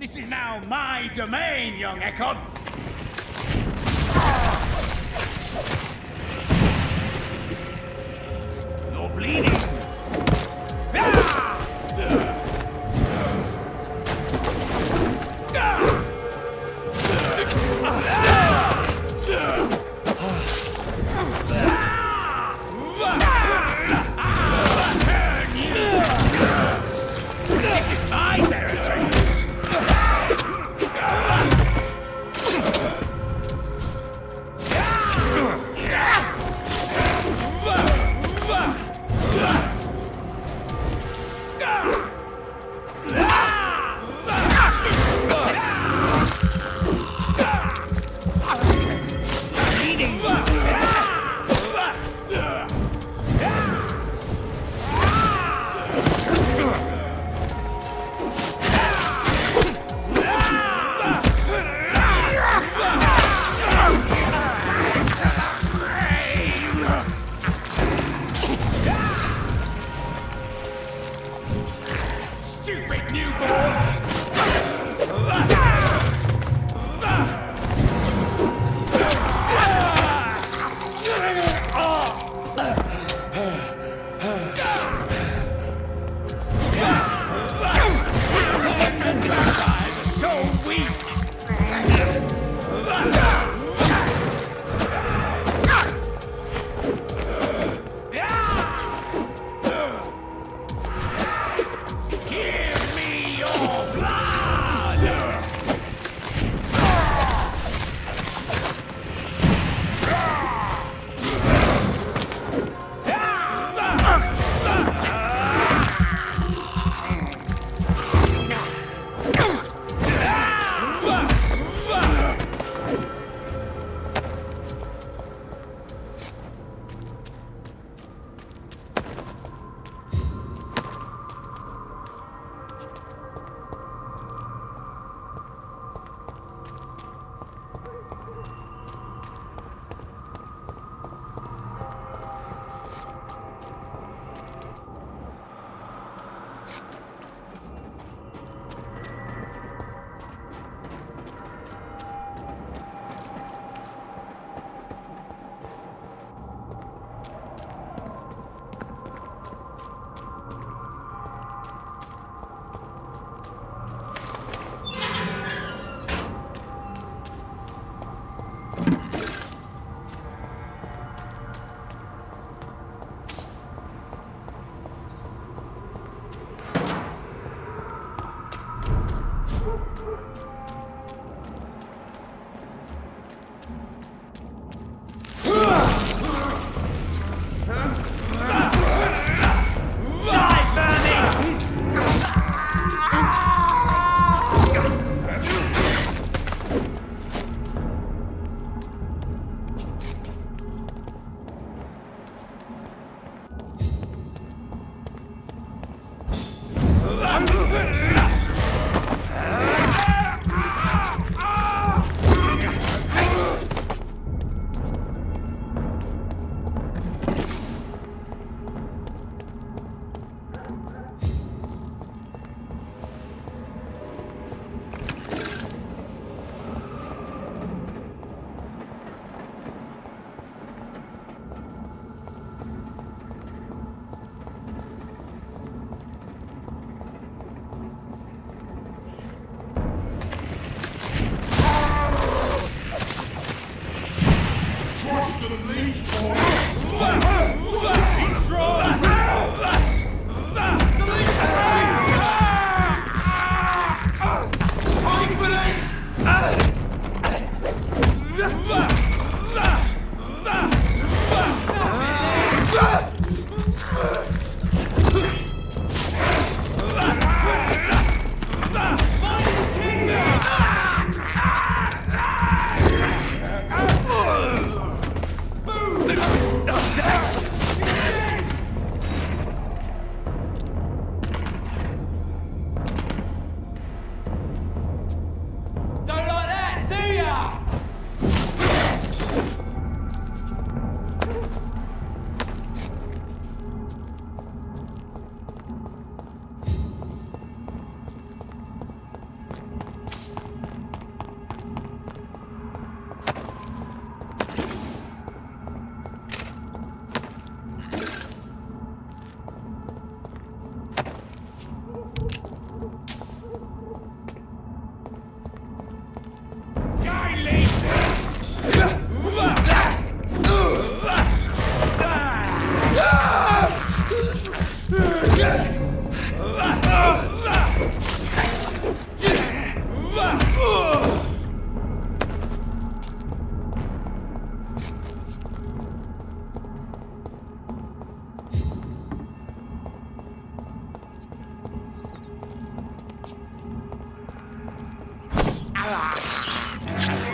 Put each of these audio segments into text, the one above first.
This is now my domain, young Ekon. You're bleeding. This is my territory.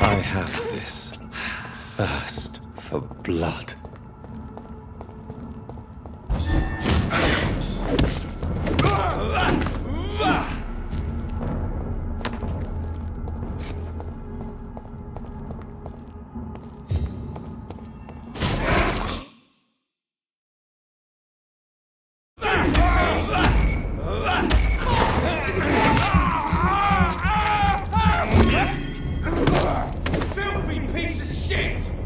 I have this thirst for blood. Filthy piece of shit!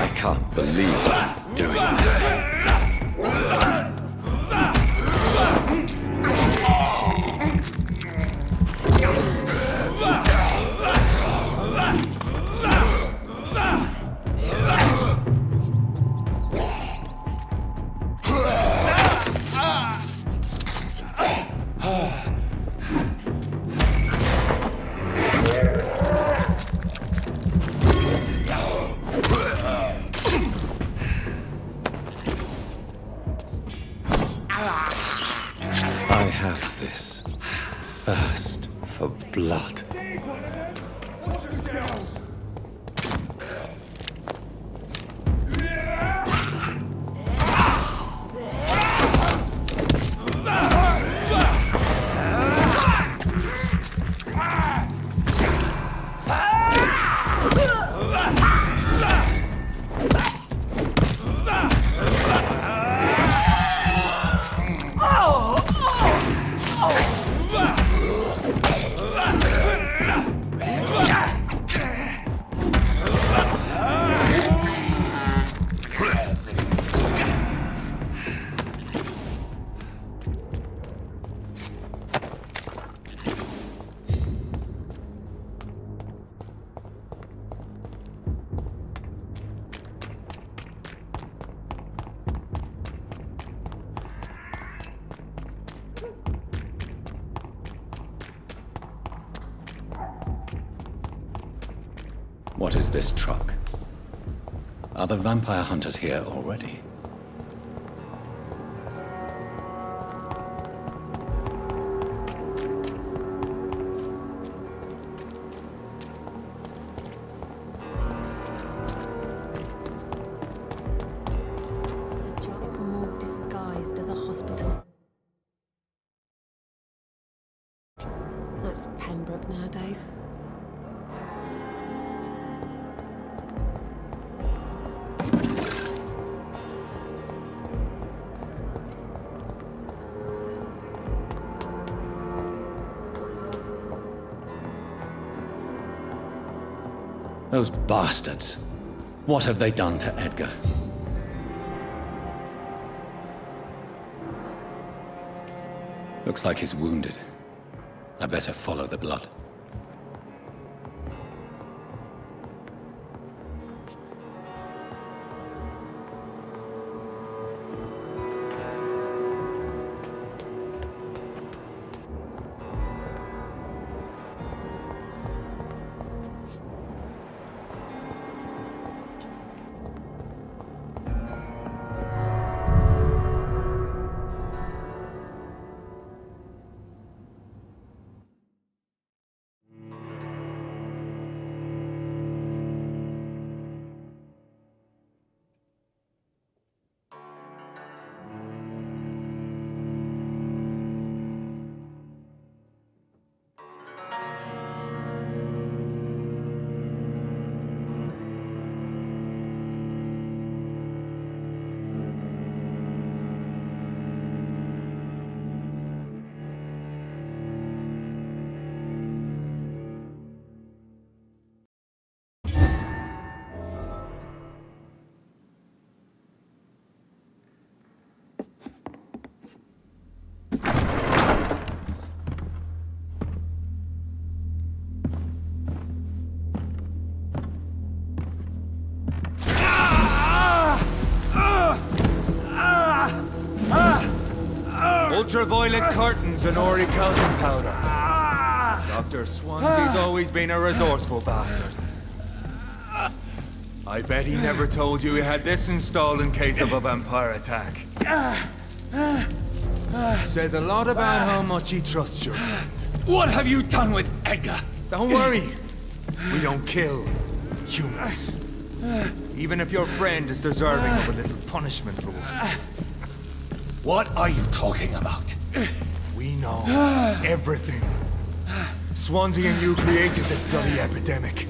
I can't believe I'm doing this. I have this thirst for blood. Watch yourselves! What is this truck? Are the vampire hunters here already? work nowadays. Those bastards. What have they done to Edgar? Looks like he's wounded. I better follow the blood. Ultraviolet curtains and orichalcum powder. Dr. Swansea's always been a resourceful bastard. I bet he never told you he had this installed in case of a vampire attack. Says a lot about how much he trusts you. What have you done with Edgar? Don't worry. We don't kill humans. Even if your friend is deserving of a little punishment for what. What are you talking about? We know everything. Swansea and you created this bloody epidemic.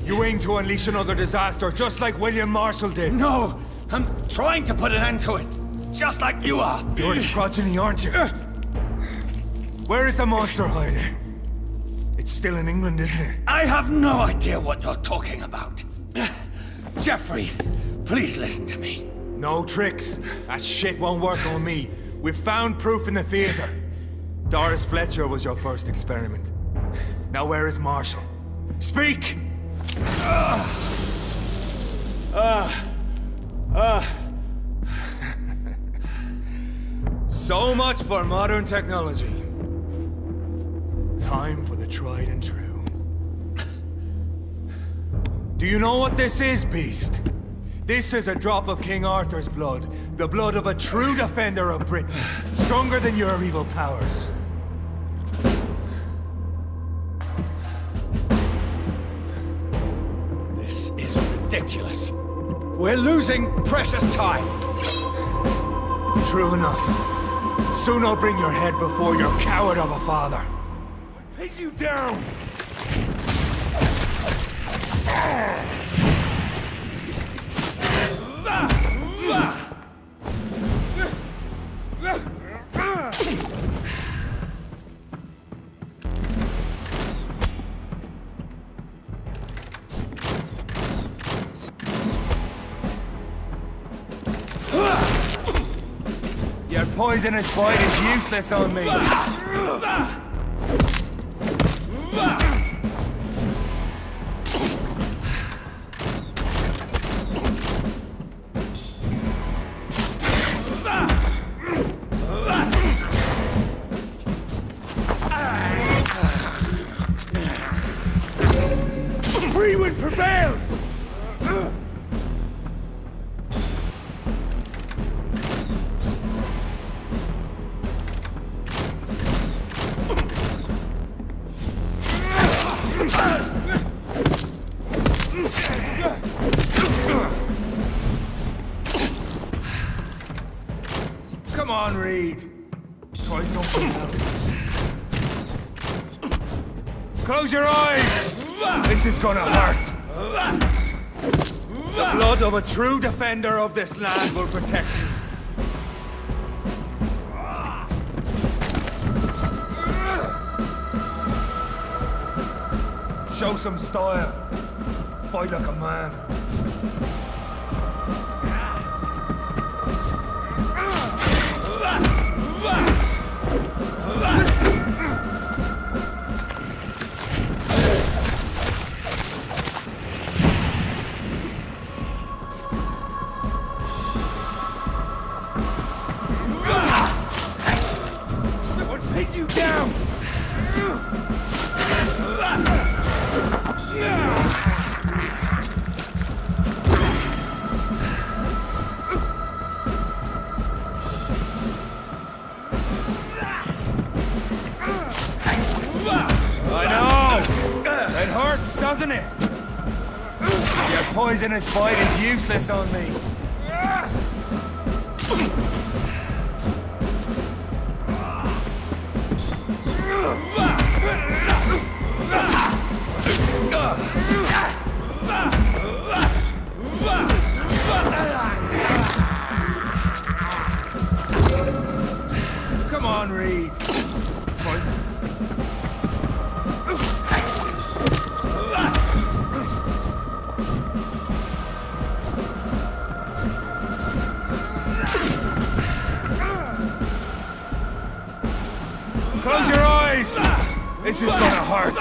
You aim to unleash another disaster, just like William Marshall did. No, I'm trying to put an end to it, just like you are. You're the progeny, aren't you? Where is the monster hiding? It's still in England, isn't it? I have no idea what you're talking about. Jeffrey, please listen to me. No tricks. That shit won't work on me. We've found proof in the theater. Doris Fletcher was your first experiment. Now where is Marshall? Speak! So much for modern technology. Time for the tried and true. Do you know what this is, Beast? This is a drop of King Arthur's blood. The blood of a true defender of Britain. Stronger than your evil powers. This is ridiculous. We're losing precious time. True enough. Soon I'll bring your head before your coward of a father. I pin you down! Your poisonous bite is useless on me. Freewood prevails! Come on, Reed. Try something else. Close your eyes! This is gonna hurt! The blood of a true defender of this land will protect you. Show some style. Fight like a man. Pin you down! I know! It hurts, doesn't it? Your poisonous bite is useless on me. Come on, Reed. Close your eyes! This is gonna hurt.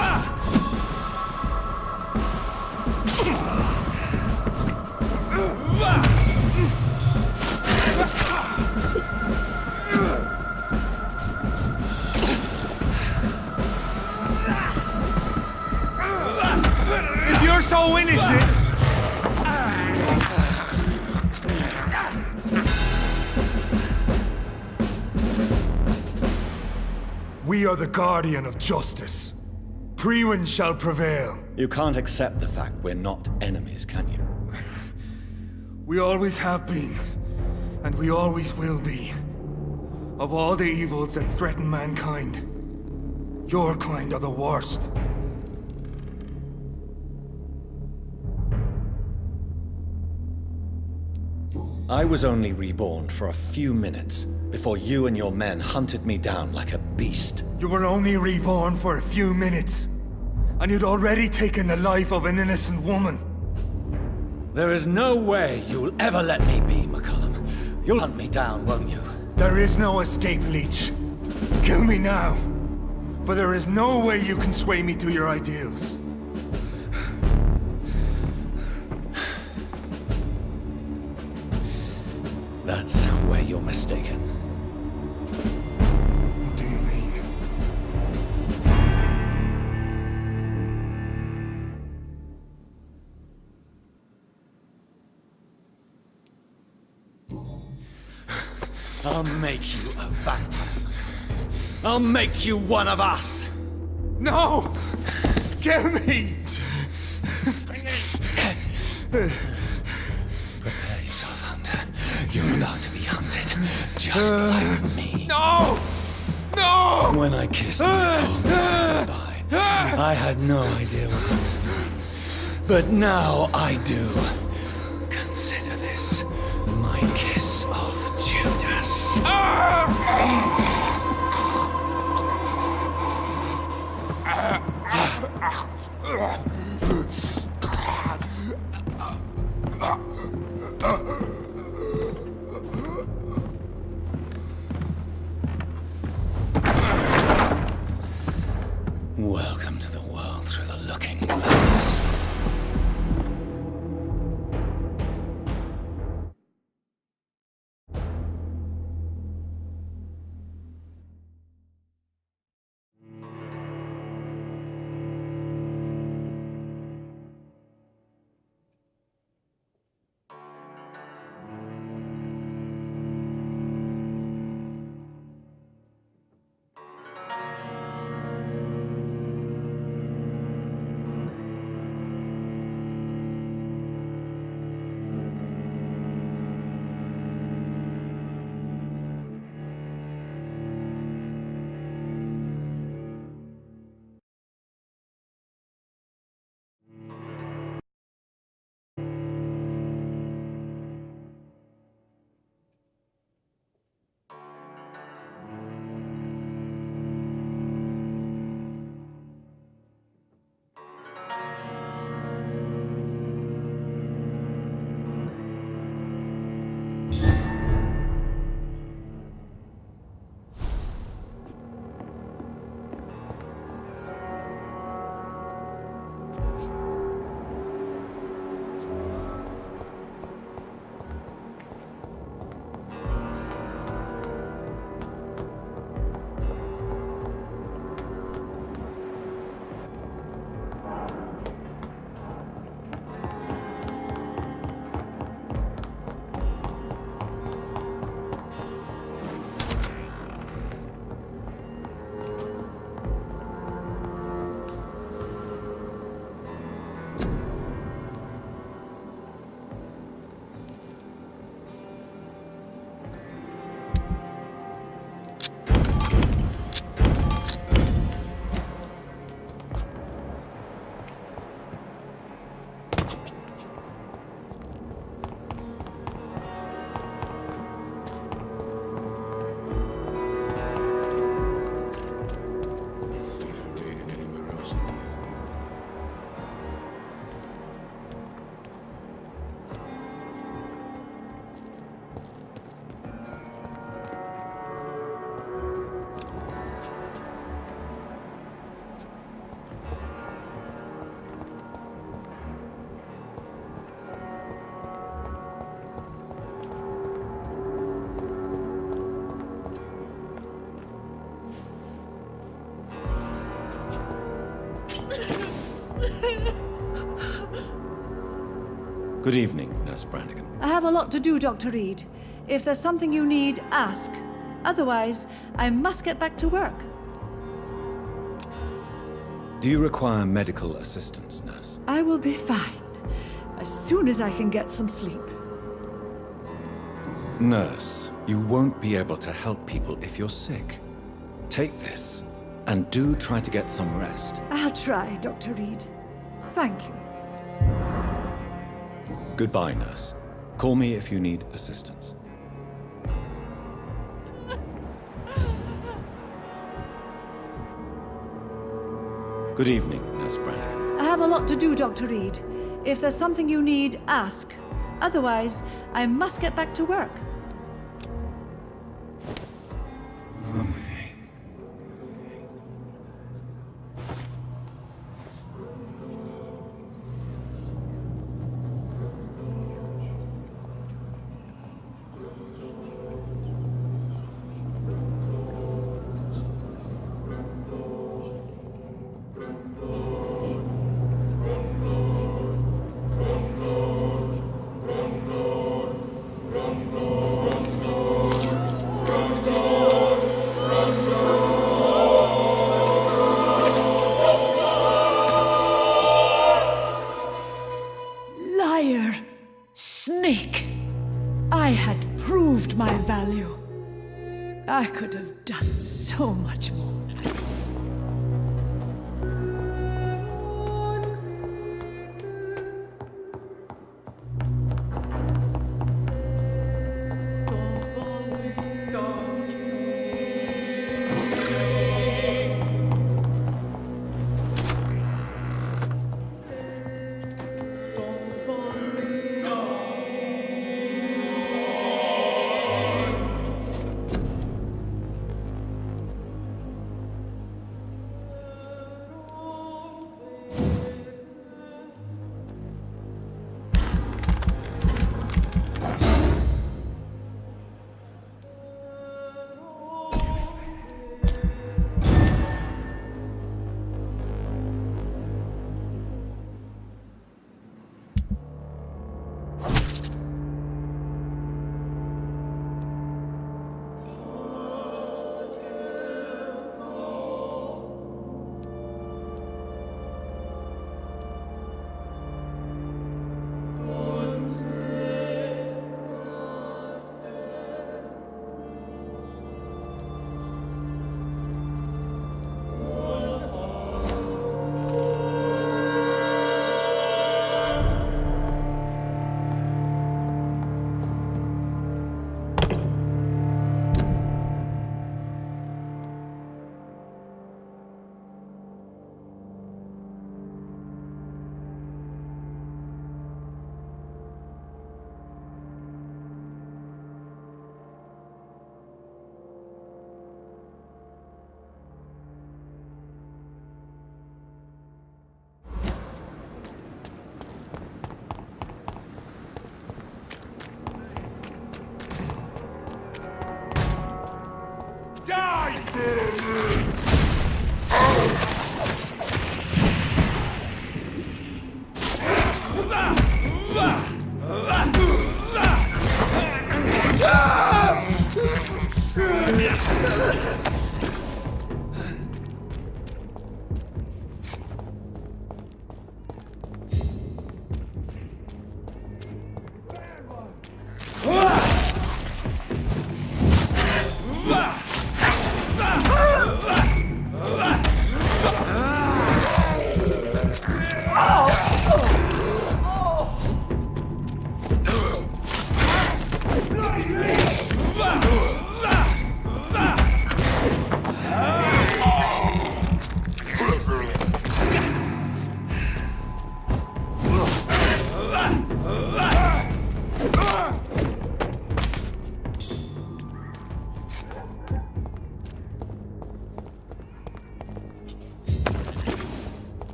If you're so innocent... We are the guardian of justice. Priwen shall prevail. You can't accept the fact we're not enemies, can you? We always have been, and we always will be. Of all the evils that threaten mankind, your kind are the worst. I was only reborn for a few minutes before you and your men hunted me down like a beast. You were only reborn for a few minutes, and you'd already taken the life of an innocent woman. There is no way you'll ever let me be, McCullum. You'll hunt me down, won't you? There is no escape, Leech. Kill me now, for there is no way you can sway me to your ideals. That's where you're mistaken. What do you mean? I'll make you a vampire. I'll make you one of us! No! Kill me! Prepare yourself, Hunter. You're about to be hunted, just like me. No! No! When I kissed my poor mother goodbye, I had no idea what I was doing. But now I do. Consider this my kiss of Judas. Welcome to the world through the looking glass. Good evening, Nurse Brannigan. I have a lot to do, Dr. Reed. If there's something you need, ask. Otherwise, I must get back to work. Do you require medical assistance, nurse? I will be fine, as soon as I can get some sleep. Nurse, you won't be able to help people if you're sick. Take this, and do try to get some rest. I'll try, Dr. Reed. Thank you. Goodbye, nurse. Call me if you need assistance. Good evening, Nurse Brannigan. I have a lot to do, Dr. Reed. If there's something you need, ask. Otherwise, I must get back to work. Liar! Snake! I had proved my value. I could have done so much more.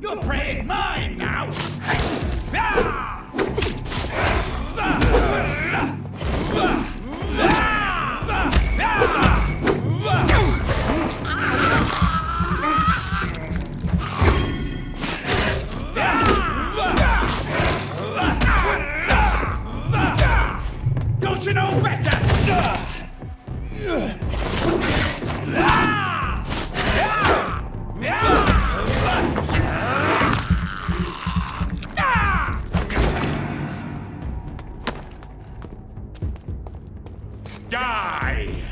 Your prey is mine now! Don't you know better? Die!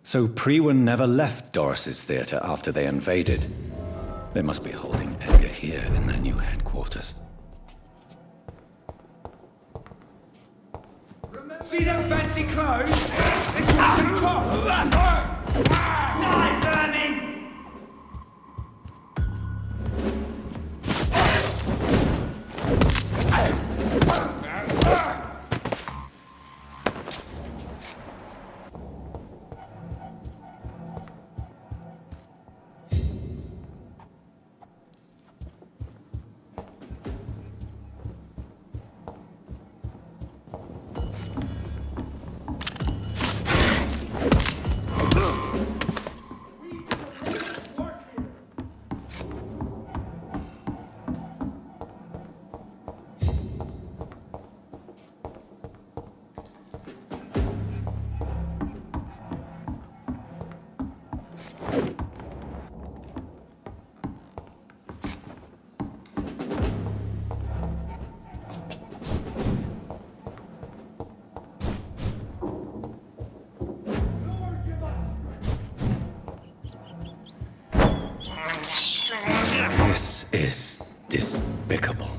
So Priwen never left Doris's theater after they invaded. They must be holding Edgar here in their new headquarters. See them fancy clothes? This one's a top! Die, vermin! This is despicable.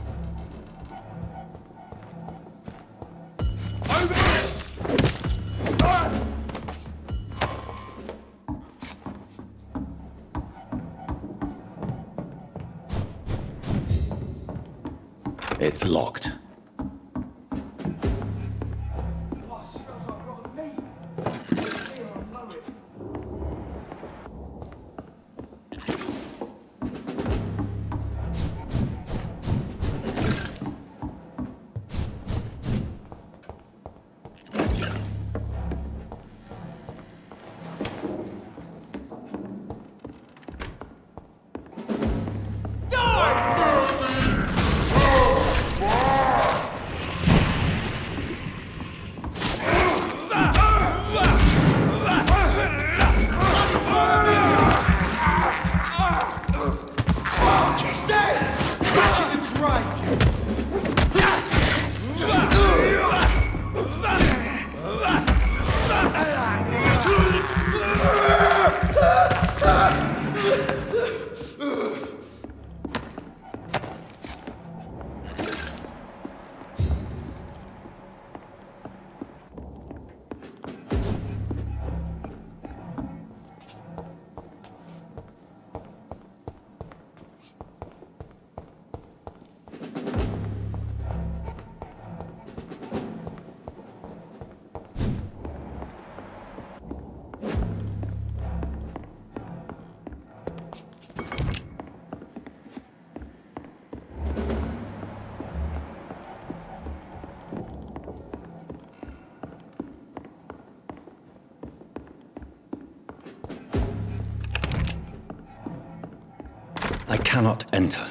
It's locked. cannot enter.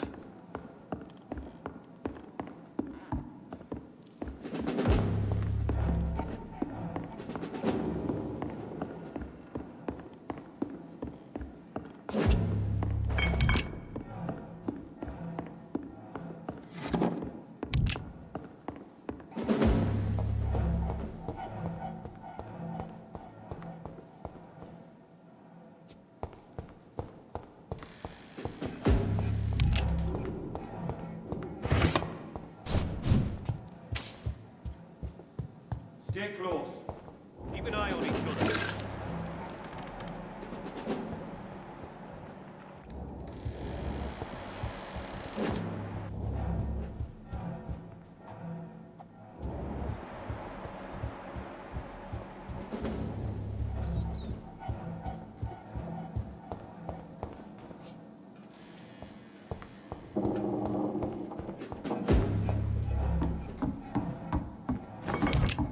Stay close. Keep an eye on each other.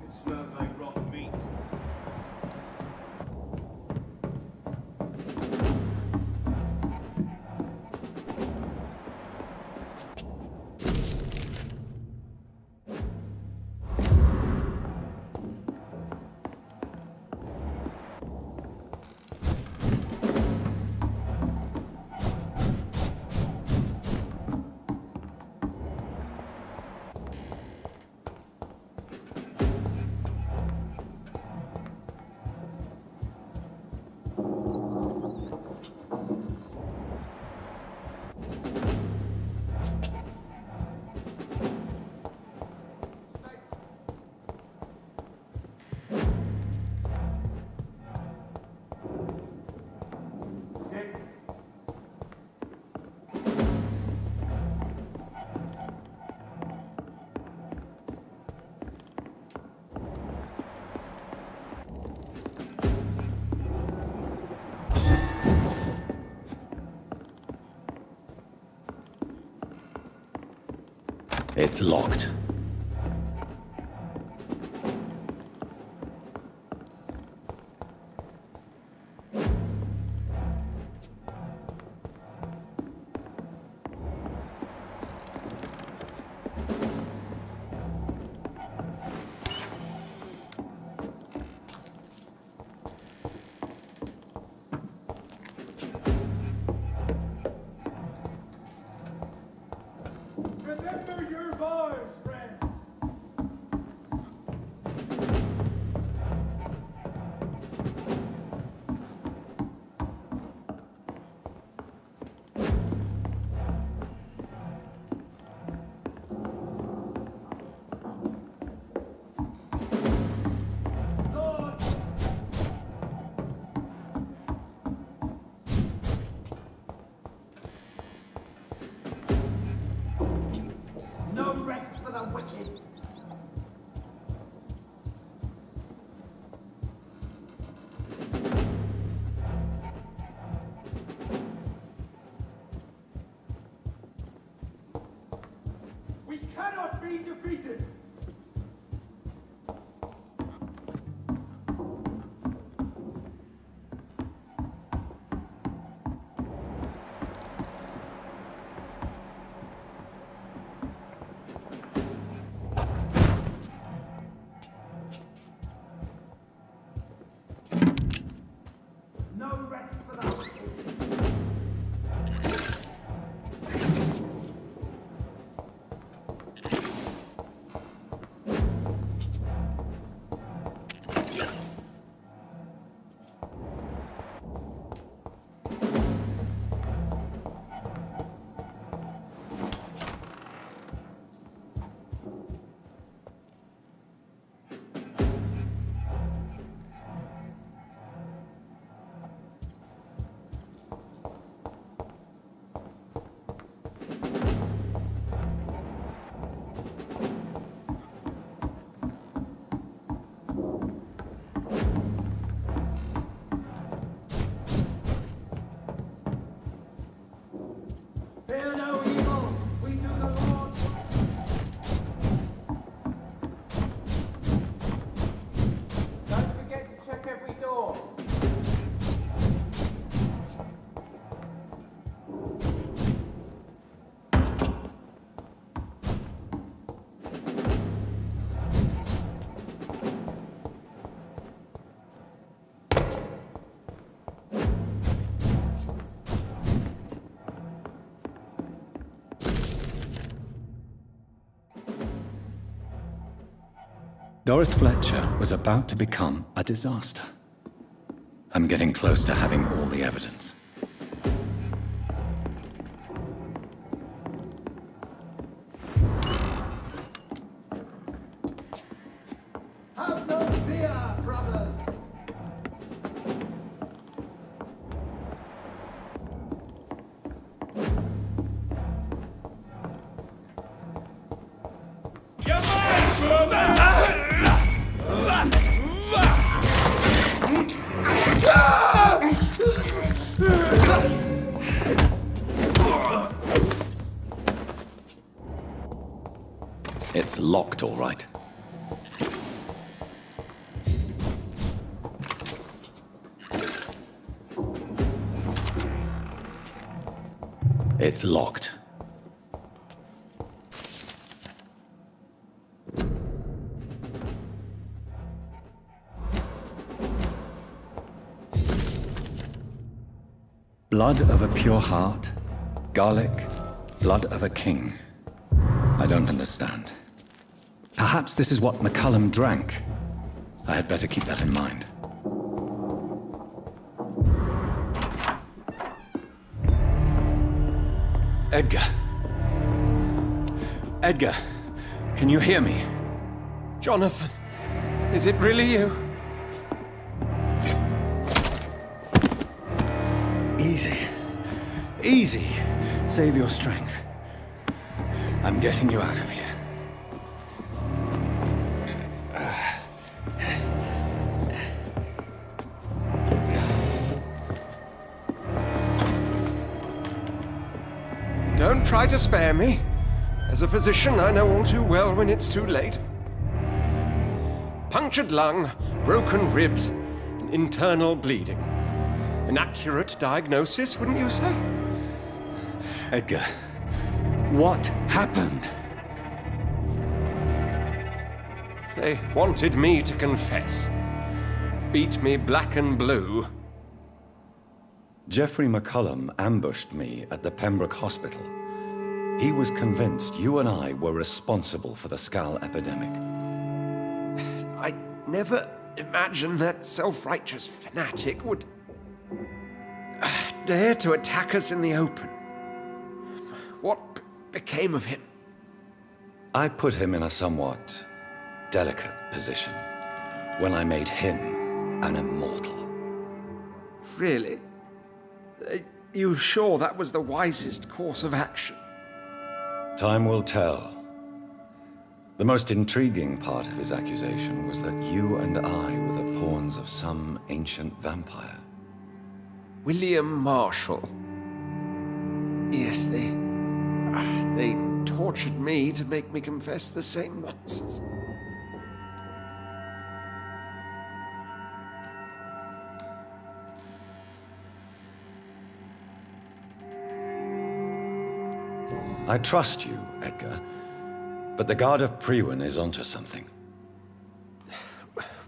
It smells like rotten meat. It's locked. Remember your vows, friends! Lord! No rest for the wicked. We cannot be defeated! No rest for the wicked. Doris Fletcher was about to become a disaster. I'm getting close to having all the evidence. Have no fear, brothers! It's locked, all right. It's locked. Blood of a pure heart, garlic, blood of a king. I don't understand. Perhaps this is what McCullum drank. I had better keep that in mind. Edgar. Edgar, can you hear me? Jonathan, is it really you? Easy. Easy. Save your strength. I'm getting you out of here. Don't try to spare me. As a physician, I know all too well when it's too late. Punctured lung, broken ribs, and internal bleeding. An accurate diagnosis, wouldn't you say? Edgar, what happened? They wanted me to confess. Beat me black and blue. Jeffrey McCullum ambushed me at the Pembroke Hospital. He was convinced you and I were responsible for the Skal epidemic. I never imagined that self-righteous fanatic would dare to attack us in the open. What became of him? I put him in a somewhat delicate position when I made him an immortal. Really? You sure that was the wisest course of action? Time will tell. The most intriguing part of his accusation was that you and I were the pawns of some ancient vampire. William Marshall. Yes, they tortured me to make me confess the same nonsense. I trust you, Edgar, but the Guard of Priwen is onto something.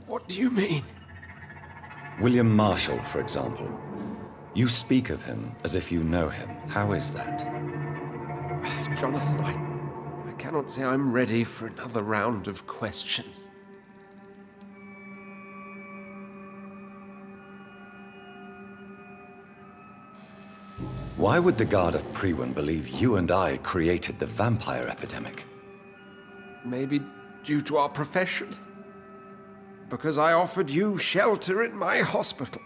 What do you mean? William Marshall, for example. You speak of him as if you know him. How is that? Jonathan, I cannot say I'm ready for another round of questions. Why would the Guard of Priwen believe you and I created the vampire epidemic? Maybe due to our profession. Because I offered you shelter in my hospital.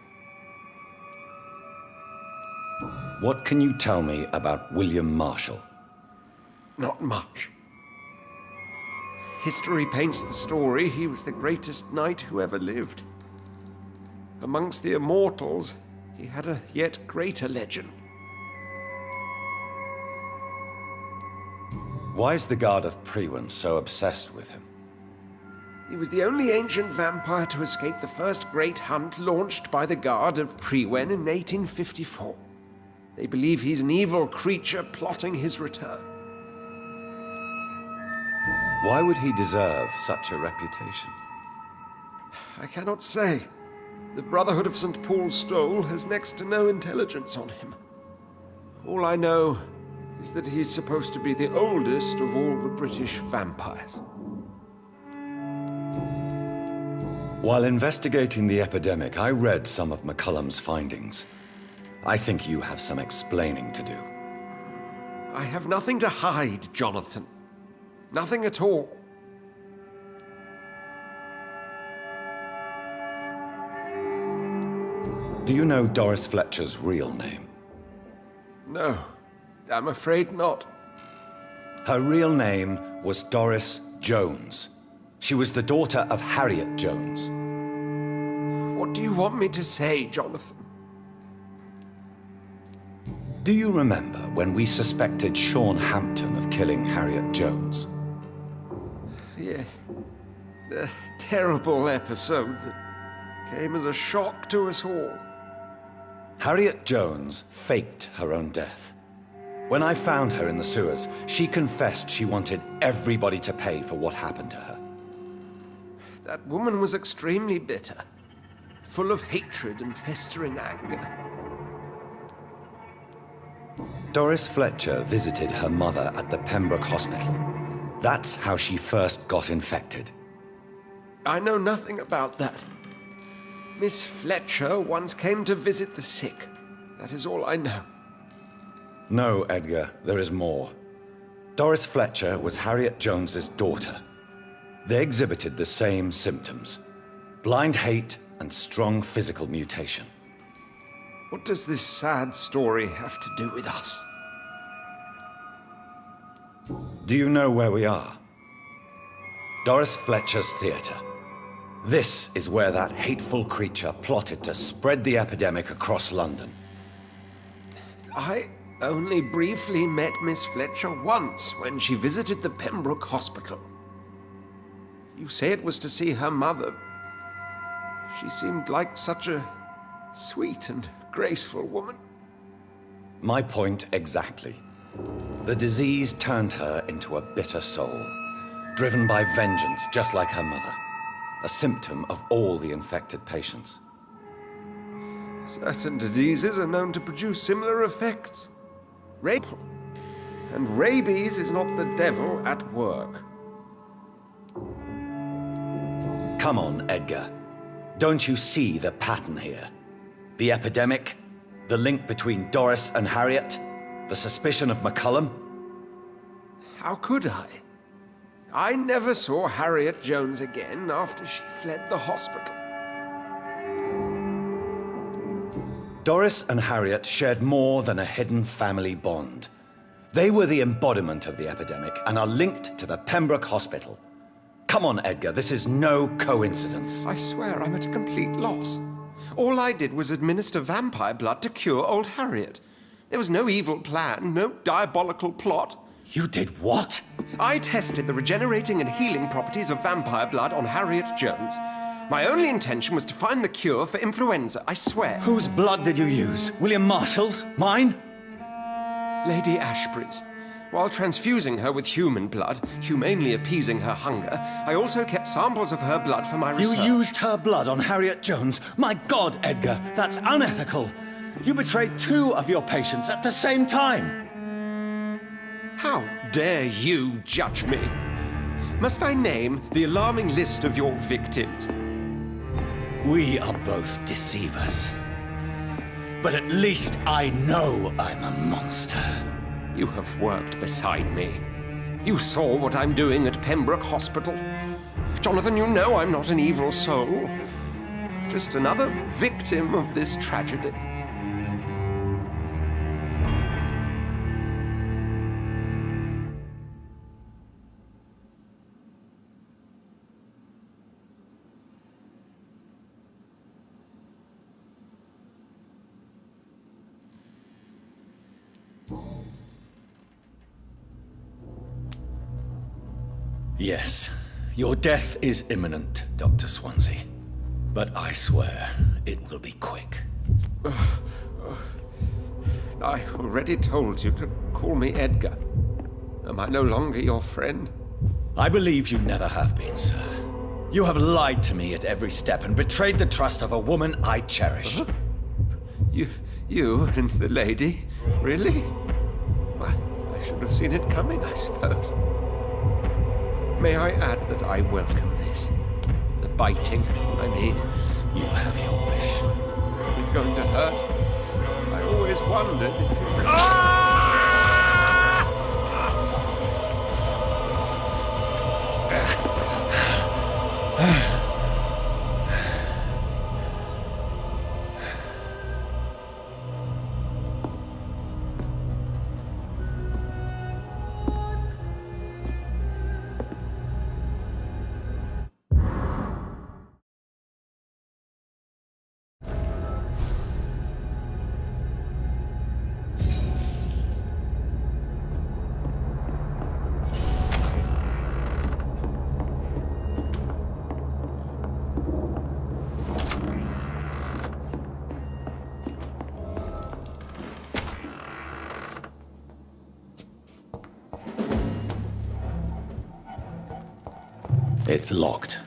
What can you tell me about William Marshall? Not much. History paints the story he was the greatest knight who ever lived. Amongst the immortals, he had a yet greater legend. Why is the Guard of Priwen so obsessed with him? He was the only ancient vampire to escape the first great hunt launched by the Guard of Priwen in 1854. They believe he's an evil creature plotting his return. Why would he deserve such a reputation? I cannot say. The Brotherhood of St. Paul's Stole has next to no intelligence on him. All I know is that he's supposed to be the oldest of all the British vampires. While investigating the epidemic, I read some of McCullum's findings. I think you have some explaining to do. I have nothing to hide, Jonathan. Nothing at all. Do you know Doris Fletcher's real name? No, I'm afraid not. Her real name was Doris Jones. She was the daughter of Harriet Jones. What do you want me to say, Jonathan? Do you remember when we suspected Sean Hampton of killing Harriet Jones? Yes. The terrible episode that came as a shock to us all. Harriet Jones faked her own death. When I found her in the sewers, she confessed she wanted everybody to pay for what happened to her. That woman was extremely bitter, full of hatred and festering anger. Doris Fletcher visited her mother at the Pembroke Hospital. That's how she first got infected. I know nothing about that. Miss Fletcher once came to visit the sick. That is all I know. No, Edgar, there is more. Doris Fletcher was Harriet Jones's daughter. They exhibited the same symptoms: blind hate and strong physical mutation. What does this sad story have to do with us? Do you know where we are? Doris Fletcher's theater. This is where that hateful creature plotted to spread the epidemic across London. I only briefly met Miss Fletcher once when she visited the Pembroke Hospital. You say it was to see her mother. She seemed like such a sweet and graceful woman. My point exactly. The disease turned her into a bitter soul, driven by vengeance just like her mother. A symptom of all the infected patients. Certain diseases are known to produce similar effects. And rabies is not the devil at work. Come on, Edgar. Don't you see the pattern here? The epidemic, the link between Doris and Harriet, the suspicion of McCullum? How could I? I never saw Harriet Jones again after she fled the hospital. Doris and Harriet shared more than a hidden family bond. They were the embodiment of the epidemic and are linked to the Pembroke Hospital. Come on, Edgar, this is no coincidence. I swear I'm at a complete loss. All I did was administer vampire blood to cure old Harriet. There was no evil plan, no diabolical plot. You did what? I tested the regenerating and healing properties of vampire blood on Harriet Jones. My only intention was to find the cure for influenza, I swear. Whose blood did you use? William Marshall's? Mine? Lady Ashbury's. While transfusing her with human blood, humanely appeasing her hunger, I also kept samples of her blood for my research. You used her blood on Harriet Jones? My God, Edgar, that's unethical. You betrayed 2 of your patients at the same time. How dare you judge me? Must I name the alarming list of your victims? We are both deceivers. But at least I know I'm a monster. You have worked beside me. You saw what I'm doing at Pembroke Hospital. Jonathan, you know I'm not an evil soul. Just another victim of this tragedy. Yes, your death is imminent, Dr. Swansea. But I swear, it will be quick. I already told you to call me Edgar. Am I no longer your friend? I believe you never have been, sir. You have lied to me at every step and betrayed the trust of a woman I cherish. You and the lady? Really? Well, I should have seen it coming, I suppose. May I add that I welcome this? The biting, I mean. You have your wish. Is it going to hurt? I always wondered if it... It's locked.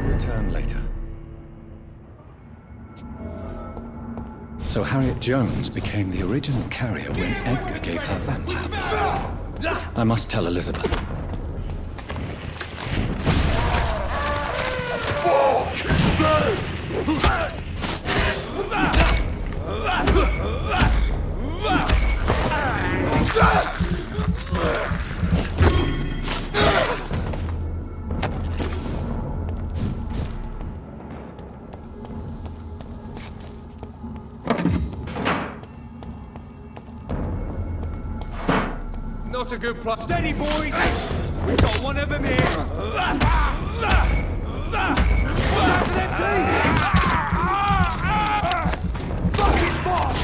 Return later. So Harriet Jones became the original carrier when Edgar gave her vampire blood. I must tell Elizabeth. Not a good plot. Steady, boys! We got one of them here! Watch out for them teeth! Fuck, he's fast!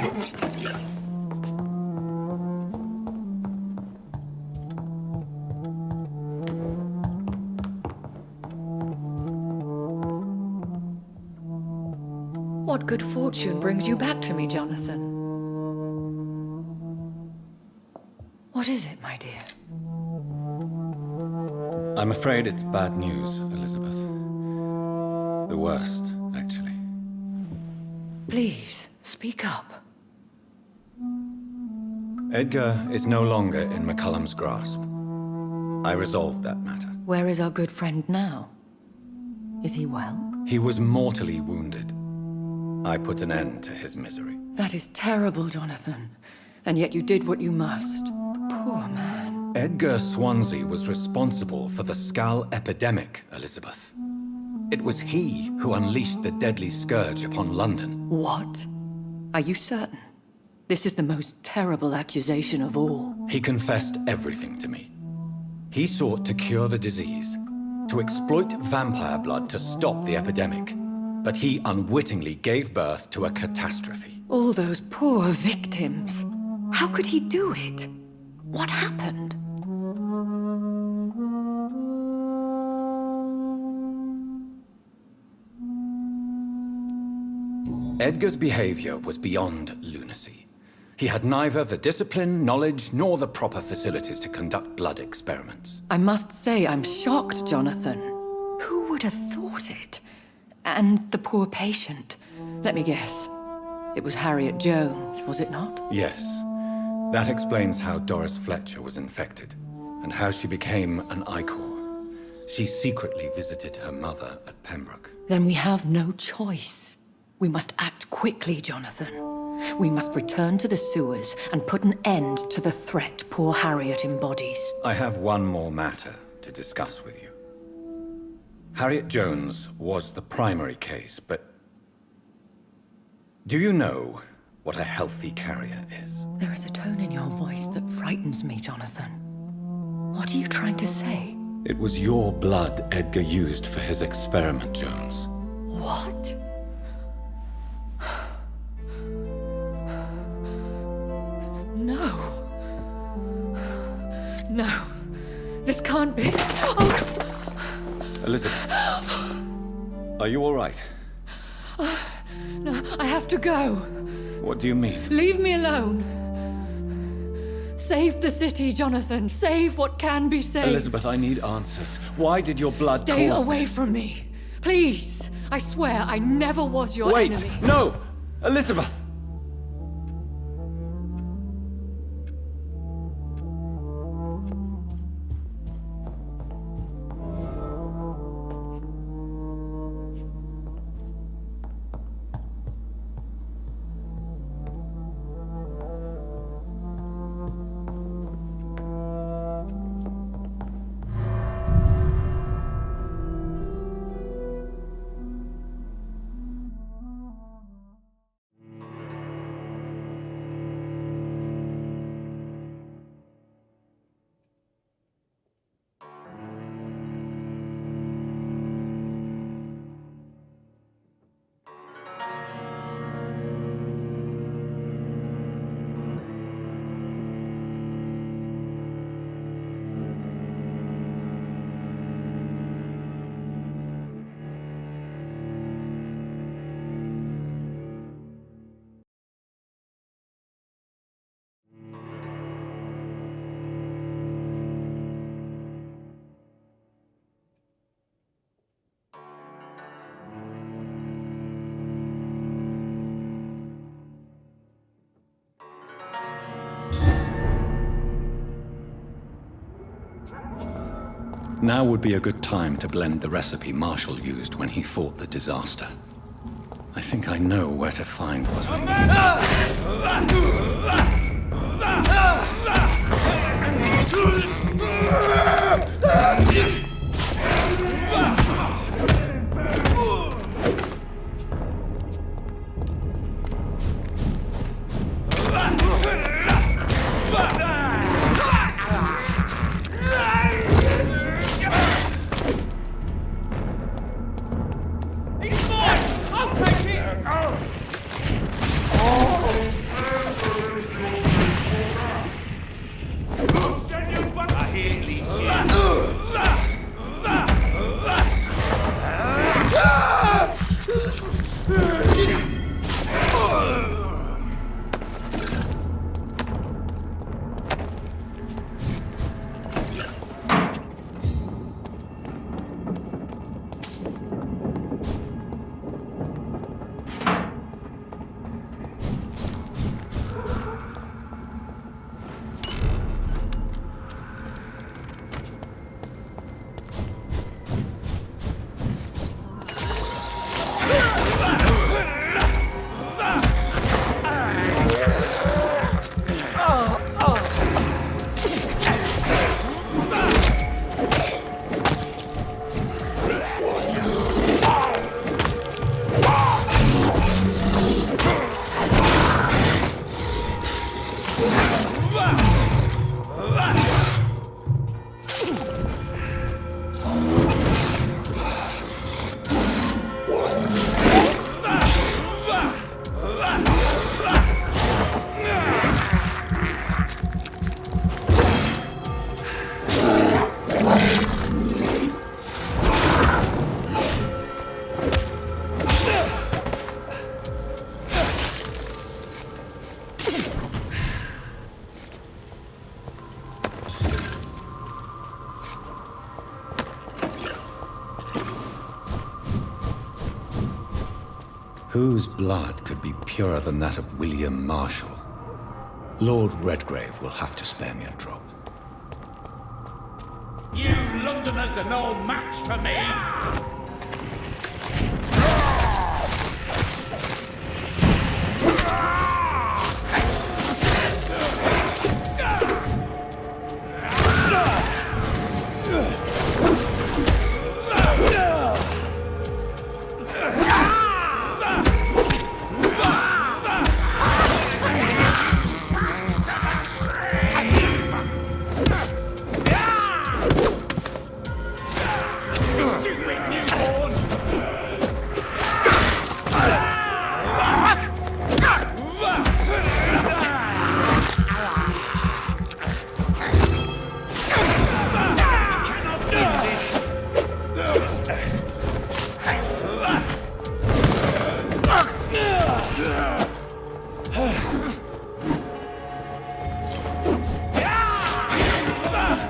What good fortune brings you back to me, Jonathan? What is it, my dear? I'm afraid it's bad news, Elizabeth. The worst, actually. Please, speak up. Edgar is no longer in McCullum's grasp. I resolved that matter. Where is our good friend now? Is he well? He was mortally wounded. I put an end to his misery. That is terrible, Jonathan. And yet you did what you must. Poor man. Edgar Swansea was responsible for the Skull epidemic, Elizabeth. It was he who unleashed the deadly scourge upon London. What? Are you certain? This is the most terrible accusation of all. He confessed everything to me. He sought to cure the disease, to exploit vampire blood to stop the epidemic. But he unwittingly gave birth to a catastrophe. All those poor victims. How could he do it? What happened? Edgar's behavior was beyond lunacy. He had neither the discipline, knowledge, nor the proper facilities to conduct blood experiments. I must say I'm shocked, Jonathan. Who would have thought it? And the poor patient. Let me guess. It was Harriet Jones, was it not? Yes. That explains how Doris Fletcher was infected, and how she became an Ichor. She secretly visited her mother at Pembroke. Then we have no choice. We must act quickly, Jonathan. We must return to the sewers and put an end to the threat poor Harriet embodies. I have one more matter to discuss with you. Harriet Jones was the primary case, but do you know what a healthy carrier is? There is a tone in your voice that frightens me, Jonathan. What are you trying to say? It was your blood Edgar used for his experiment, Jones. What? No. No. This can't be. Oh. Elizabeth, are you all right? No, I have to go. What do you mean? Leave me alone. Save the city, Jonathan. Save what can be saved. Elizabeth, I need answers. Why did your blood Stay cause away this? from me. Please. I swear I never was your Wait! enemy. No! Elizabeth! Now would be a good time to blend the recipe Marshall used when he fought the disaster. I think I know where to find what I need. Whose blood could be purer than that of William Marshall? Lord Redgrave will have to spare me a drop. You Londoners are no match for me!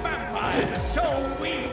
Vampires are so weak!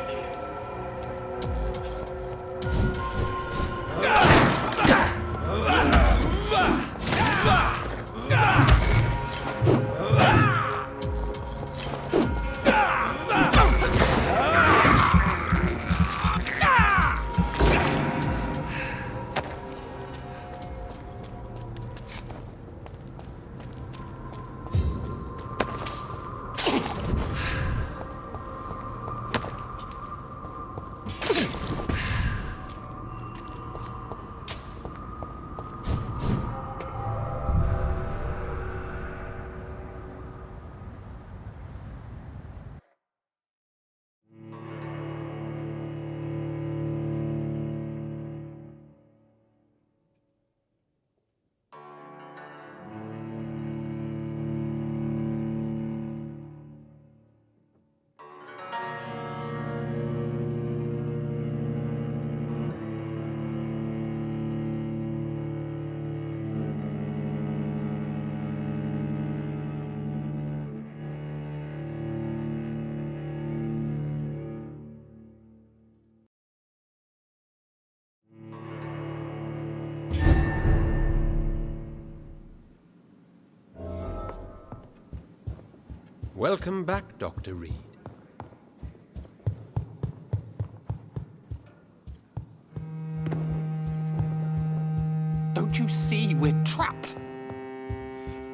Welcome back, Dr. Reed. Don't you see we're trapped?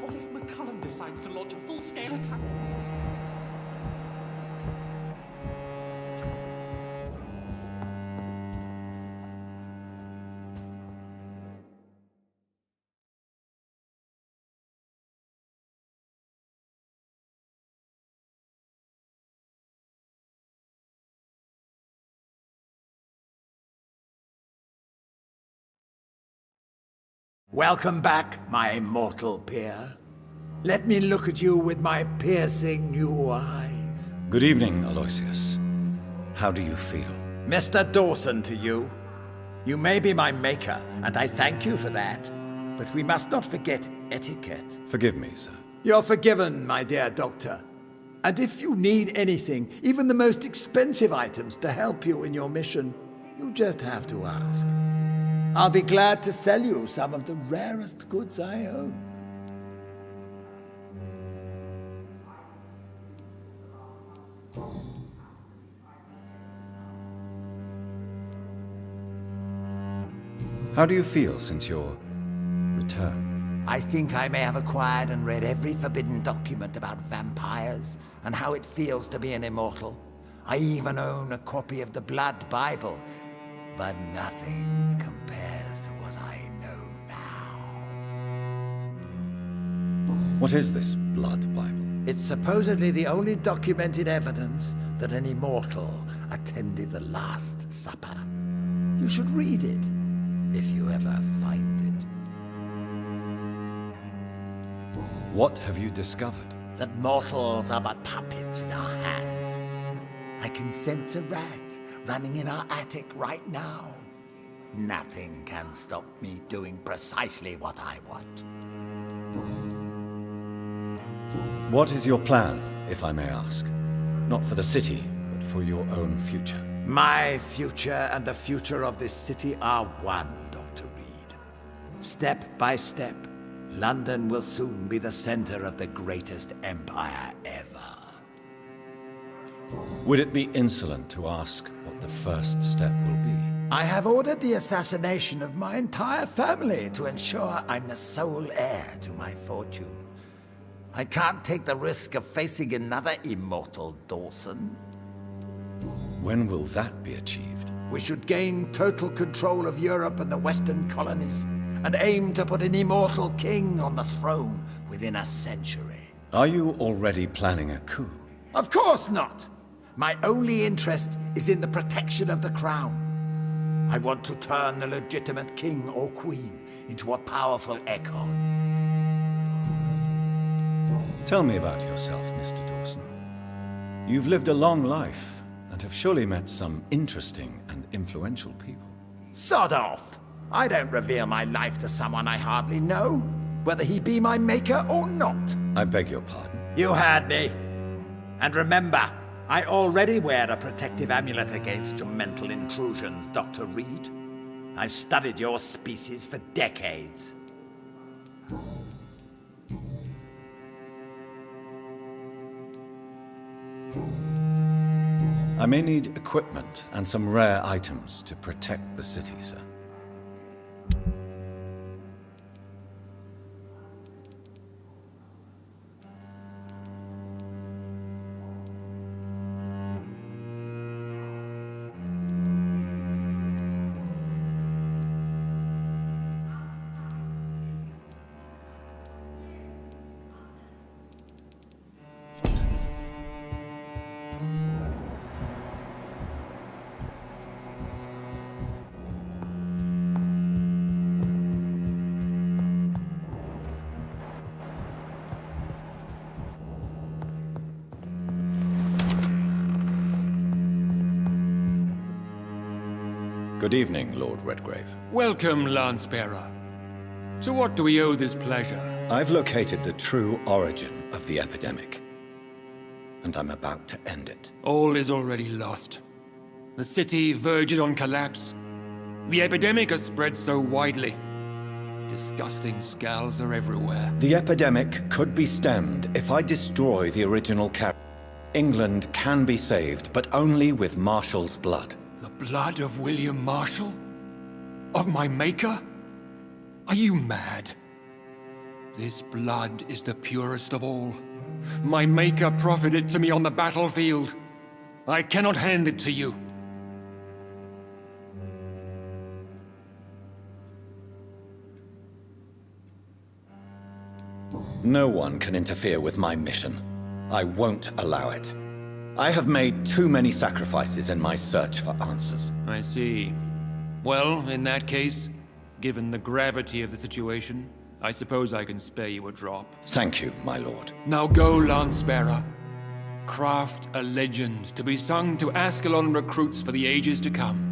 What if McCullum decides to launch a full-scale attack? Welcome back, my mortal peer. Let me look at you with my piercing new eyes. Good evening, Aloysius. How do you feel? Mr. Dawson to you. You may be my maker, and I thank you for that. But we must not forget etiquette. Forgive me, sir. You're forgiven, my dear doctor. And if you need anything, even the most expensive items to help you in your mission, you just have to ask. I'll be glad to sell you some of the rarest goods I own. How do you feel since your return? I think I may have acquired and read every forbidden document about vampires and how it feels to be an immortal. I even own a copy of the Blood Bible, but nothing compares to what I know now. What is this Blood Bible? It's supposedly the only documented evidence that an immortal attended the Last Supper. You should read it, if you ever find it. What have you discovered? That mortals are but puppets in our hands. I can sense a rat running in our attic right now. Nothing can stop me doing precisely what I want. What is your plan, if I may ask? Not for the city, but for your own future. My future and the future of this city are one, Dr. Reed. Step by step, London will soon be the center of the greatest empire ever. Would it be insolent to ask what the first step will be? I have ordered the assassination of my entire family to ensure I'm the sole heir to my fortune. I can't take the risk of facing another immortal Dawson. When will that be achieved? We should gain total control of Europe and the Western colonies, and aim to put an immortal king on the throne within a century. Are you already planning a coup? Of course not! My only interest is in the protection of the crown. I want to turn the legitimate king or queen into a powerful echo. Tell me about yourself, Mr. Dawson. You've lived a long life, and have surely met some interesting and influential people. Sod off! I don't reveal my life to someone I hardly know, whether he be my maker or not. I beg your pardon. You heard me. And remember, I already wear a protective amulet against your mental intrusions, Dr. Reed. I've studied your species for decades. I may need equipment and some rare items to protect the city, sir. Good evening, Lord Redgrave. Welcome, Lance-Bearer. To what do we owe this pleasure? I've located the true origin of the epidemic, and I'm about to end it. All is already lost. The city verges on collapse. The epidemic has spread so widely. Disgusting skulls are everywhere. The epidemic could be stemmed if I destroy the original character. England can be saved, but only with Marshall's blood. The blood of William Marshall? Of my maker? Are you mad? This blood is the purest of all. My maker proffered it to me on the battlefield. I cannot hand it to you. No one can interfere with my mission. I won't allow it. I have made too many sacrifices in my search for answers. I see. Well, in that case, given the gravity of the situation, I suppose I can spare you a drop. Thank you, my lord. Now go, Lance-Bearer. Craft a legend to be sung to Ascalon recruits for the ages to come.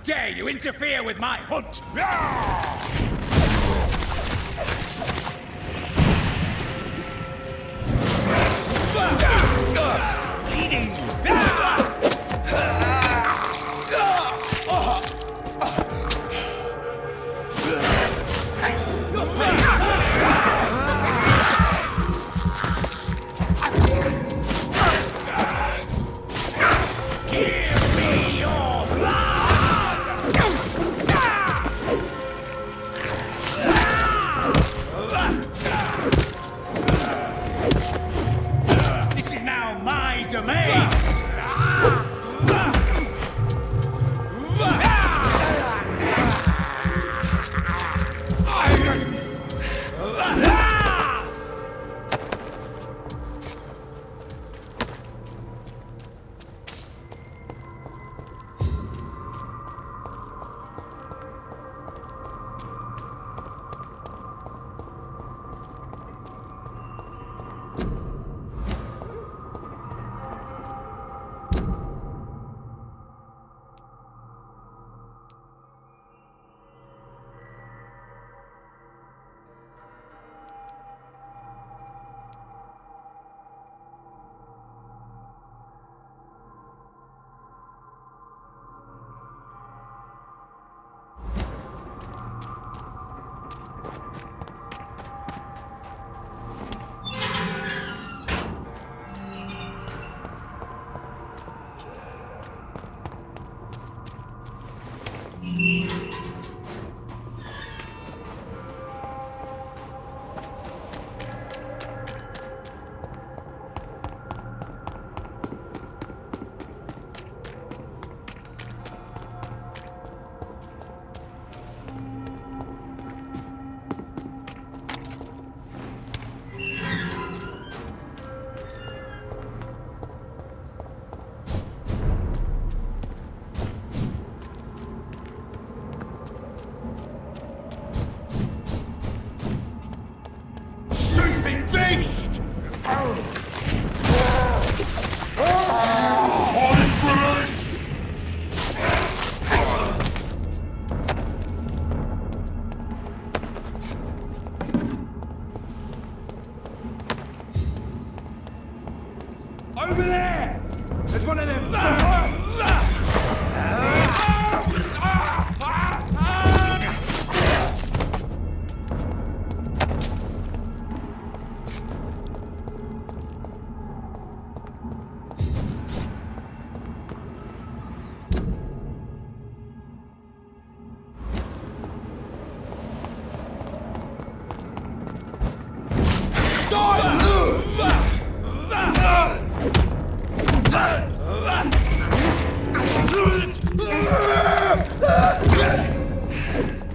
dare you interfere with my hunt? Bleeding! Give me your blood! This is now my domain! Over there! There's one of them!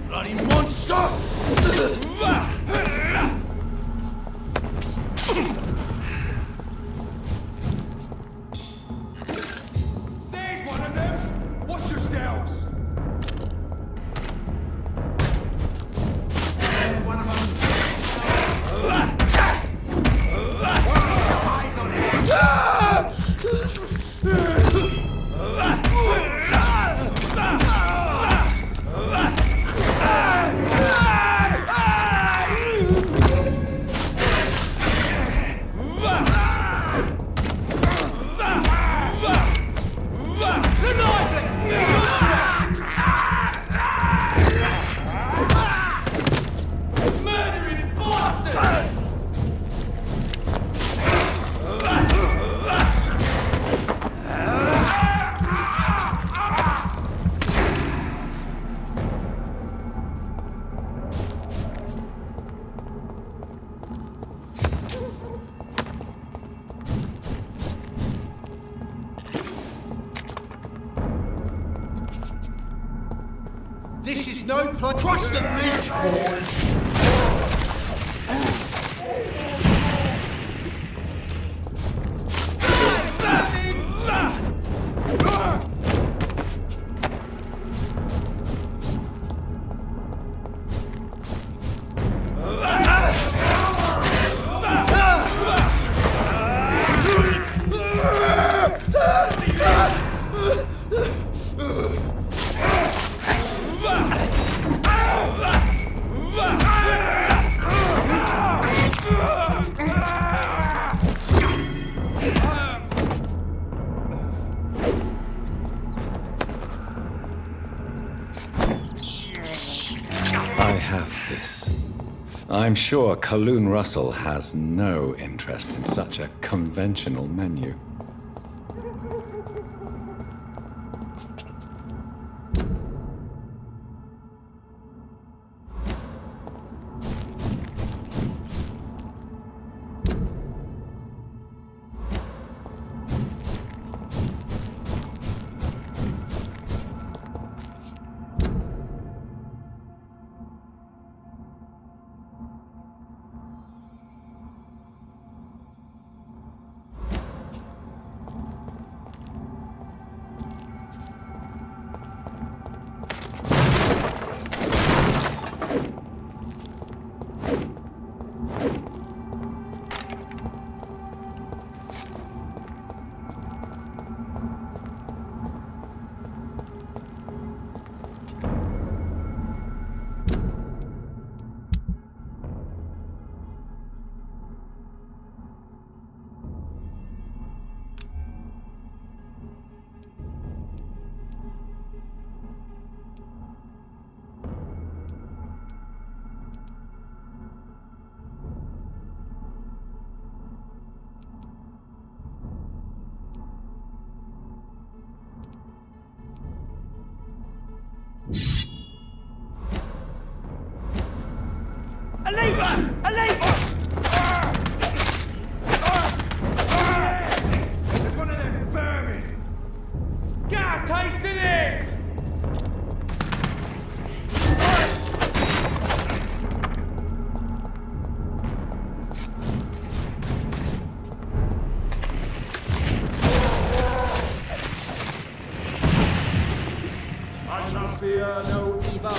Bloody monster! There's one of them! Watch yourselves! There's one of them! Eyes on This is no place. Crush the leech, boys! I'm sure Kaloon Russell has no interest in such a conventional menu. There's one of them vermin! Get a taste of this! I shall fear no evil.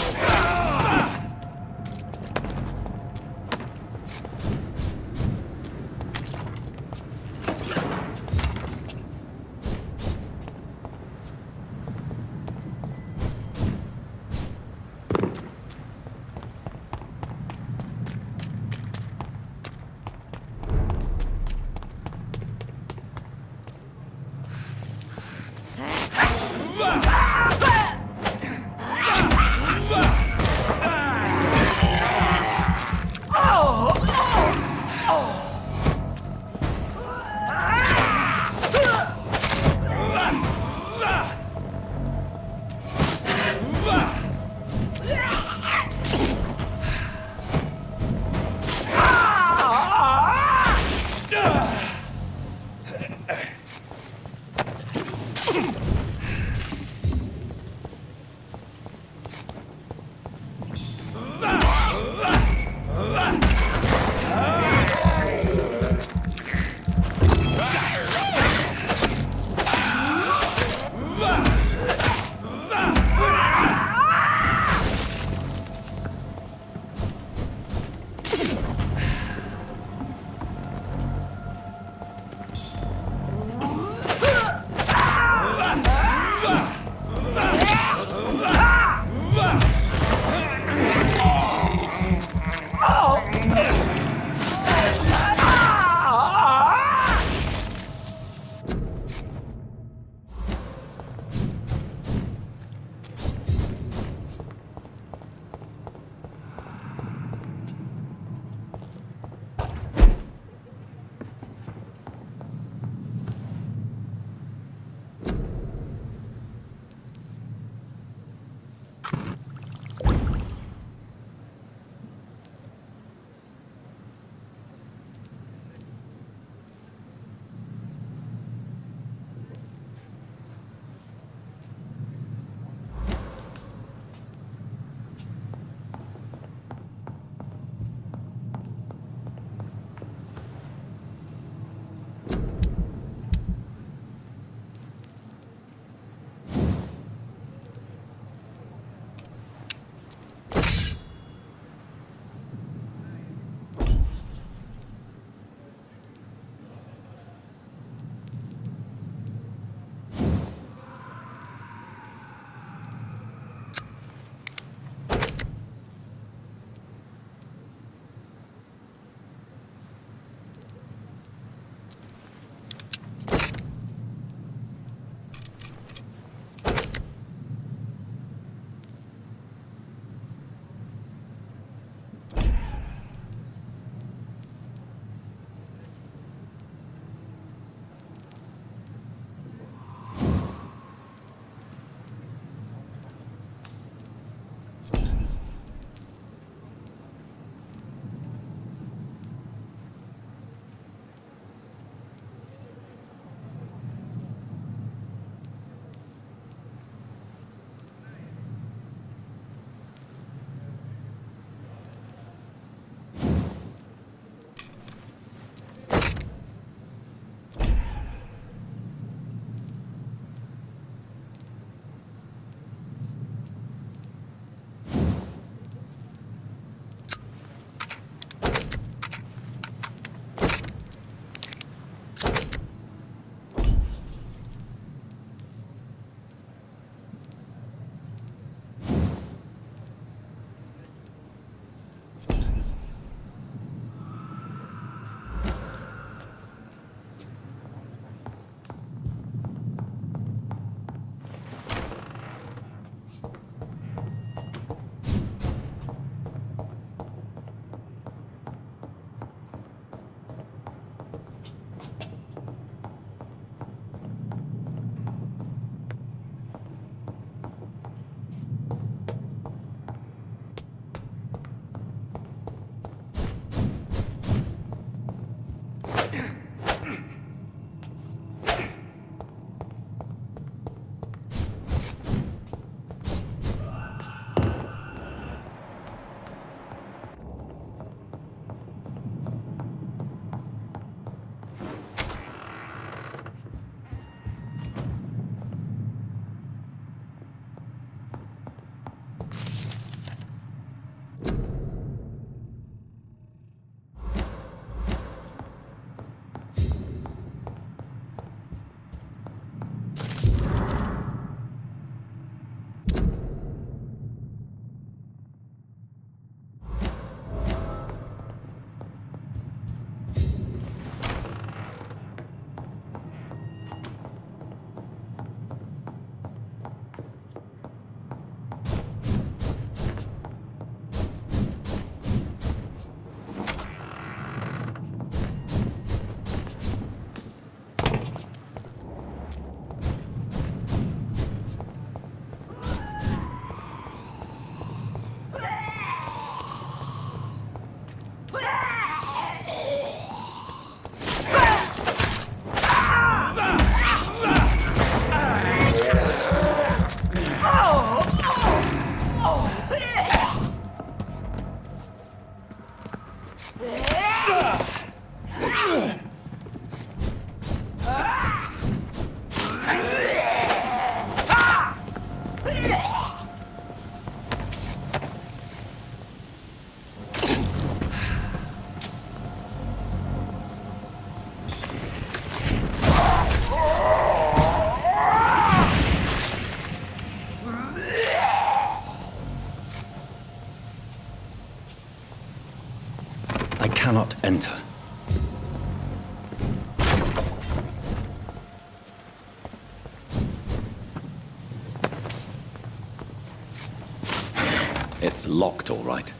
It's locked, all right.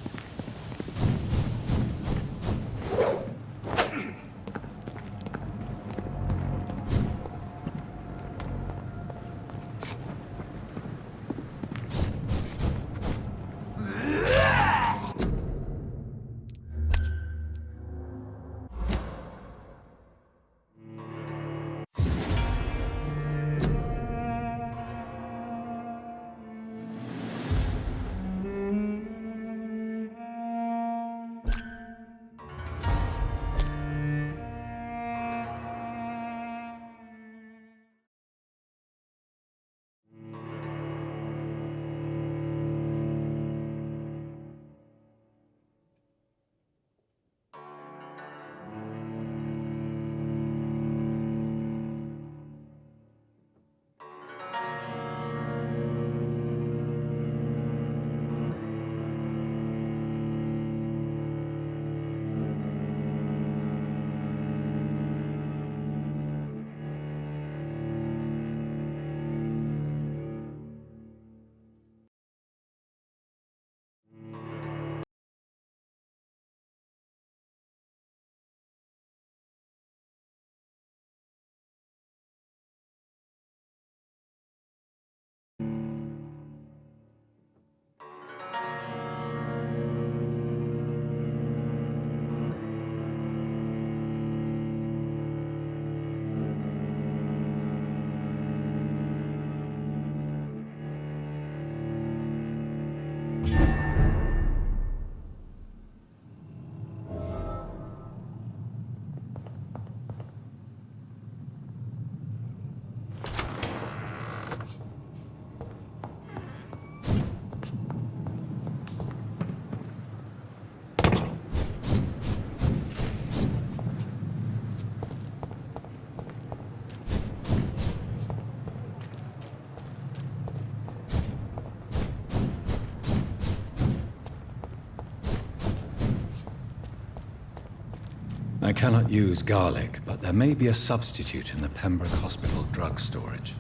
I cannot use garlic, but there may be a substitute in the Pembroke Hospital drug storage.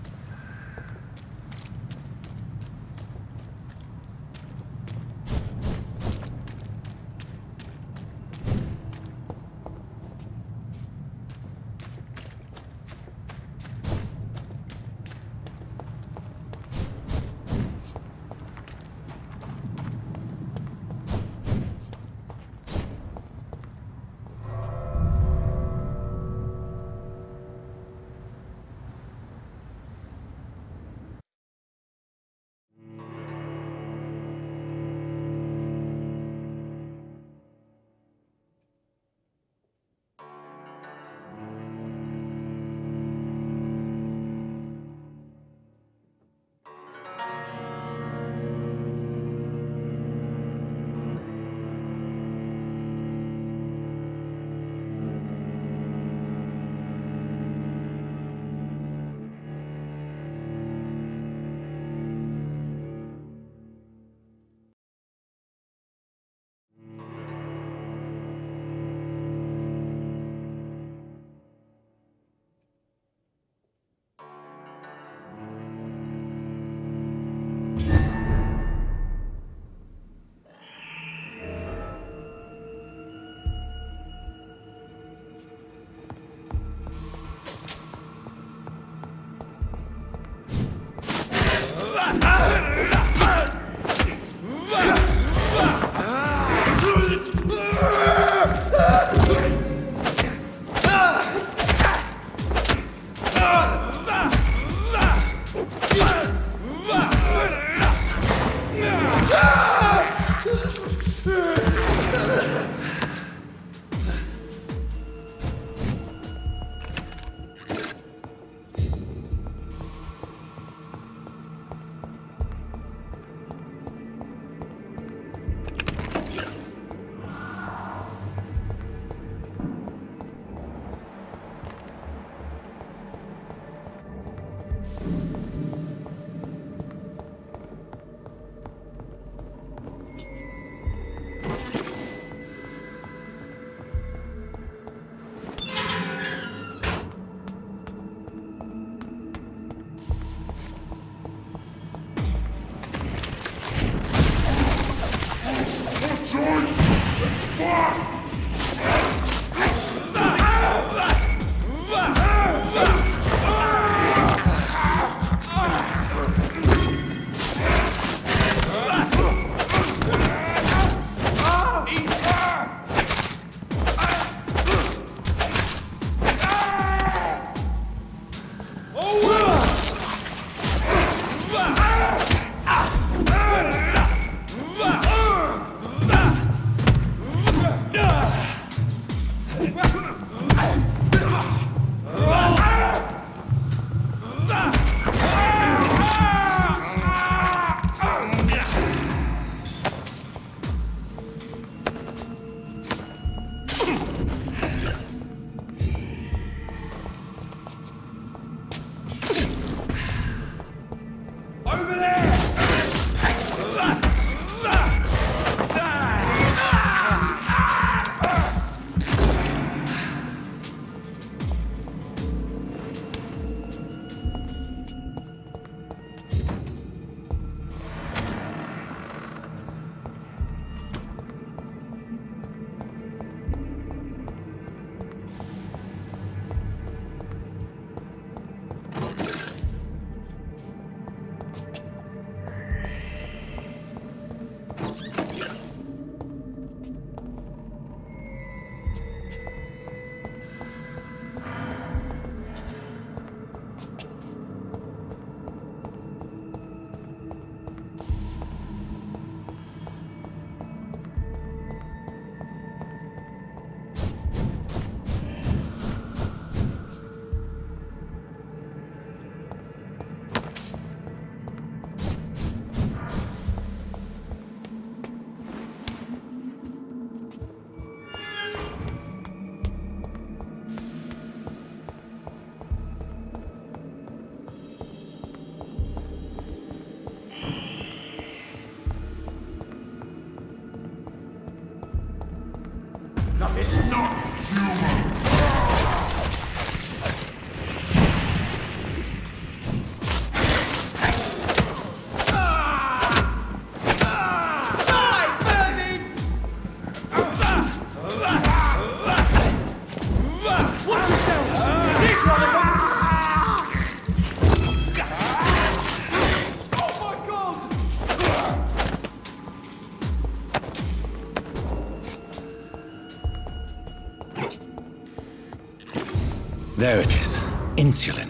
There it is. Insulin.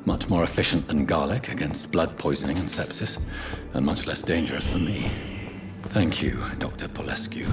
Much more efficient than garlic against blood poisoning and sepsis, and much less dangerous for me. Thank you, Dr. Polescu.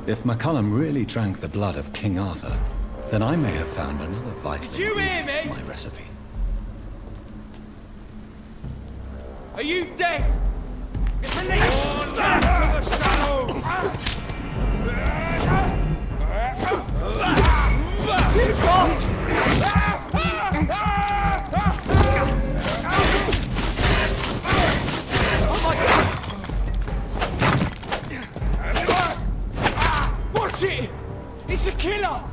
If McCullum really drank the blood of King Arthur, then I may have found another vital ingredient in my recipe. Are you deaf? It's a leech! On down to the shadow! You got! Oh my God! Watch it! It's a killer!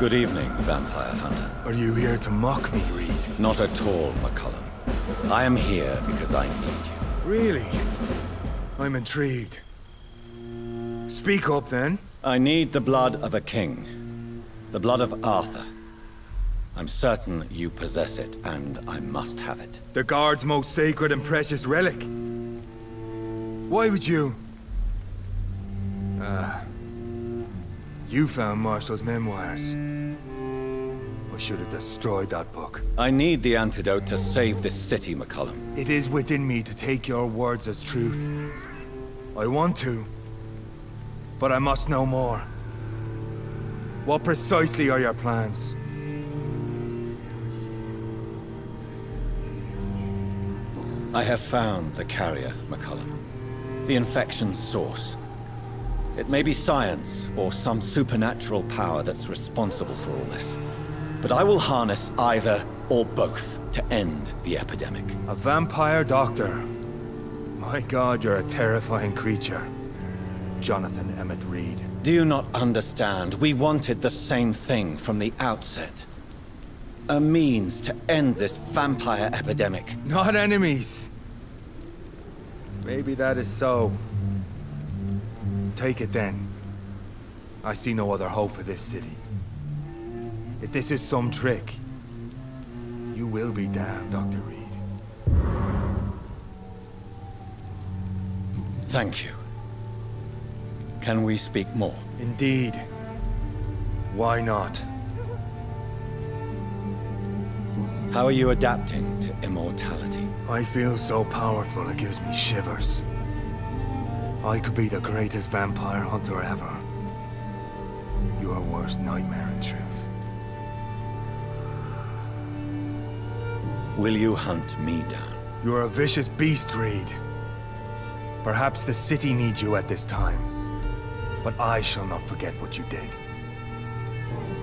Good evening, Vampire Hunter. Are you here to mock me, Reed? Not at all, McCullum. I am here because I need you. Really? I'm intrigued. Speak up, then. I need the blood of a king. The blood of Arthur. I'm certain you possess it, and I must have it. The Guard's most sacred and precious relic. Why would you... You found Marshall's memoirs. I should have destroyed that book. I need the antidote to save this city, McCullum. It is within me to take your words as truth. I want to, but I must know more. What precisely are your plans? I have found the carrier, McCullum. The infection's source. It may be science or some supernatural power that's responsible for all this. But I will harness either or both to end the epidemic. A vampire doctor. My God, you're a terrifying creature. Jonathan Emmett Reed. Do you not understand? We wanted the same thing from the outset. A means to end this vampire epidemic. Not enemies. Maybe that is so. Take it then. I see no other hope for this city. If this is some trick, you will be damned, Dr. Reed. Thank you. Can we speak more? Indeed. Why not? How are you adapting to immortality? I feel so powerful it gives me shivers. I could be the greatest vampire hunter ever. Your worst nightmare, in truth. Will you hunt me down? You're a vicious beast, Reed. Perhaps the city needs you at this time. But I shall not forget what you did.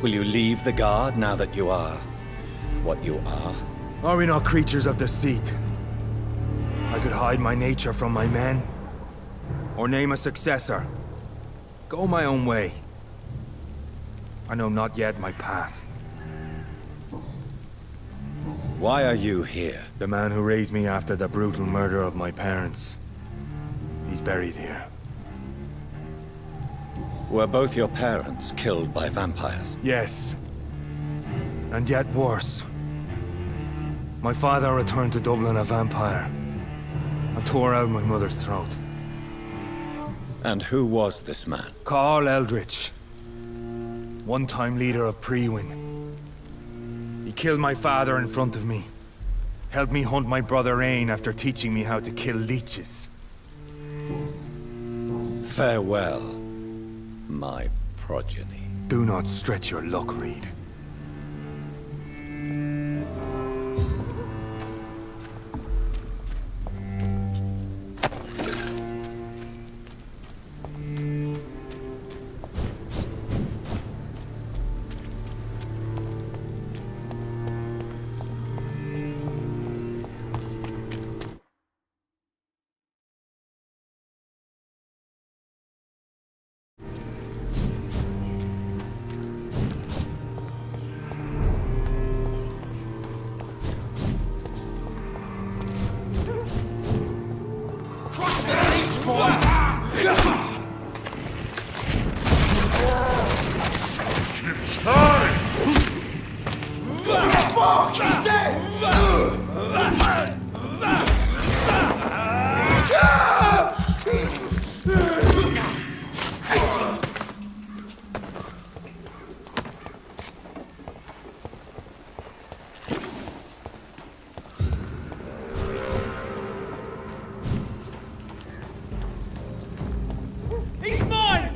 Will you leave the Guard now that you are what you are? Are we not creatures of deceit? I could hide my nature from my men, or name a successor. Go my own way. I know not yet my path. Why are you here? The man who raised me after the brutal murder of my parents. He's buried here. Were both your parents killed by vampires? Yes. And yet worse. My father returned to Dublin a vampire, and tore out my mother's throat. And who was this man? Carl Eldritch. One-time leader of Prewin. He killed my father in front of me. Helped me hunt my brother Ain after teaching me how to kill leeches. Farewell, my progeny. Do not stretch your luck, Reed. It's time! Fuck! He's dead! He's mine!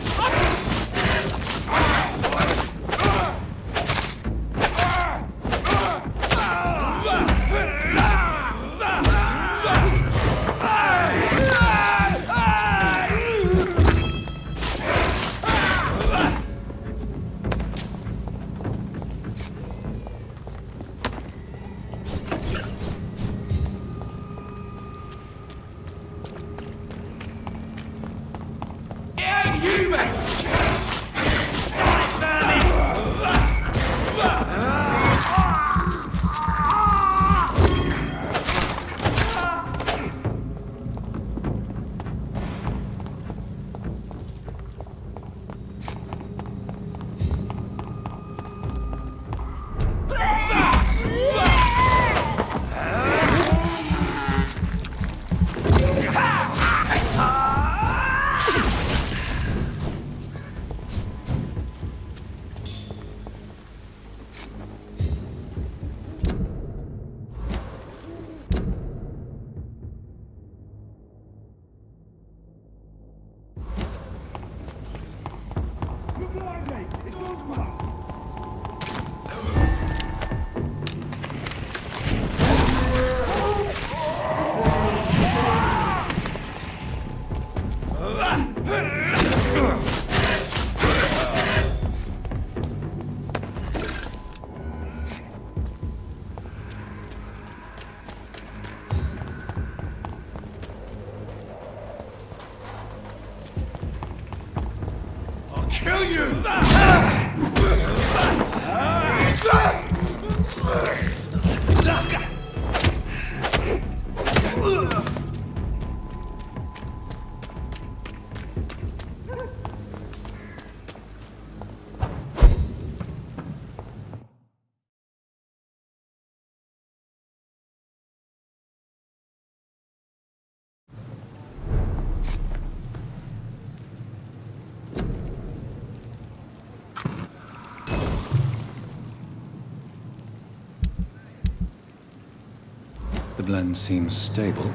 The blend seems stable.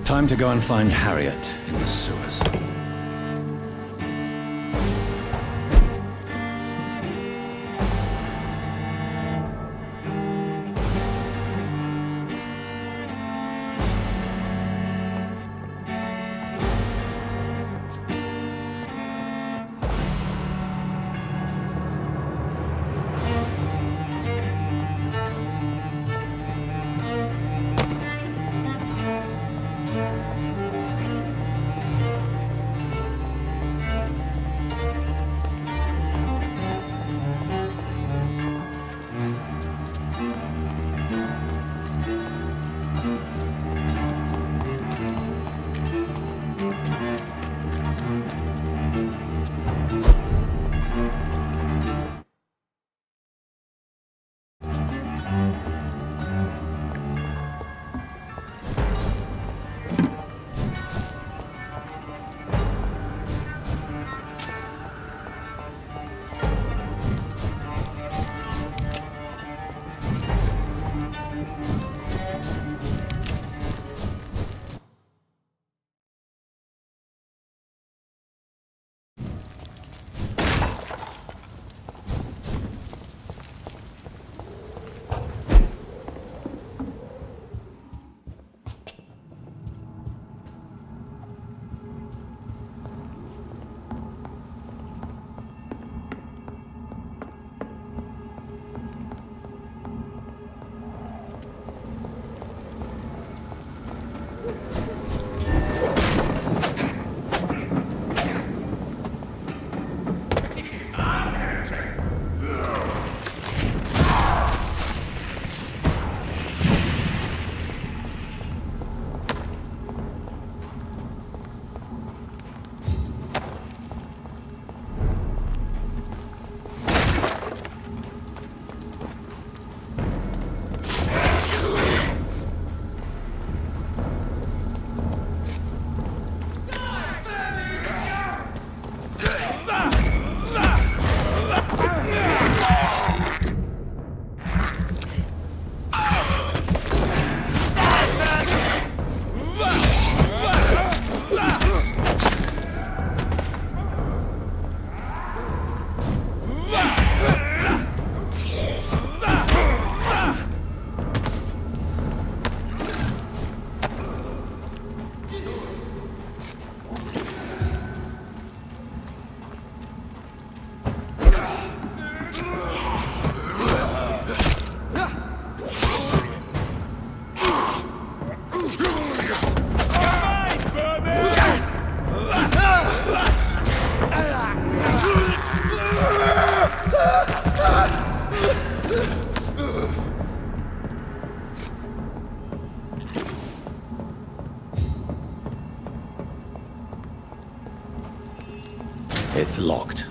Time to go and find Harriet in the sewers. It's locked.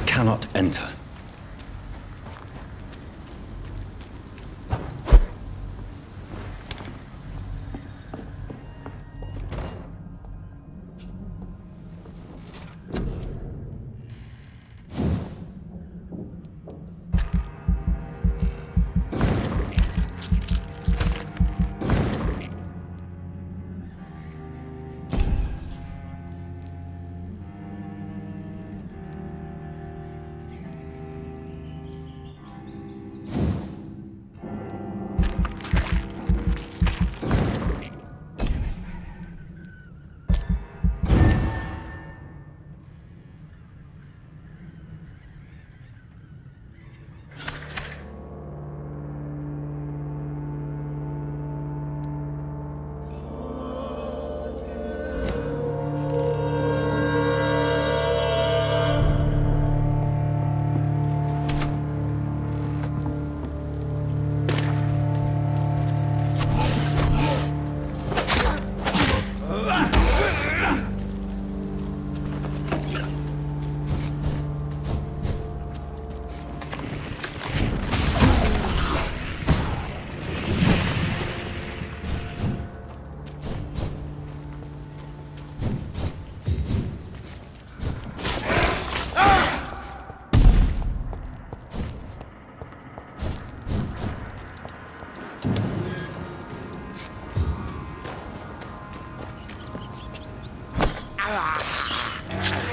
cannot enter.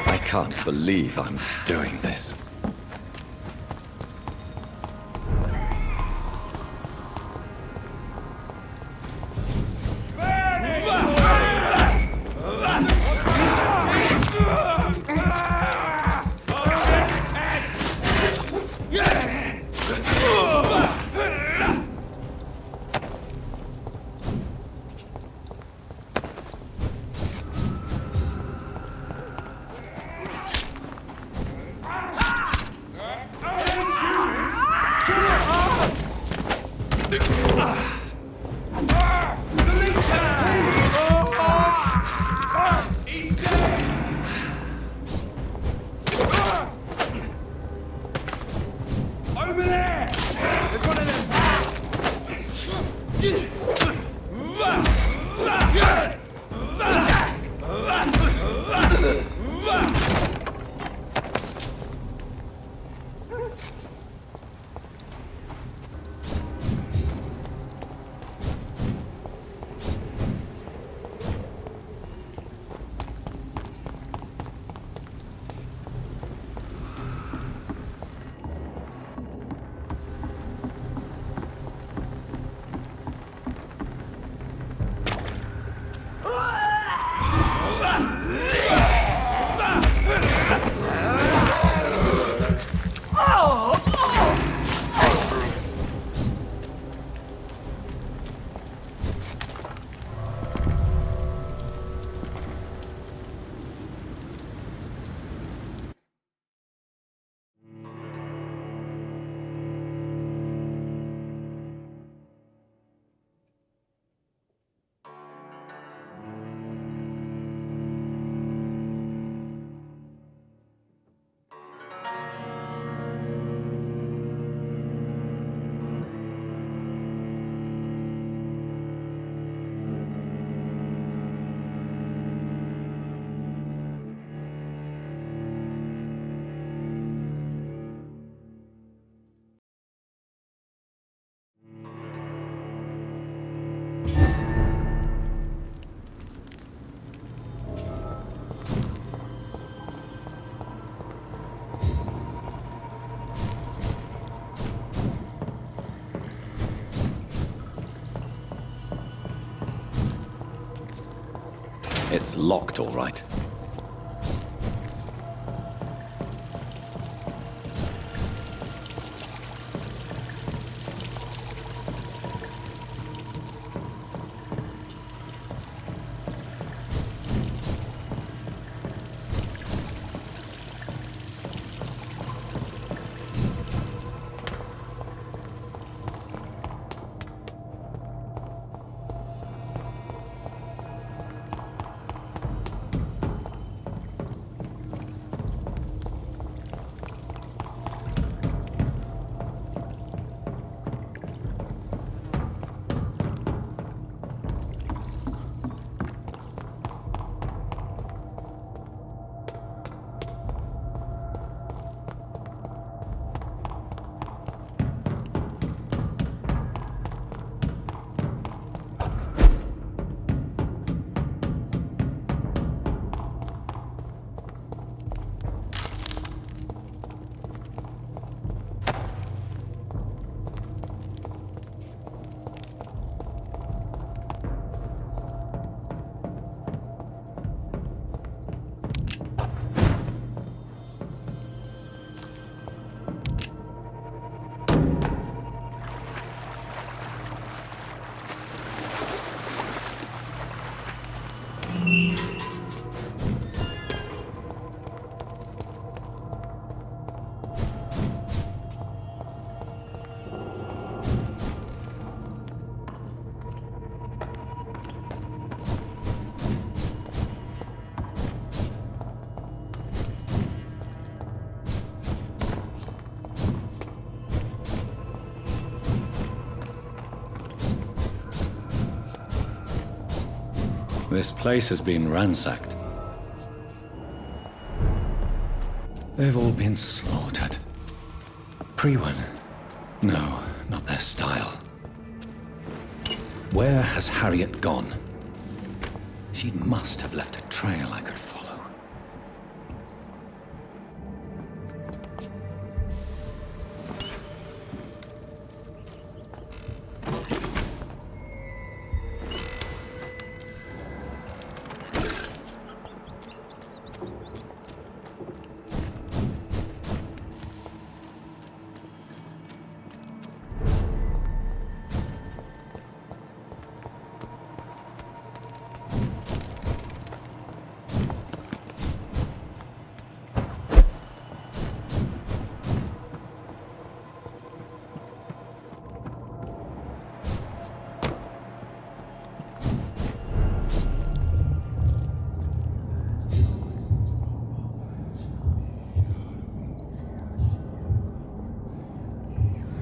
I can't believe I'm doing this. It's locked, all right. This place has been ransacked. They've all been slaughtered. Pre-Wen? No, not their style. Where has Harriet gone? She must have left a trail I could follow.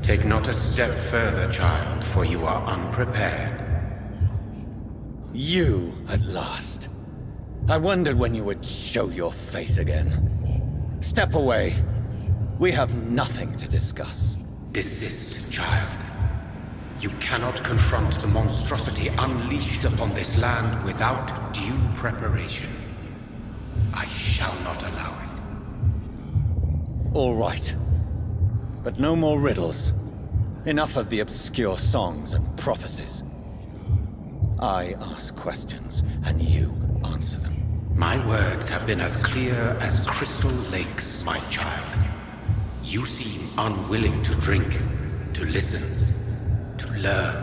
Take not a step further, child, for you are unprepared. You, at last. I wondered when you would show your face again. Step away. We have nothing to discuss. Desist, child. You cannot confront the monstrosity unleashed upon this land without due preparation. I shall not allow it. All right. But no more riddles. Enough of the obscure songs and prophecies. I ask questions, and you answer them. My words have been as clear as crystal lakes, my child. You seem unwilling to drink, to listen, to learn.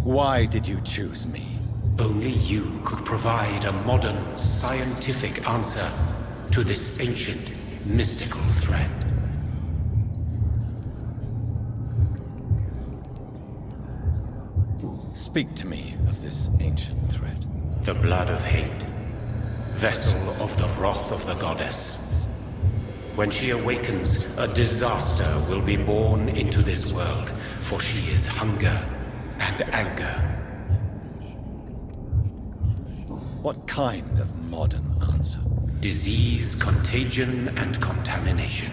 Why did you choose me? Only you could provide a modern, scientific answer to this ancient, mystical threat. Speak to me of this ancient threat. The blood of hate, vessel of the wrath of the goddess. When she awakens, a disaster will be born into this world, for she is hunger and anger. What kind of modern answer? Disease, contagion, and contamination.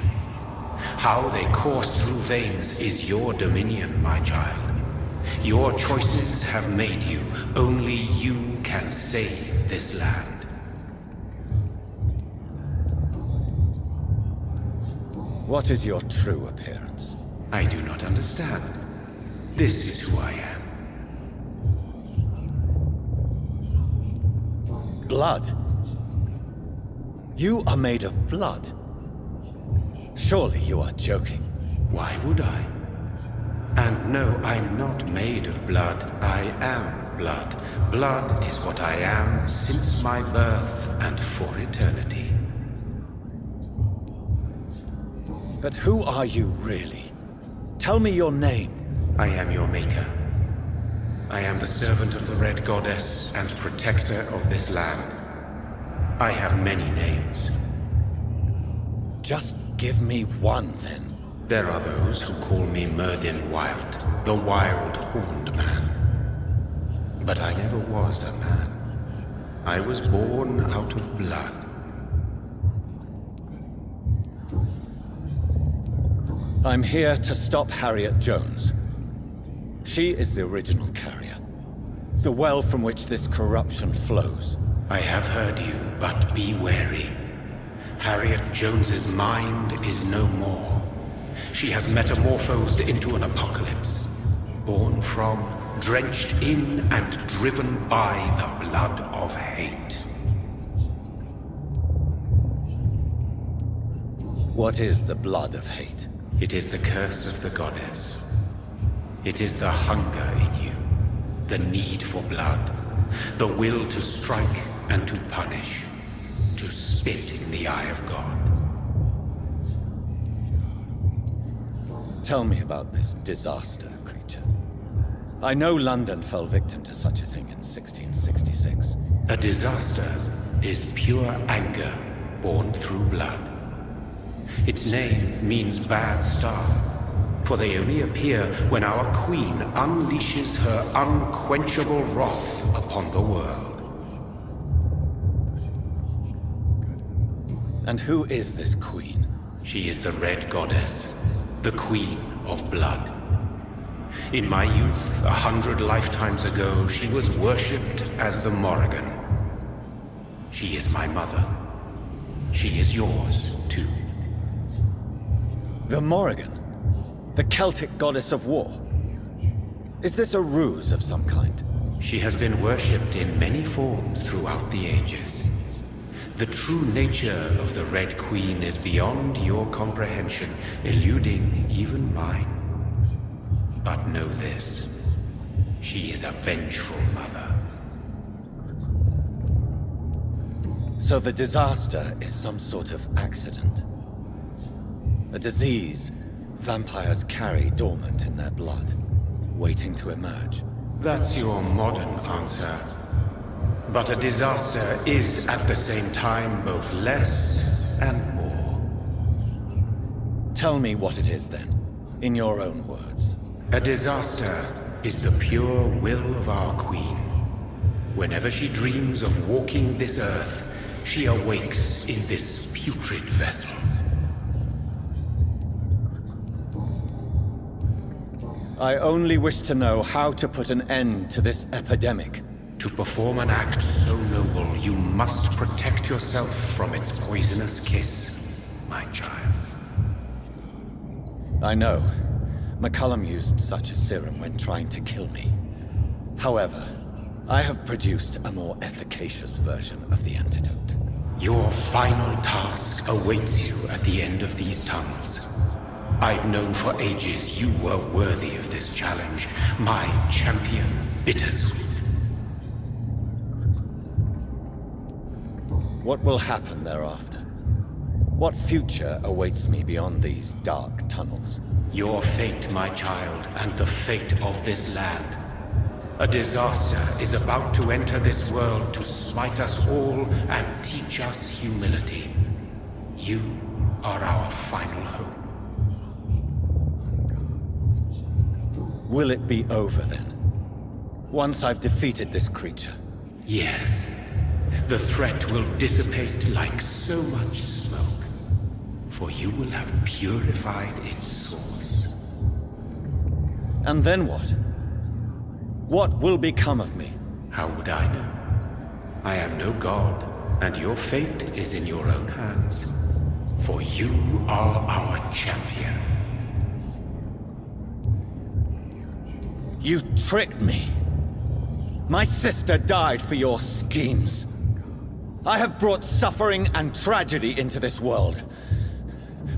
How they course through veins is your dominion, my child. Your choices have made you. Only you can save this land. What is your true appearance? I do not understand. This is who I am. Blood? You are made of blood. Surely you are joking. Why would I? And no, I'm not made of blood. I am blood. Blood is what I am since my birth and for eternity. But who are you really? Tell me your name. I am your maker. I am the servant of the Red Goddess and protector of this land. I have many names. Just give me one, then. There are those who call me Myrddin Wild, the Wild Horned Man. But I never was a man. I was born out of blood. I'm here to stop Harriet Jones. She is the original carrier. The well from which this corruption flows. I have heard you, but be wary. Harriet Jones's mind is no more. She has metamorphosed into an apocalypse. Born from, drenched in, and driven by the blood of hate. What is the blood of hate? It is the curse of the goddess. It is the hunger in you, the need for blood, the will to strike and to punish, to spit in the eye of God. Tell me about this disaster, creature. I know London fell victim to such a thing in 1666. A disaster is pure anger born through blood. Its name means bad star, for they only appear when our queen unleashes her unquenchable wrath upon the world. And who is this queen? She is the Red Goddess, the Queen of Blood. In my youth, 100 lifetimes ago, she was worshipped as the Morrigan. She is my mother. She is yours, too. The Morrigan? The Celtic goddess of war? Is this a ruse of some kind? She has been worshipped in many forms throughout the ages. The true nature of the Red Queen is beyond your comprehension, eluding even mine. But know this, she is a vengeful mother. So the disaster is some sort of accident? A disease vampires carry dormant in their blood, waiting to emerge? That's your modern answer. But a disaster is at the same time both less and more. Tell me what it is then, in your own words. A disaster is the pure will of our queen. Whenever she dreams of walking this earth, she awakes in this putrid vessel. I only wish to know how to put an end to this epidemic. To perform an act so noble, you must protect yourself from its poisonous kiss, my child. I know. McCullum used such a serum when trying to kill me. However, I have produced a more efficacious version of the antidote. Your final task awaits you at the end of these tunnels. I've known for ages you were worthy of this challenge, my champion, Bittersweet. What will happen thereafter? What future awaits me beyond these dark tunnels? Your fate, my child, and the fate of this land. A disaster is about to enter this world to smite us all and teach us humility. You are our final hope. Will it be over then? Once I've defeated this creature? Yes. The threat will dissipate like so much smoke, for you will have purified its source. And then what? What will become of me? How would I know? I am no god, and your fate is in your own hands. For you are our champion. You tricked me. My sister died for your schemes. I have brought suffering and tragedy into this world.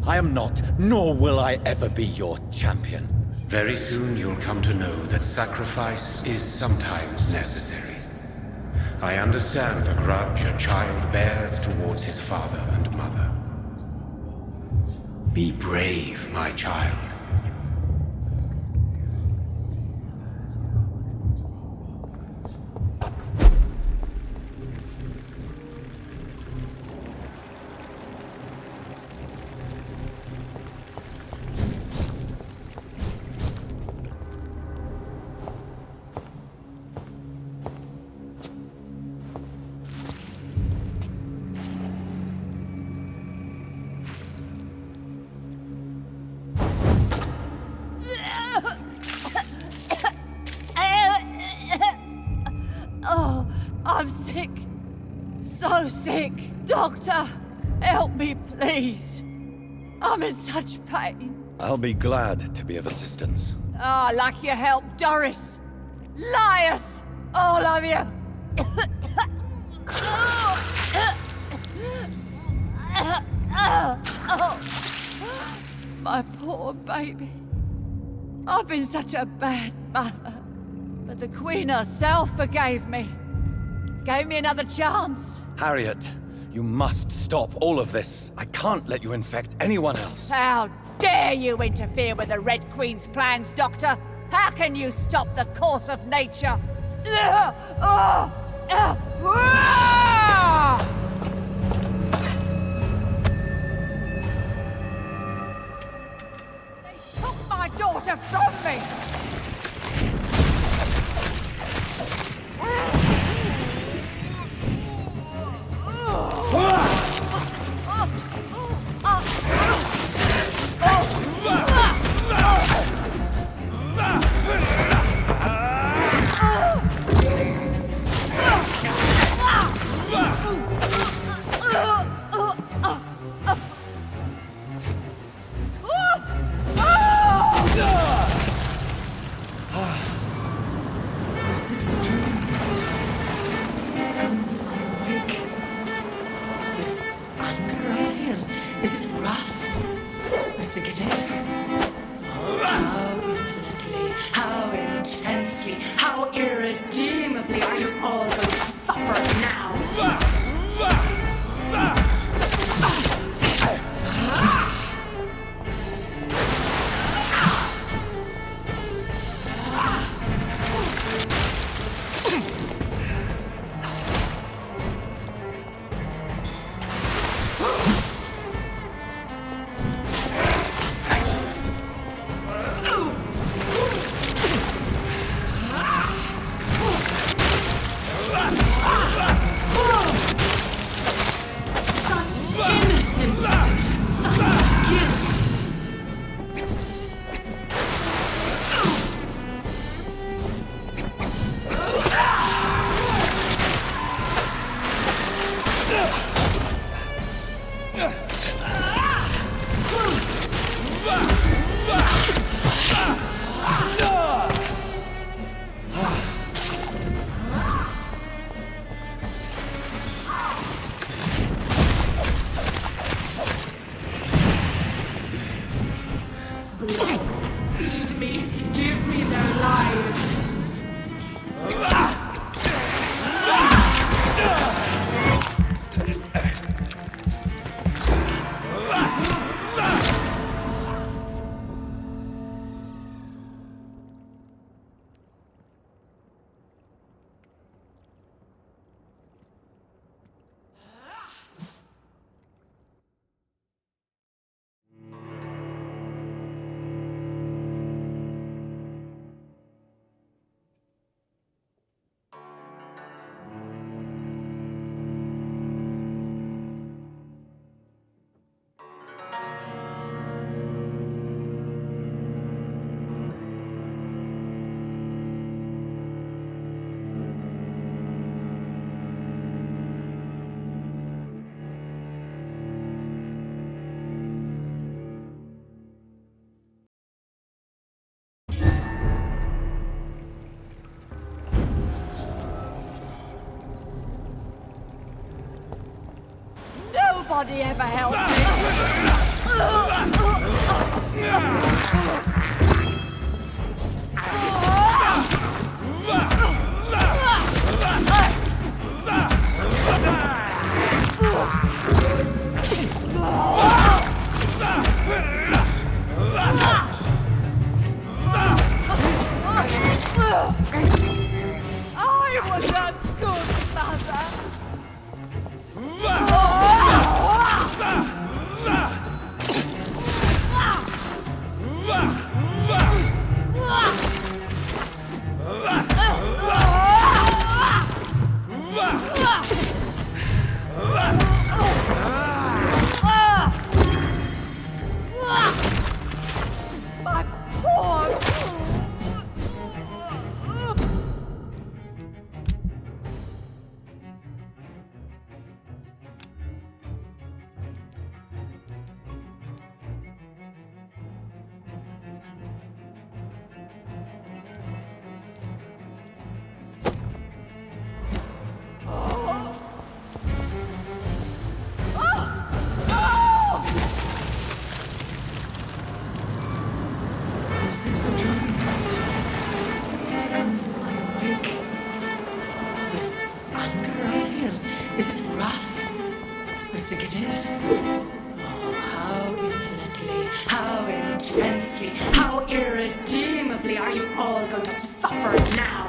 I am not, nor will I ever be your champion. Very soon you'll come to know that sacrifice is sometimes necessary. I understand the grudge a child bears towards his father and mother. Be brave, my child. Oh, I'm sick. So sick. Doctor, help me, please. I'm in such pain. I'll be glad to be of assistance. Ah, like your help, Doris. Liars! All of you! My poor baby. I've been such a bad mother. But the Queen herself forgave me. Gave me another chance. Harriet, you must stop all of this. I can't let you infect anyone else. How dare you interfere with the Red Queen's plans, Doctor? How can you stop the course of nature? They took my daughter! water from me! Nobody ever helped I was a good mother. My poor... Is this a dream? Am I awake? Is this anger I feel? Is it wrath? I think it is. Oh, how infinitely, how intensely, how irredeemably are you all going to suffer now?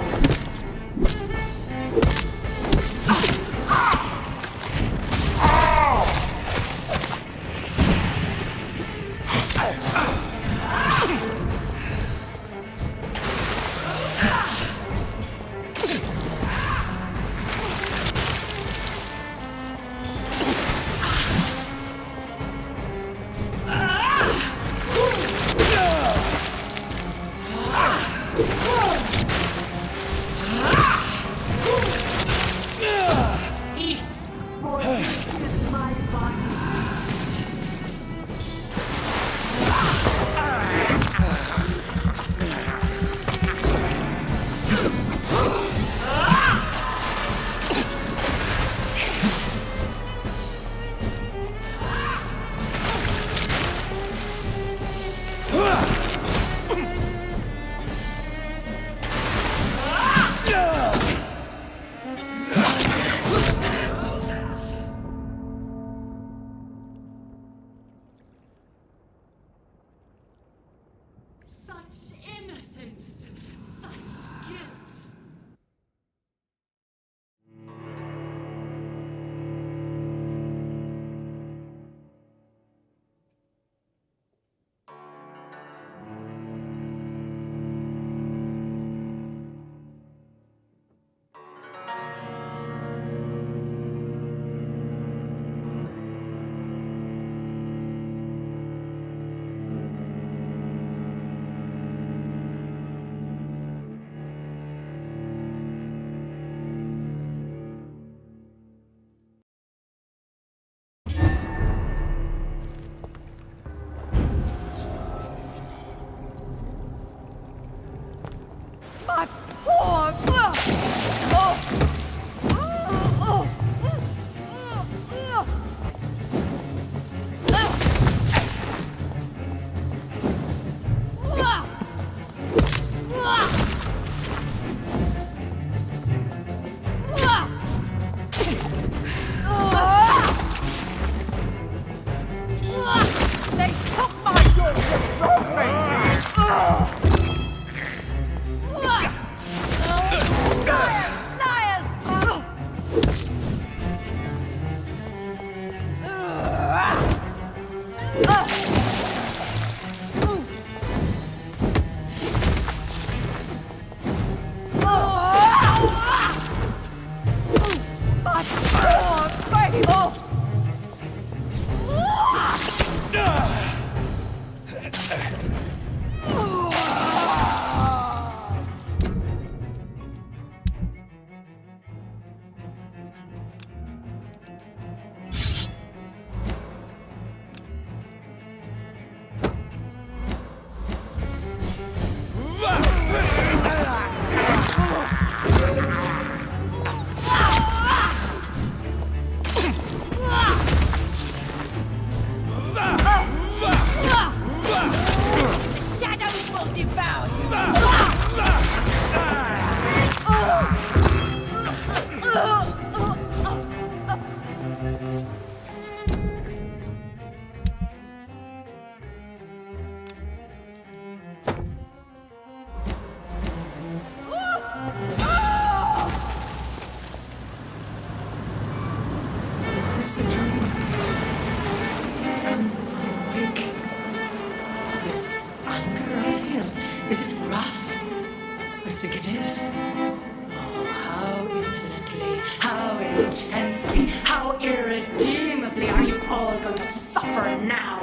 intensely, how irredeemably are you all going to suffer now?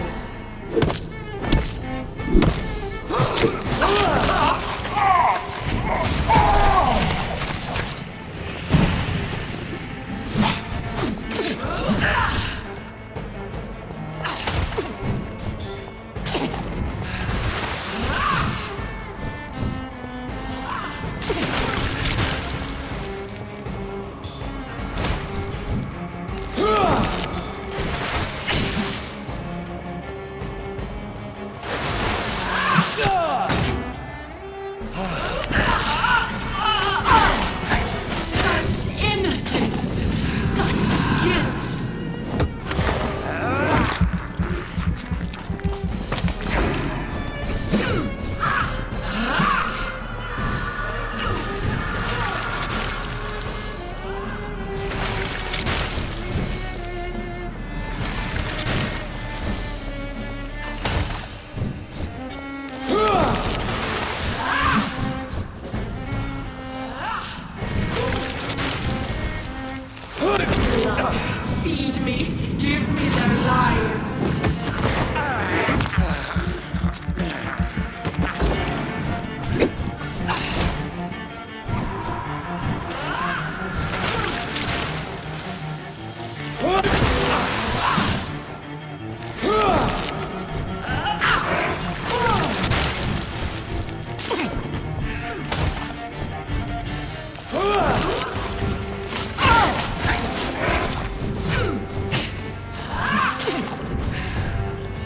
Such innocence! Such guilt! Feed me, give me their lives.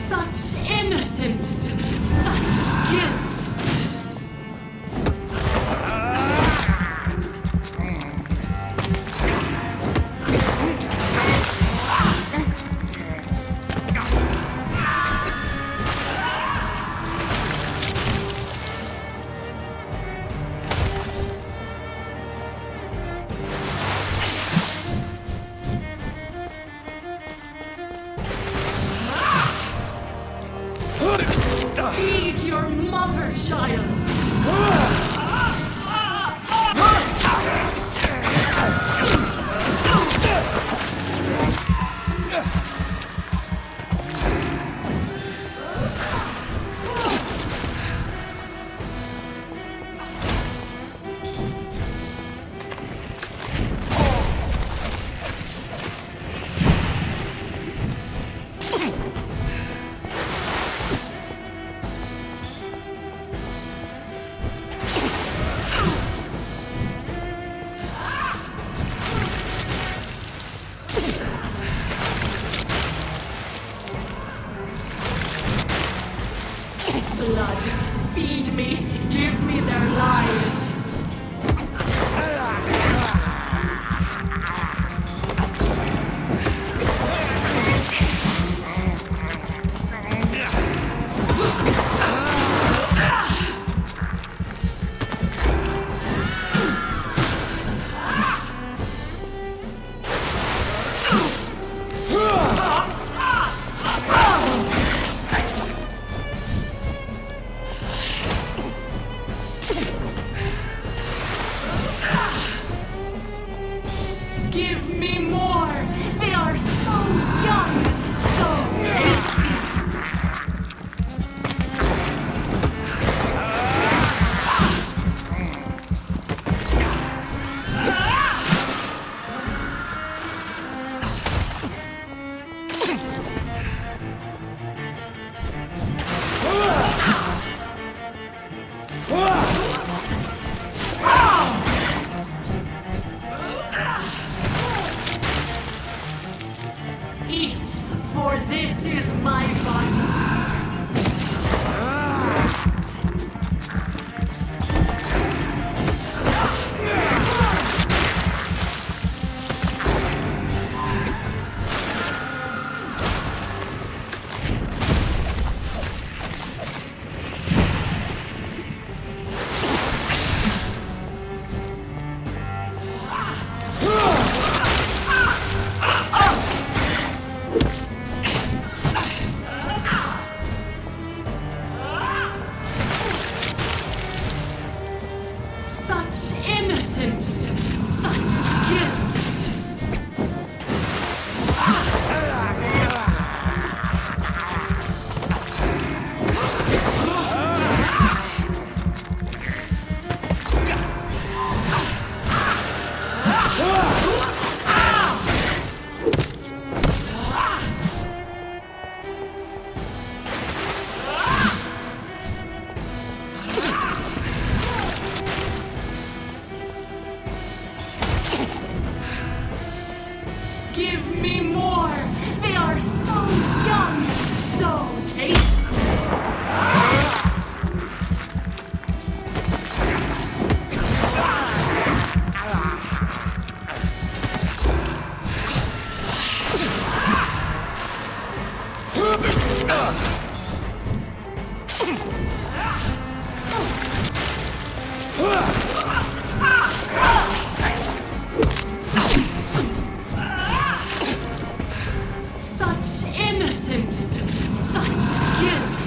Such innocence! Such guilt! Feed your mother, child! Blood, feed me, give me their lives. Give me more! They are so young, so tasty! Eat, for this is my body. Give me more! They are so young, so tasty! Such innocence! Such guilt!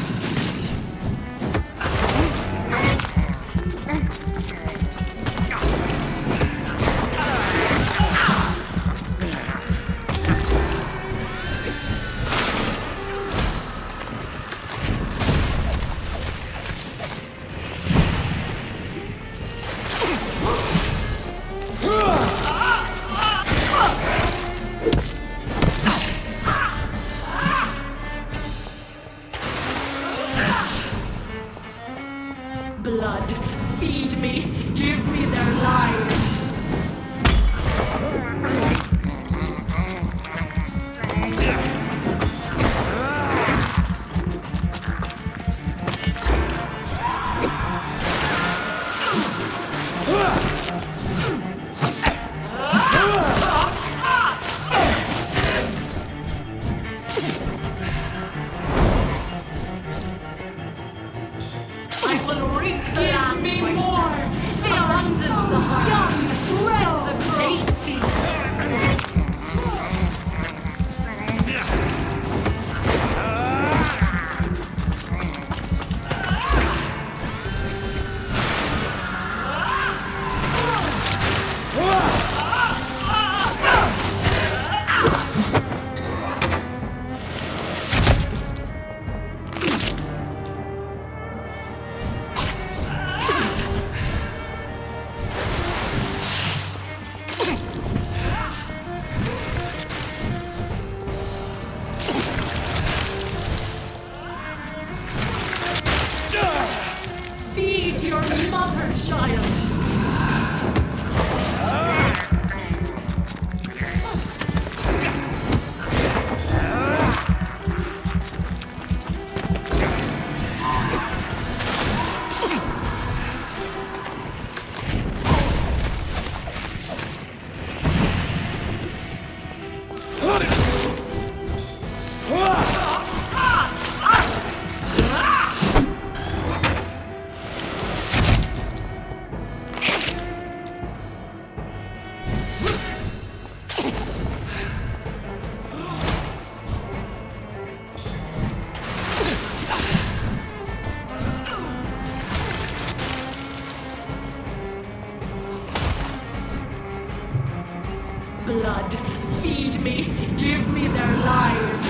Blood, feed me, give me their lives. I will wreak give me more. They are abundant the heart, young, so tasty. Feed your mother, child. Blood, feed me, give me their lives.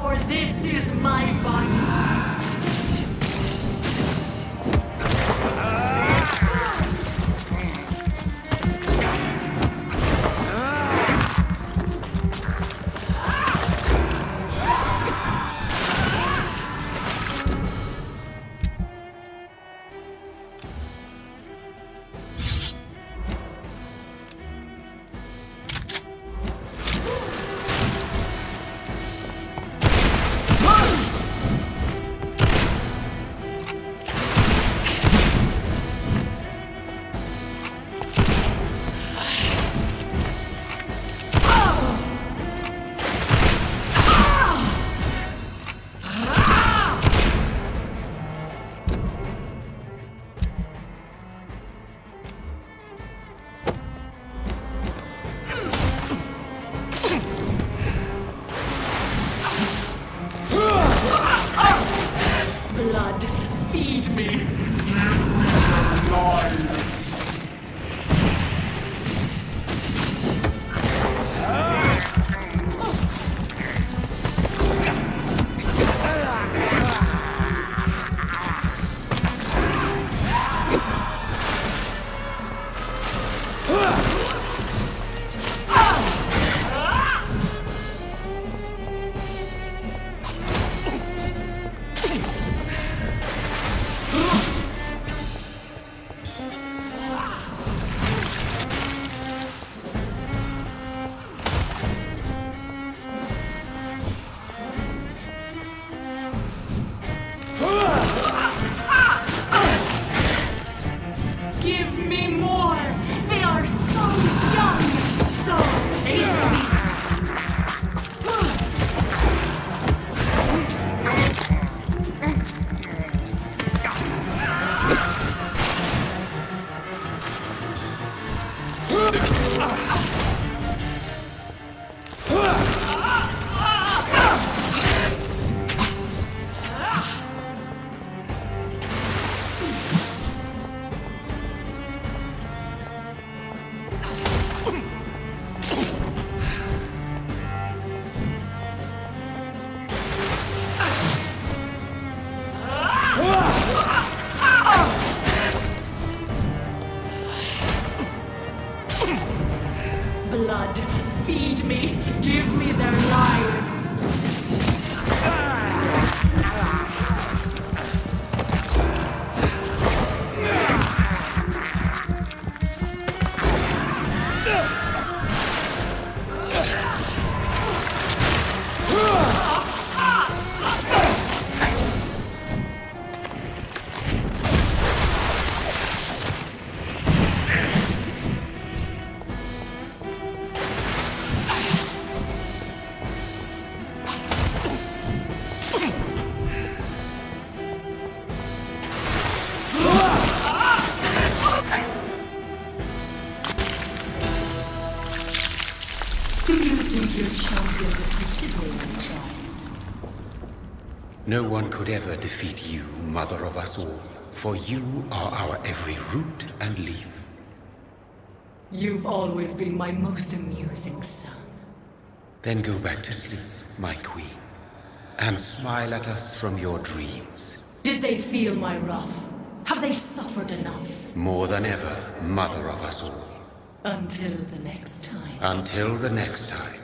For this is my body. Blood, feed me. Give me more! They are so young, so tasty! Blood, feed me, give me their lives. Do you think your champion defeated me when he tried? No one could ever defeat you, mother of us all, for you are our every root and leaf. You've always been my most amusing son. Then go back to sleep, my queen, and smile at us from your dreams. Did they feel my wrath? Have they suffered enough? More than ever, mother of us all. Until the next time. Until the next time.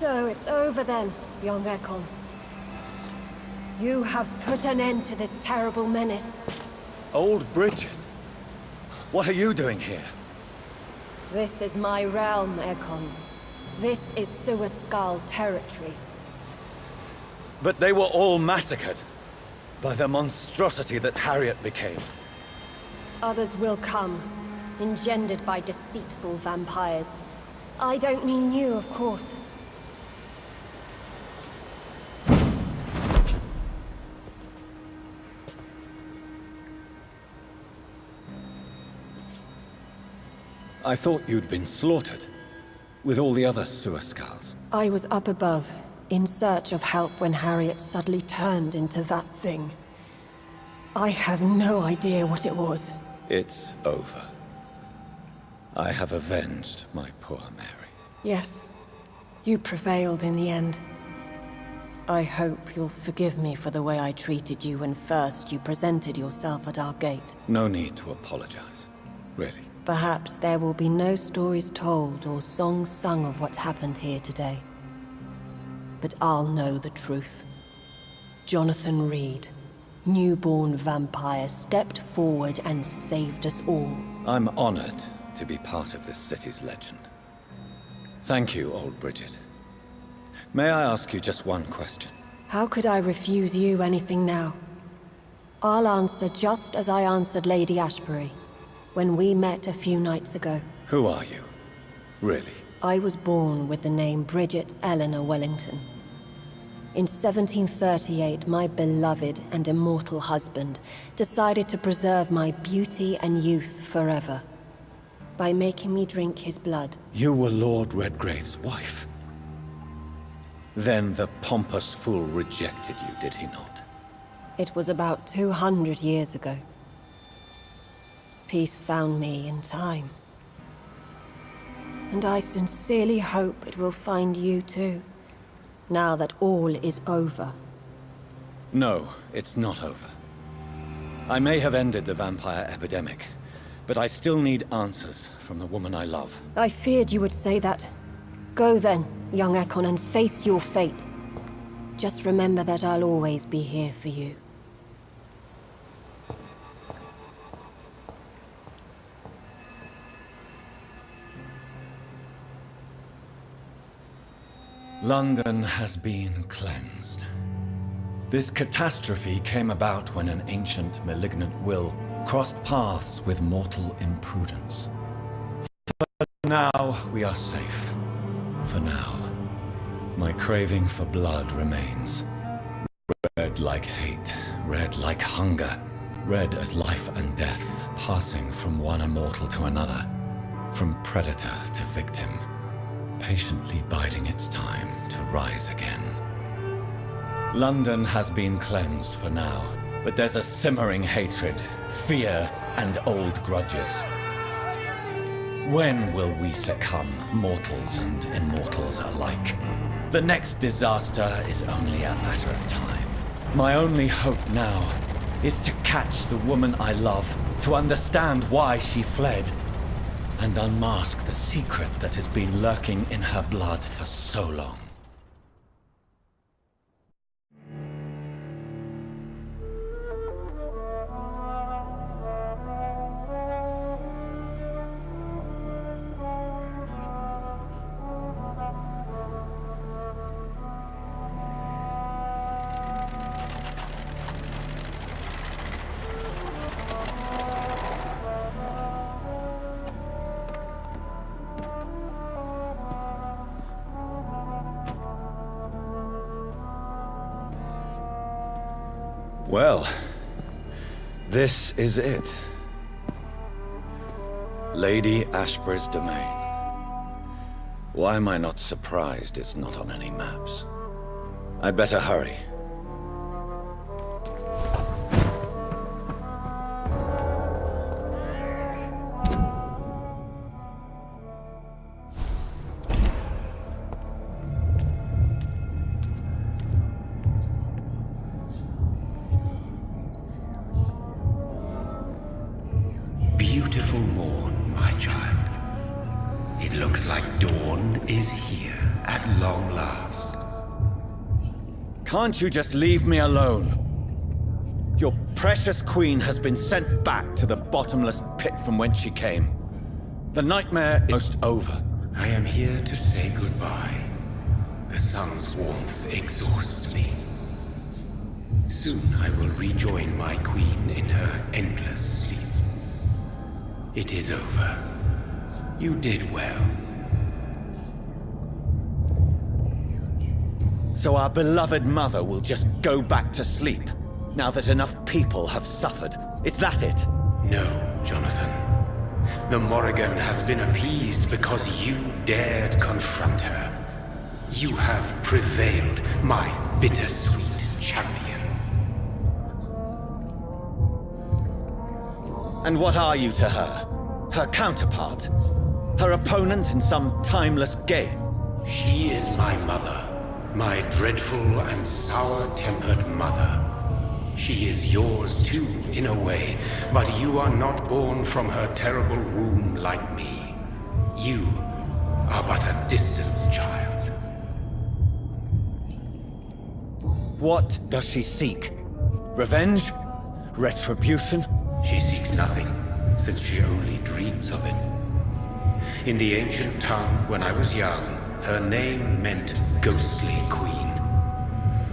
So it's over then, young Ekon. You have put an end to this terrible menace. Old Bridget? What are you doing here? This is my realm, Ekon. This is Suascal territory. But they were all massacred by the monstrosity that Harriet became. Others will come, engendered by deceitful vampires. I don't mean you, of course. I thought you'd been slaughtered, with all the other Suascals. I was up above, in search of help when Harriet suddenly turned into that thing. I have no idea what it was. It's over. I have avenged my poor Mary. Yes, you prevailed in the end. I hope you'll forgive me for the way I treated you when first you presented yourself at our gate. No need to apologize, really. Perhaps there will be no stories told or songs sung of what happened here today. But I'll know the truth. Jonathan Reed, newborn vampire, stepped forward and saved us all. I'm honored to be part of this city's legend. Thank you, old Bridget. May I ask you just one question? How could I refuse you anything now? I'll answer just as I answered Lady Ashbury when we met a few nights ago. Who are you? Really? I was born with the name Bridget Eleanor Wellington. In 1738, my beloved and immortal husband decided to preserve my beauty and youth forever by making me drink his blood. You were Lord Redgrave's wife. Then the pompous fool rejected you, did he not? It was about 200 years ago. Peace found me in time. And I sincerely hope it will find you too, now that all is over. No, it's not over. I may have ended the vampire epidemic, but I still need answers from the woman I love. I feared you would say that. Go then, young Ekon, and face your fate. Just remember that I'll always be here for you. London has been cleansed. This catastrophe came about when an ancient, malignant will crossed paths with mortal imprudence. For now, we are safe. For now. My craving for blood remains. Red like hate, red like hunger, red as life and death, passing from one immortal to another, from predator to victim, patiently biding its time to rise again. London has been cleansed for now, but there's a simmering hatred, fear, and old grudges. When will we succumb, mortals and immortals alike? The next disaster is only a matter of time. My only hope now is to catch the woman I love, to understand why she fled, and unmask the secret that has been lurking in her blood for so long. Well, this is it. Lady Ashbury's domain. Why am I not surprised it's not on any maps? I'd better hurry. Beautiful morn, my child. It looks like dawn is here at long last. Can't you just leave me alone? Your precious queen has been sent back to the bottomless pit from whence she came. The nightmare is almost over. I am here to say goodbye. The sun's warmth exhausts me. Soon I will rejoin my queen in her endless sleep. It is over. You did well. So our beloved mother will just go back to sleep, now that enough people have suffered. Is that it? No, Jonathan. The Morrigan has been appeased because you dared confront her. You have prevailed, my bittersweet champion. And what are you to her? Her counterpart? Her opponent in some timeless game? She is my mother. My dreadful and sour-tempered mother. She is yours too, in a way, but you are not born from her terrible womb like me. You are but a distant child. What does she seek? Revenge? Retribution? She seeks nothing, since she only dreams of it. In the ancient tongue, when I was young, her name meant ghostly queen.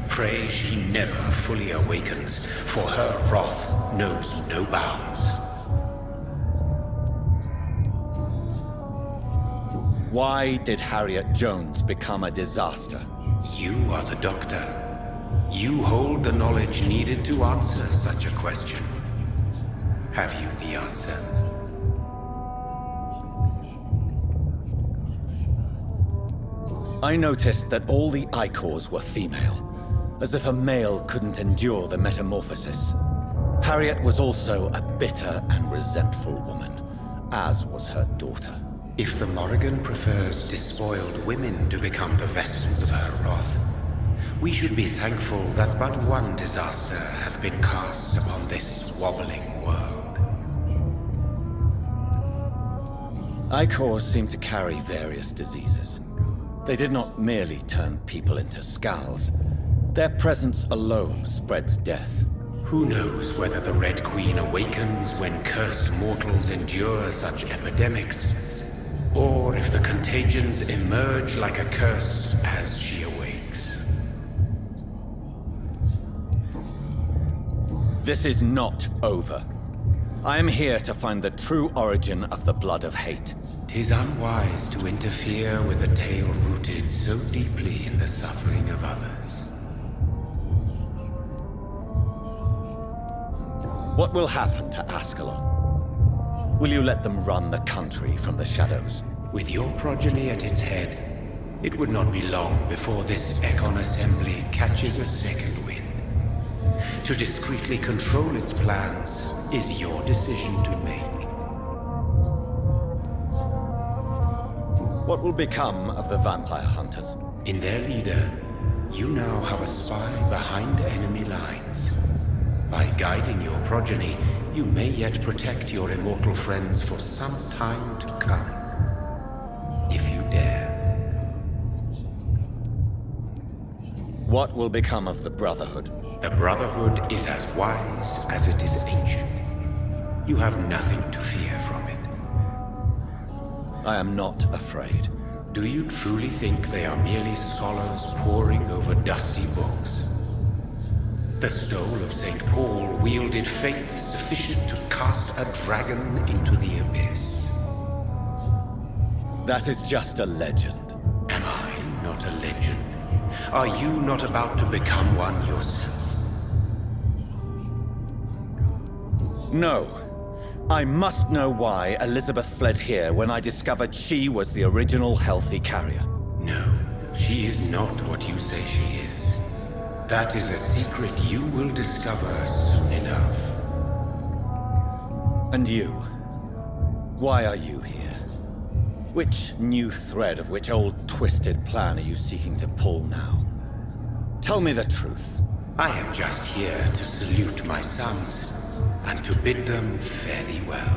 Pray she never fully awakens, for her wrath knows no bounds. Why did Harriet Jones become a disaster? You are the doctor. You hold the knowledge needed to answer such a question. Have you the answer? I noticed that all the Icors were female, as if a male couldn't endure the metamorphosis. Harriet was also a bitter and resentful woman, as was her daughter. If the Morrigan prefers despoiled women to become the vessels of her wrath, we should be thankful that but one disaster hath been cast upon this wobbling world. Icors seem to carry various diseases. They did not merely turn people into skulls. Their presence alone spreads death. Who knows whether the Red Queen awakens when cursed mortals endure such epidemics, or if the contagions emerge like a curse as she awakes. This is not over. I am here to find the true origin of the blood of hate. 'Tis unwise to interfere with a tale rooted so deeply in the suffering of others. What will happen to Ascalon? Will you let them run the country from the shadows? With your progeny at its head, it would not be long before this Econ Assembly catches a second wind. To discreetly control its plans is your decision to make. What will become of the vampire hunters? In their leader, you now have a spy behind enemy lines. By guiding your progeny, you may yet protect your immortal friends for some time to come. If you dare. What will become of the Brotherhood? The Brotherhood is as wise as it is ancient. You have nothing to fear from it. I am not afraid. Do you truly think they are merely scholars poring over dusty books? The stole of St. Paul wielded faith sufficient to cast a dragon into the abyss. That is just a legend. Am I not a legend? Are you not about to become one yourself? No. I must know why Elizabeth fled here when I discovered she was the original healthy carrier. No, she is not what you say she is. That is a secret you will discover soon enough. And you? Why are you here? Which new thread of which old twisted plan are you seeking to pull now? Tell me the truth. I am just here to salute my sons, and to bid them fare thee well.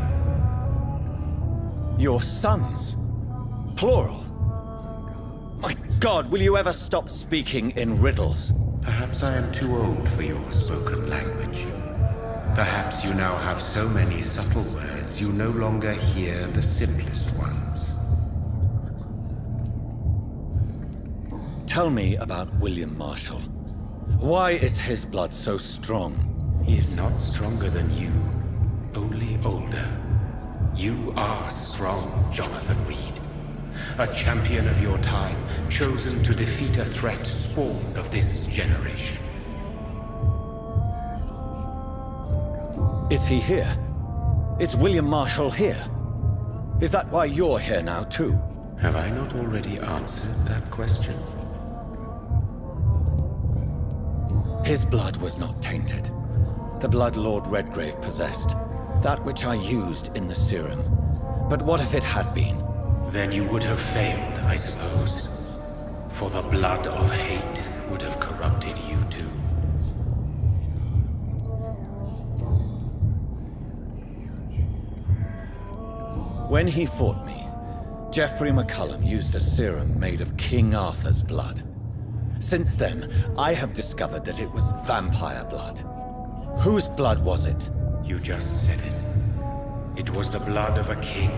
Your sons? Plural? My God, will you ever stop speaking in riddles? Perhaps I am too old for your spoken language. Perhaps you now have so many subtle words you no longer hear the simplest ones. Tell me about William Marshall. Why is his blood so strong? He is not stronger than you, only older. You are strong, Jonathan Reed. A champion of your time, chosen to defeat a threat spawned of this generation. Is he here? Is William Marshall here? Is that why you're here now, too? Have I not already answered that question? His blood was not tainted. The blood Lord Redgrave possessed. That which I used in the serum. But what if it had been? Then you would have failed, I suppose. For the blood of hate would have corrupted you too. When he fought me, Geoffrey McCullum used a serum made of King Arthur's blood. Since then, I have discovered that it was vampire blood. Whose blood was it? You just said it. It was the blood of a king.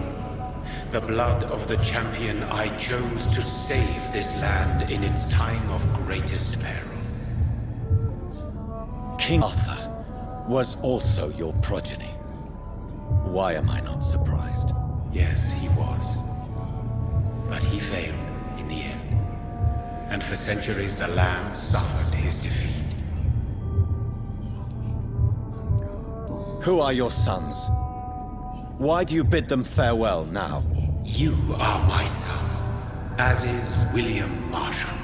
The blood of the champion I chose to save this land in its time of greatest peril. King Arthur was also your progeny. Why am I not surprised? Yes, he was. But he failed in the end. And for centuries the land suffered his defeat. Who are your sons? Why do you bid them farewell now? You are my son, as is William Marshall.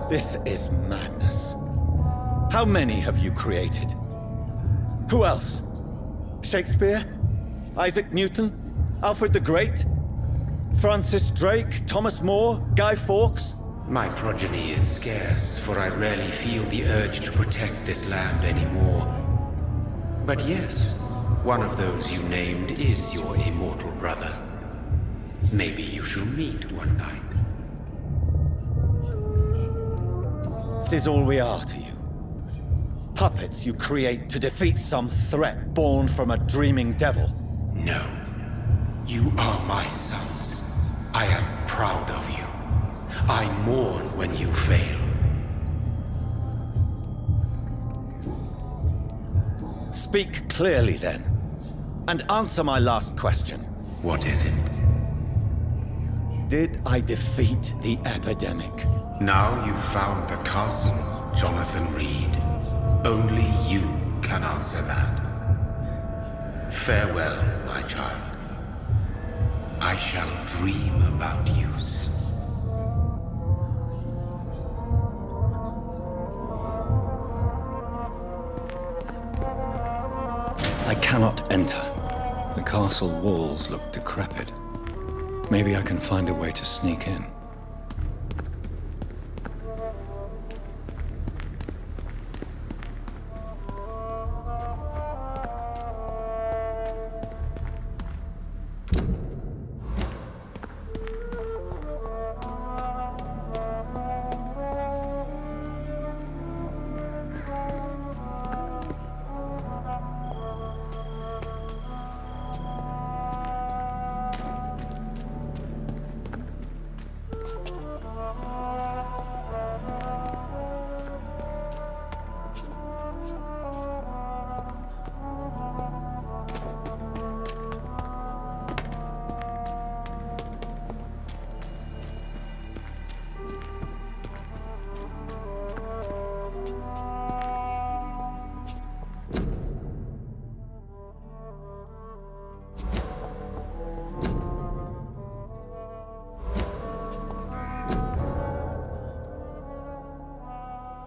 This is madness. How many have you created? Who else? Shakespeare? Isaac Newton? Alfred the Great? Francis Drake? Thomas More? Guy Fawkes? My progeny is scarce, for I rarely feel the urge to protect this land anymore. But yes, one of those you named is your immortal brother. Maybe you shall meet one night. This is all we are to you. Puppets you create to defeat some threat born from a dreaming devil. No. You are my sons. I am proud of you. I mourn when you fail. Speak clearly then, and answer my last question. What is it? Did I defeat the epidemic? Now you've found the castle, Jonathan Reed. Only you can answer that. Farewell, my child. I shall dream about you soon. I cannot enter. The castle walls look decrepit. Maybe I can find a way to sneak in.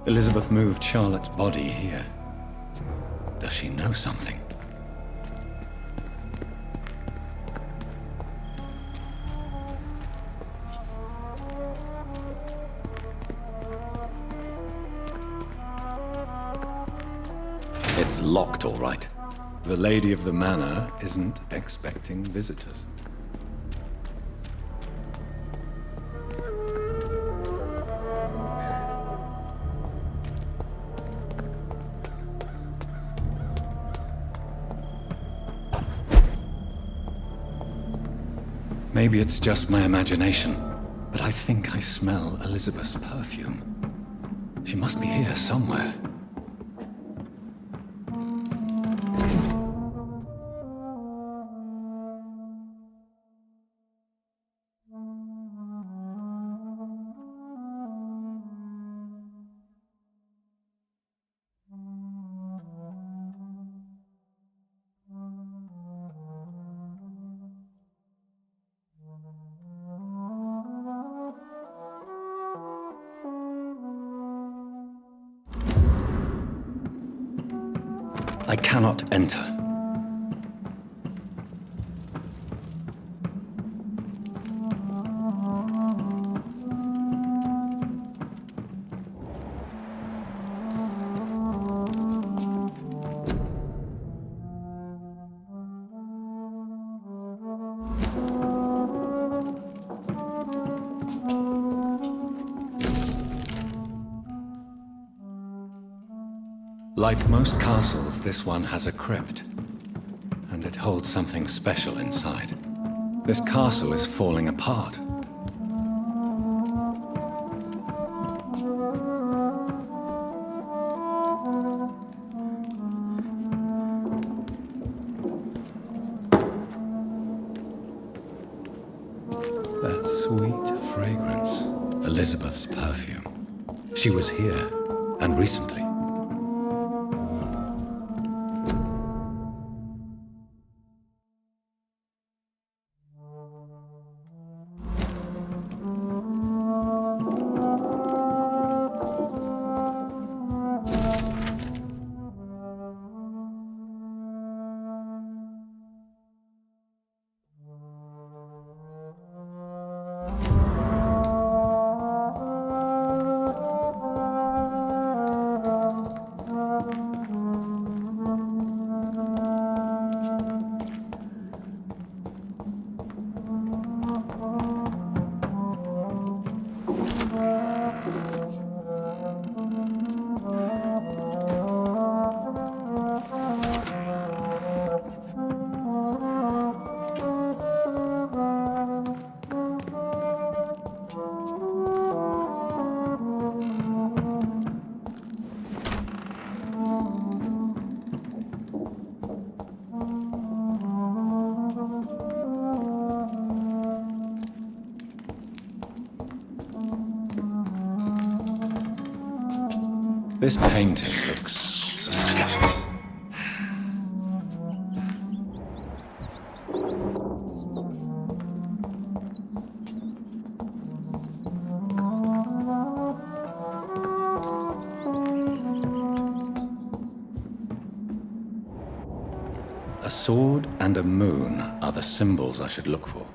Elizabeth moved Charlotte's body here. Does she know something? It's locked, all right. The lady of the manor isn't expecting visitors. Maybe it's just my imagination, but I think I smell Elizabeth's perfume. She must be here somewhere. I cannot enter. Like most castles, this one has a crypt, and it holds something special inside. This castle is falling apart. That sweet fragrance, Elizabeth's perfume. She was here, and recently. This painting looks suspicious. A sword and a moon are the symbols I should look for.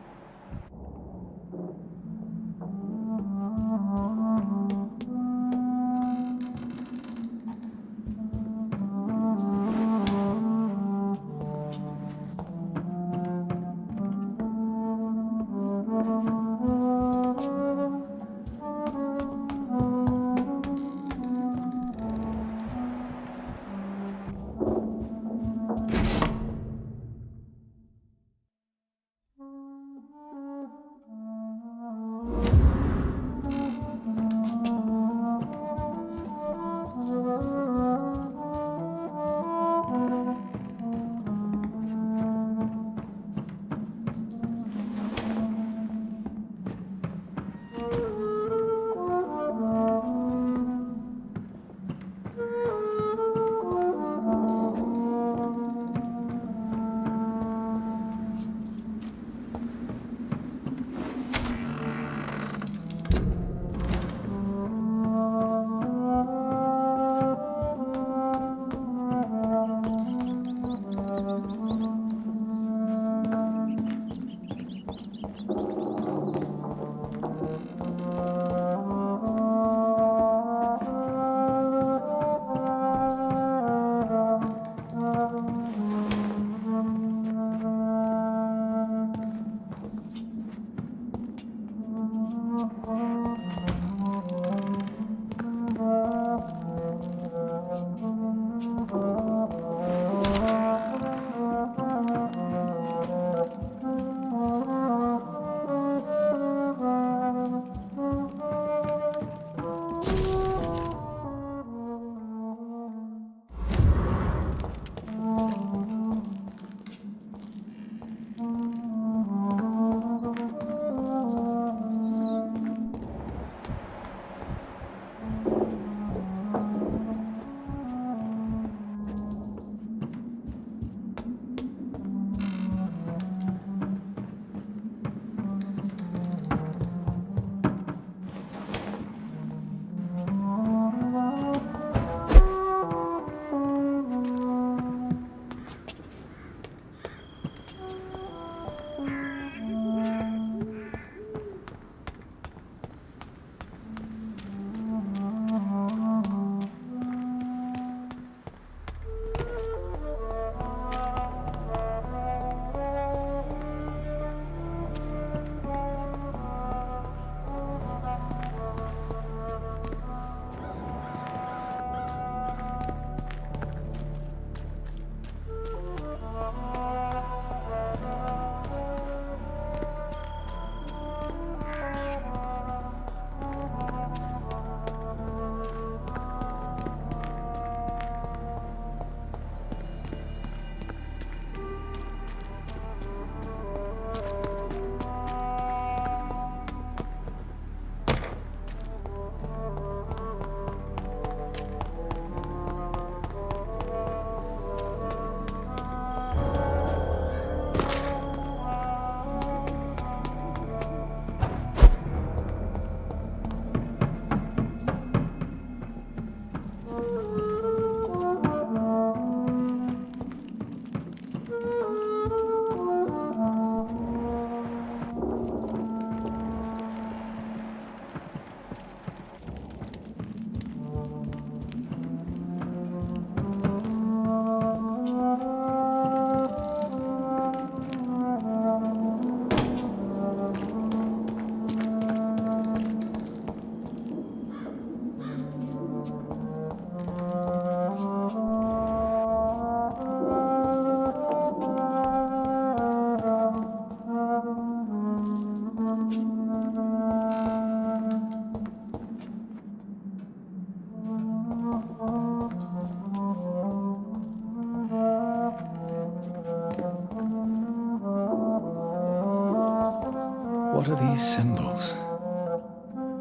What are these symbols?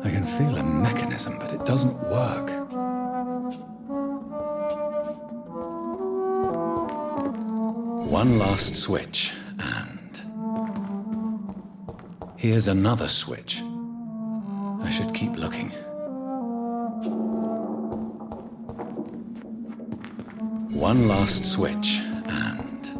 I can feel a mechanism, but it doesn't work. One last switch, and... here's another switch. I should keep looking. One last switch, and...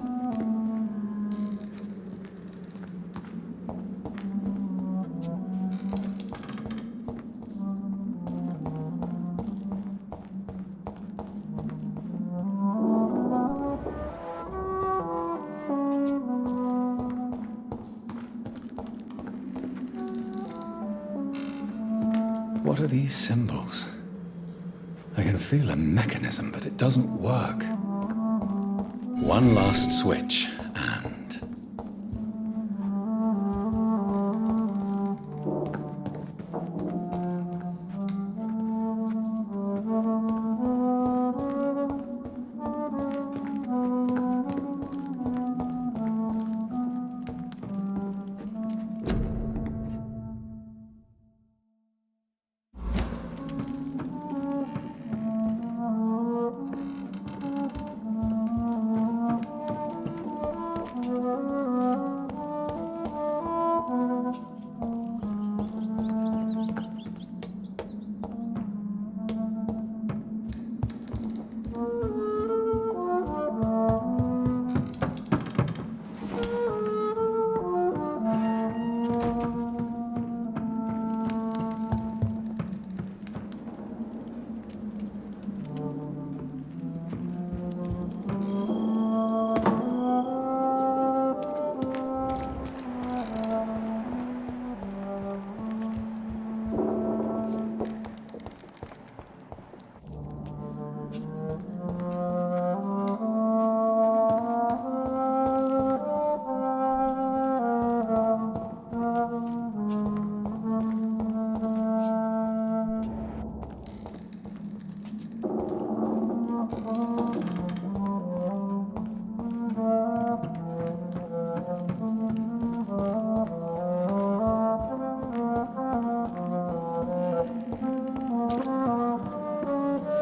What are these symbols? I can feel a mechanism, but it doesn't work. One last switch, and...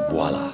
voila.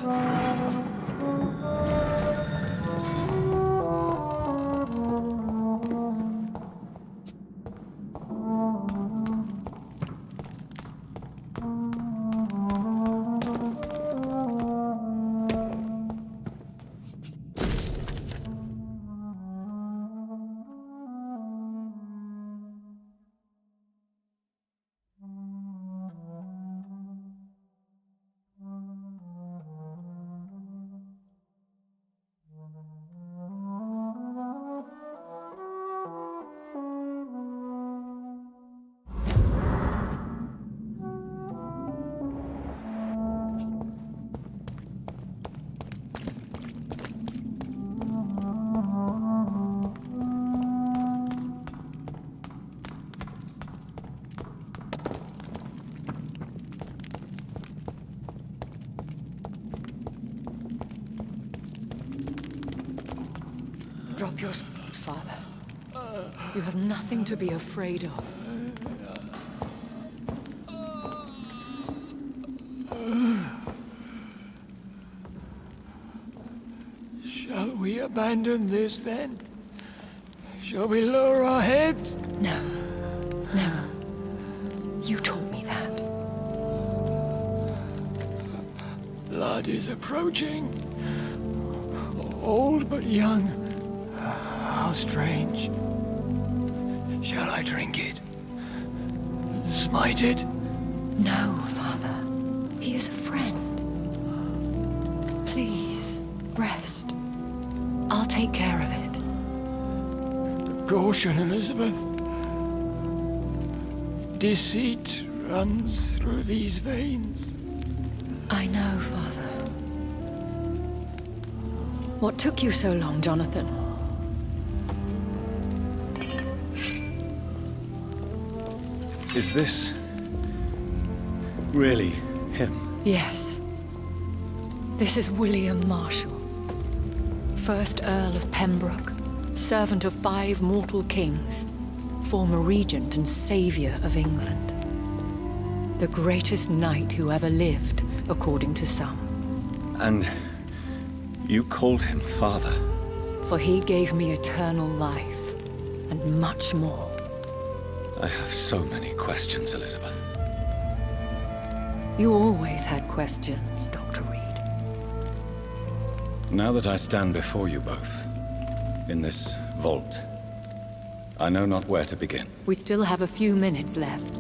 Drop your swords, Father. You have nothing to be afraid of. Shall we abandon this then? Shall we lower our heads? No. Never. You taught me that. Blood is approaching. Old but young. How strange. Shall I drink it? Smite it? No, Father. He is a friend. Please, rest. I'll take care of it. Caution, Elizabeth. Deceit runs through these veins. I know, Father. What took you so long, Jonathan? Is this really him? Yes. This is William Marshall, 1st Earl of Pembroke, servant of 5 mortal kings, former regent and savior of England. The greatest knight who ever lived, according to some. And you called him father? For he gave me eternal life, and much more. I have so many questions, Elizabeth. You always had questions, Dr. Reed. Now that I stand before you both, in this vault, I know not where to begin. We still have a few minutes left.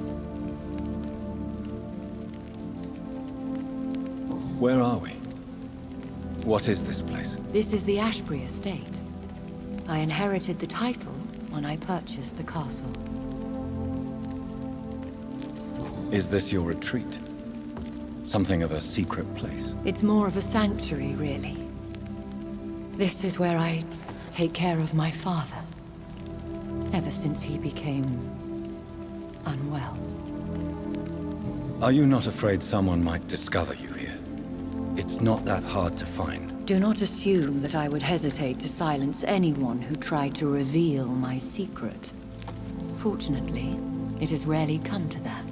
Where are we? What is this place? This is the Ashbury estate. I inherited the title when I purchased the castle. Is this your retreat? Something of a secret place? It's more of a sanctuary, really. This is where I take care of my father. Ever since he became unwell. Are you not afraid someone might discover you here? It's not that hard to find. Do not assume that I would hesitate to silence anyone who tried to reveal my secret. Fortunately, it has rarely come to that.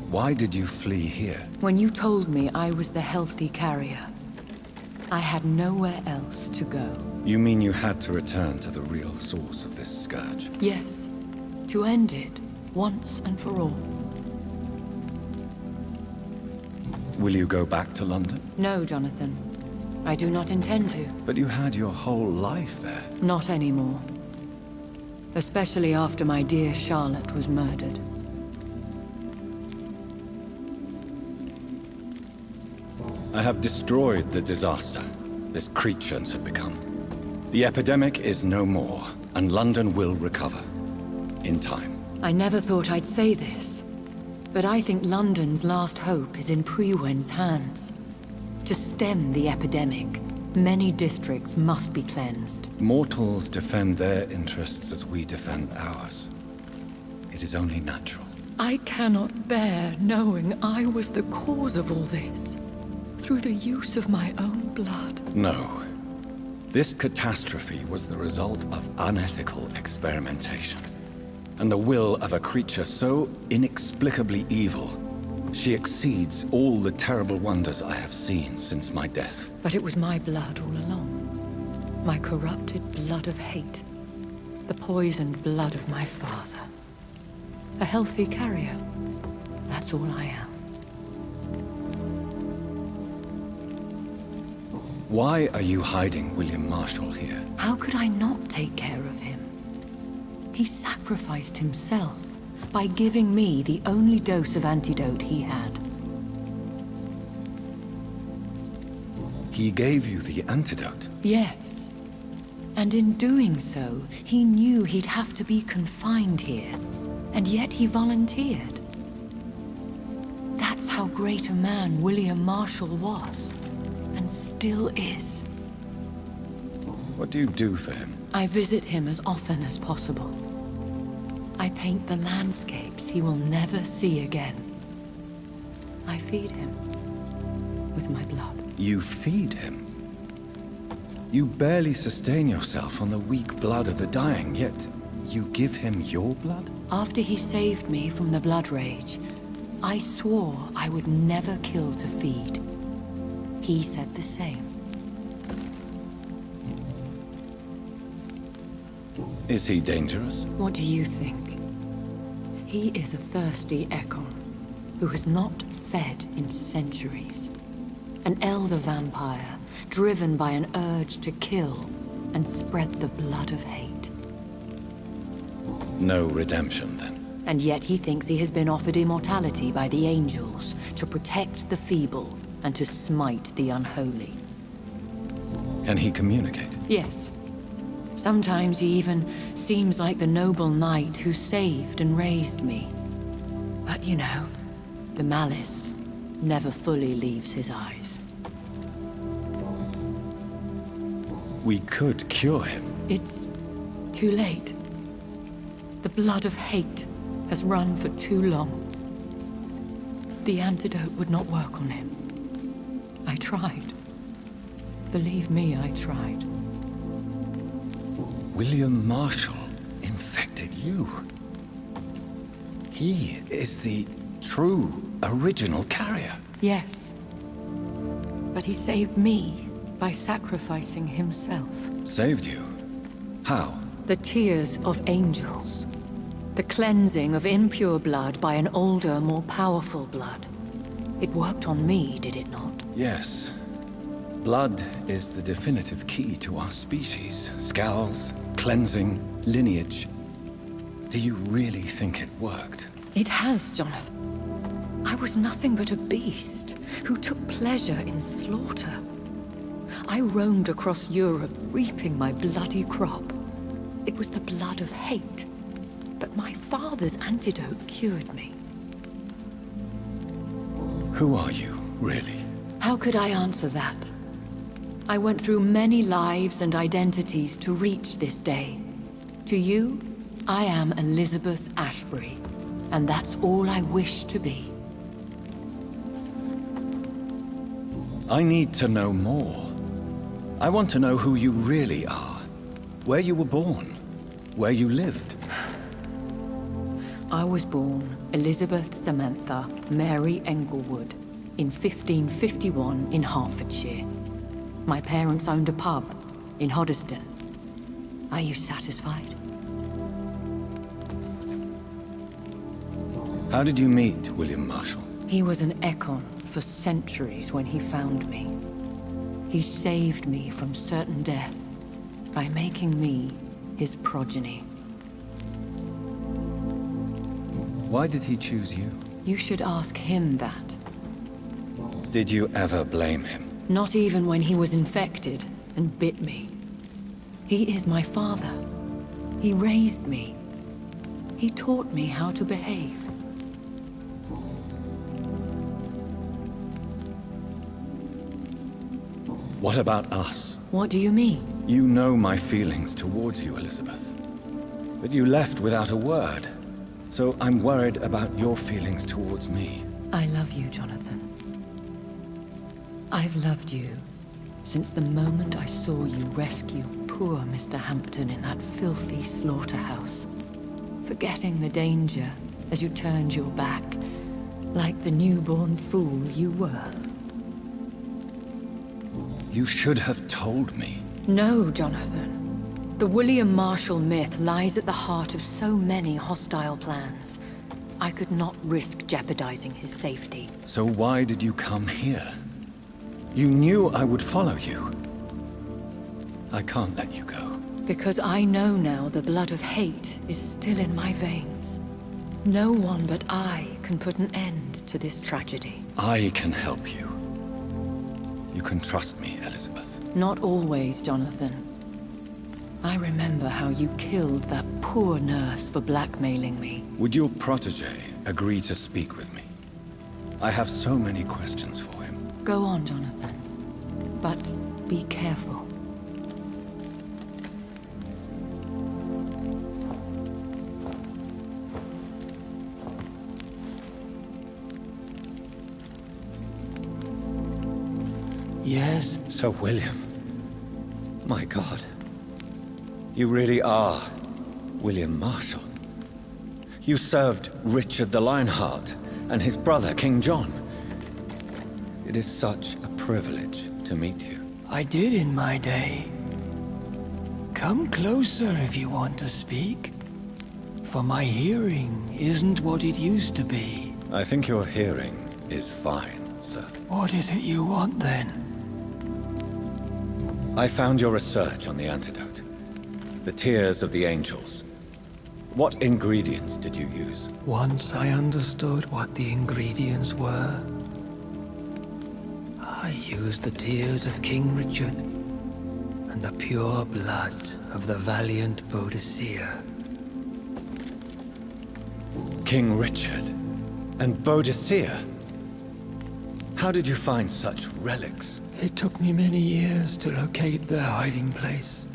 Why did you flee here? When you told me I was the healthy carrier, I had nowhere else to go. You mean you had to return to the real source of this scourge? Yes, to end it, once and for all. Will you go back to London? No, Jonathan. I do not intend to. But you had your whole life there. Not anymore. Especially after my dear Charlotte was murdered. I have destroyed the disaster this creature had become. The epidemic is no more, and London will recover. In time. I never thought I'd say this, but I think London's last hope is in Prewen's hands. To stem the epidemic, many districts must be cleansed. Mortals defend their interests as we defend ours. It is only natural. I cannot bear knowing I was the cause of all this. Through the use of my own blood. No. This catastrophe was the result of unethical experimentation. And the will of a creature so inexplicably evil, she exceeds all the terrible wonders I have seen since my death. But it was my blood all along. My corrupted blood of hate. The poisoned blood of my father. A healthy carrier. That's all I am. Why are you hiding William Marshall here? How could I not take care of him? He sacrificed himself by giving me the only dose of antidote he had. He gave you the antidote? Yes. And in doing so, he knew he'd have to be confined here. And yet he volunteered. That's how great a man William Marshall was. And still is. What do you do for him? I visit him as often as possible. I paint the landscapes he will never see again. I feed him with my blood. You feed him? You barely sustain yourself on the weak blood of the dying, yet you give him your blood? After he saved me from the blood rage, I swore I would never kill to feed. He said the same. Is he dangerous? What do you think? He is a thirsty Ekon, who has not fed in centuries. An elder vampire, driven by an urge to kill and spread the blood of hate. No redemption, then? And yet he thinks he has been offered immortality by the angels to protect the feeble and to smite the unholy. Can he communicate? Yes. Sometimes he even seems like the noble knight who saved and raised me. But you know, the malice never fully leaves his eyes. We could cure him. It's too late. The blood of hate has run for too long. the antidote would not work on him. I tried. Believe me, I tried. William Marshall infected you. He is the true, original carrier. Yes. But he saved me by sacrificing himself. Saved you? How? The tears of angels. The cleansing of impure blood by an older, more powerful blood. It worked on me, did it not? Yes. Blood is the definitive key to our species. Scowls, cleansing, lineage. Do you really think it worked? It has, Jonathan. I was nothing but a beast who took pleasure in slaughter. I roamed across Europe, reaping my bloody crop. It was the blood of hate. But my father's antidote cured me. Who are you, really? How could I answer that? I went through many lives and identities to reach this day. To you, I am Elizabeth Ashbury, and that's all I wish to be. I need to know more. I want to know who you really are. Where you were born. Where you lived. I was born Elizabeth Samantha Mary Englewood in 1551 in Hertfordshire. My parents owned a pub in Hoddesdon. Are you satisfied? How did you meet William Marshall? He was an Ekon for centuries when he found me. He saved me from certain death by making me his progeny. Why did he choose you? You should ask him that. Did you ever blame him? Not even when he was infected and bit me. He is my father. He raised me. He taught me how to behave. What about us? What do you mean? You know my feelings towards you, Elizabeth. But you left without a word. So I'm worried about your feelings towards me. I love you, Jonathan. I've loved you since the moment I saw you rescue poor Mr. Hampton in that filthy slaughterhouse. Forgetting the danger as you turned your back, like the newborn fool you were. You should have told me. No, Jonathan. The William Marshall myth lies at the heart of so many hostile plans. I could not risk jeopardizing his safety. So why did you come here? You knew I would follow you. I can't let you go. Because I know now the blood of hate is still in my veins. No one but I can put an end to this tragedy. I can help you. You can trust me, Elizabeth. Not always, Jonathan. I remember how you killed that poor nurse for blackmailing me. Would your protege agree to speak with me? I have so many questions for him. Go on, Jonathan. But be careful. Yes? Sir William. My God. You really are William Marshall. You served Richard the Lionheart and his brother, King John. It is such a privilege to meet you. I did in my day. Come closer if you want to speak. For my hearing isn't what it used to be. I think your hearing is fine, sir. What is it you want then? I found your research on the antidote. The tears of the angels. What ingredients did you use? Once I understood what the ingredients were, I used the tears of King Richard and the pure blood of the valiant Boadicea. King Richard and Boadicea? How did you find such relics? It took me many years to locate their hiding place.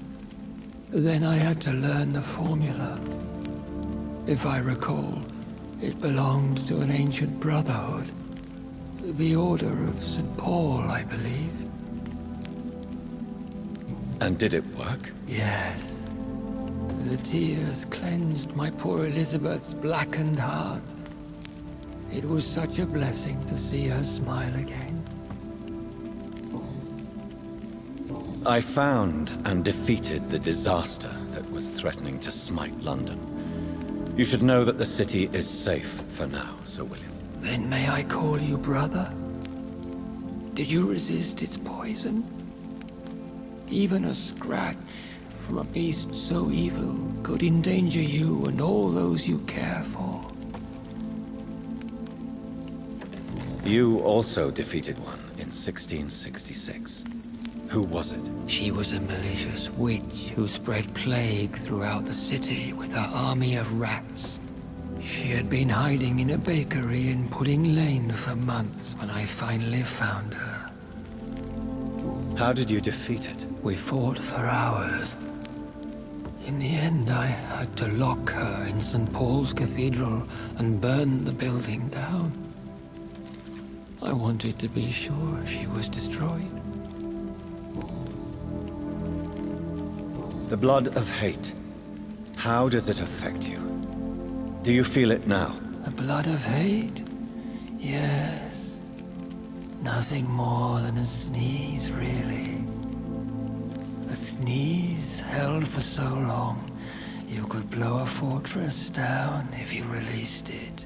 Then I had to learn the formula. If I recall, it belonged to an ancient brotherhood. the Order of St. Paul, I believe. And did it work? Yes. The tears cleansed my poor Elizabeth's blackened heart. It was such a blessing to see her smile again. I found and defeated the disaster that was threatening to smite London. You should know that the city is safe for now, Sir William. Then may I call you brother? Did you resist its poison? Even a scratch from a beast so evil could endanger you and all those you care for. You also defeated one in 1666. Who was it? She was a malicious witch who spread plague throughout the city with her army of rats. She had been hiding in a bakery in Pudding Lane for months when I finally found her. How did you defeat it? We fought for hours. In the end, I had to lock her in St. Paul's Cathedral and burn the building down. I wanted to be sure she was destroyed. The blood of hate. How does it affect you? Do you feel it now? The blood of hate? Yes. Nothing more than a sneeze, really. A sneeze held for so long, you could blow a fortress down if you released it.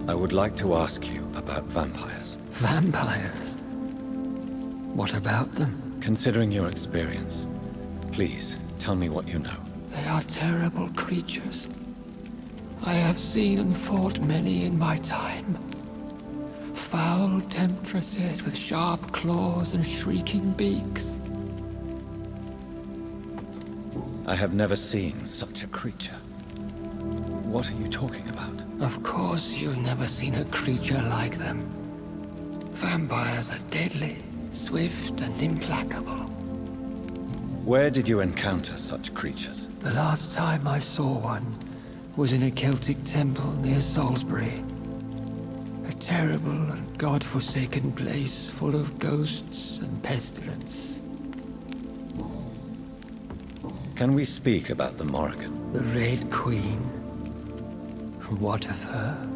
I would like to ask you about vampires. Vampires? What about them? Considering your experience, please tell me what you know. They are terrible creatures. I have seen and fought many in my time. Foul temptresses with sharp claws and shrieking beaks. I have never seen such a creature. What are you talking about? Of course you've never seen a creature like them. Vampires are deadly, swift and implacable. Where did you encounter such creatures? The last time I saw one was in a Celtic temple near Salisbury. A terrible and god-forsaken place full of ghosts and pestilence. Can we speak about the Morrigan? The Red Queen. What of her?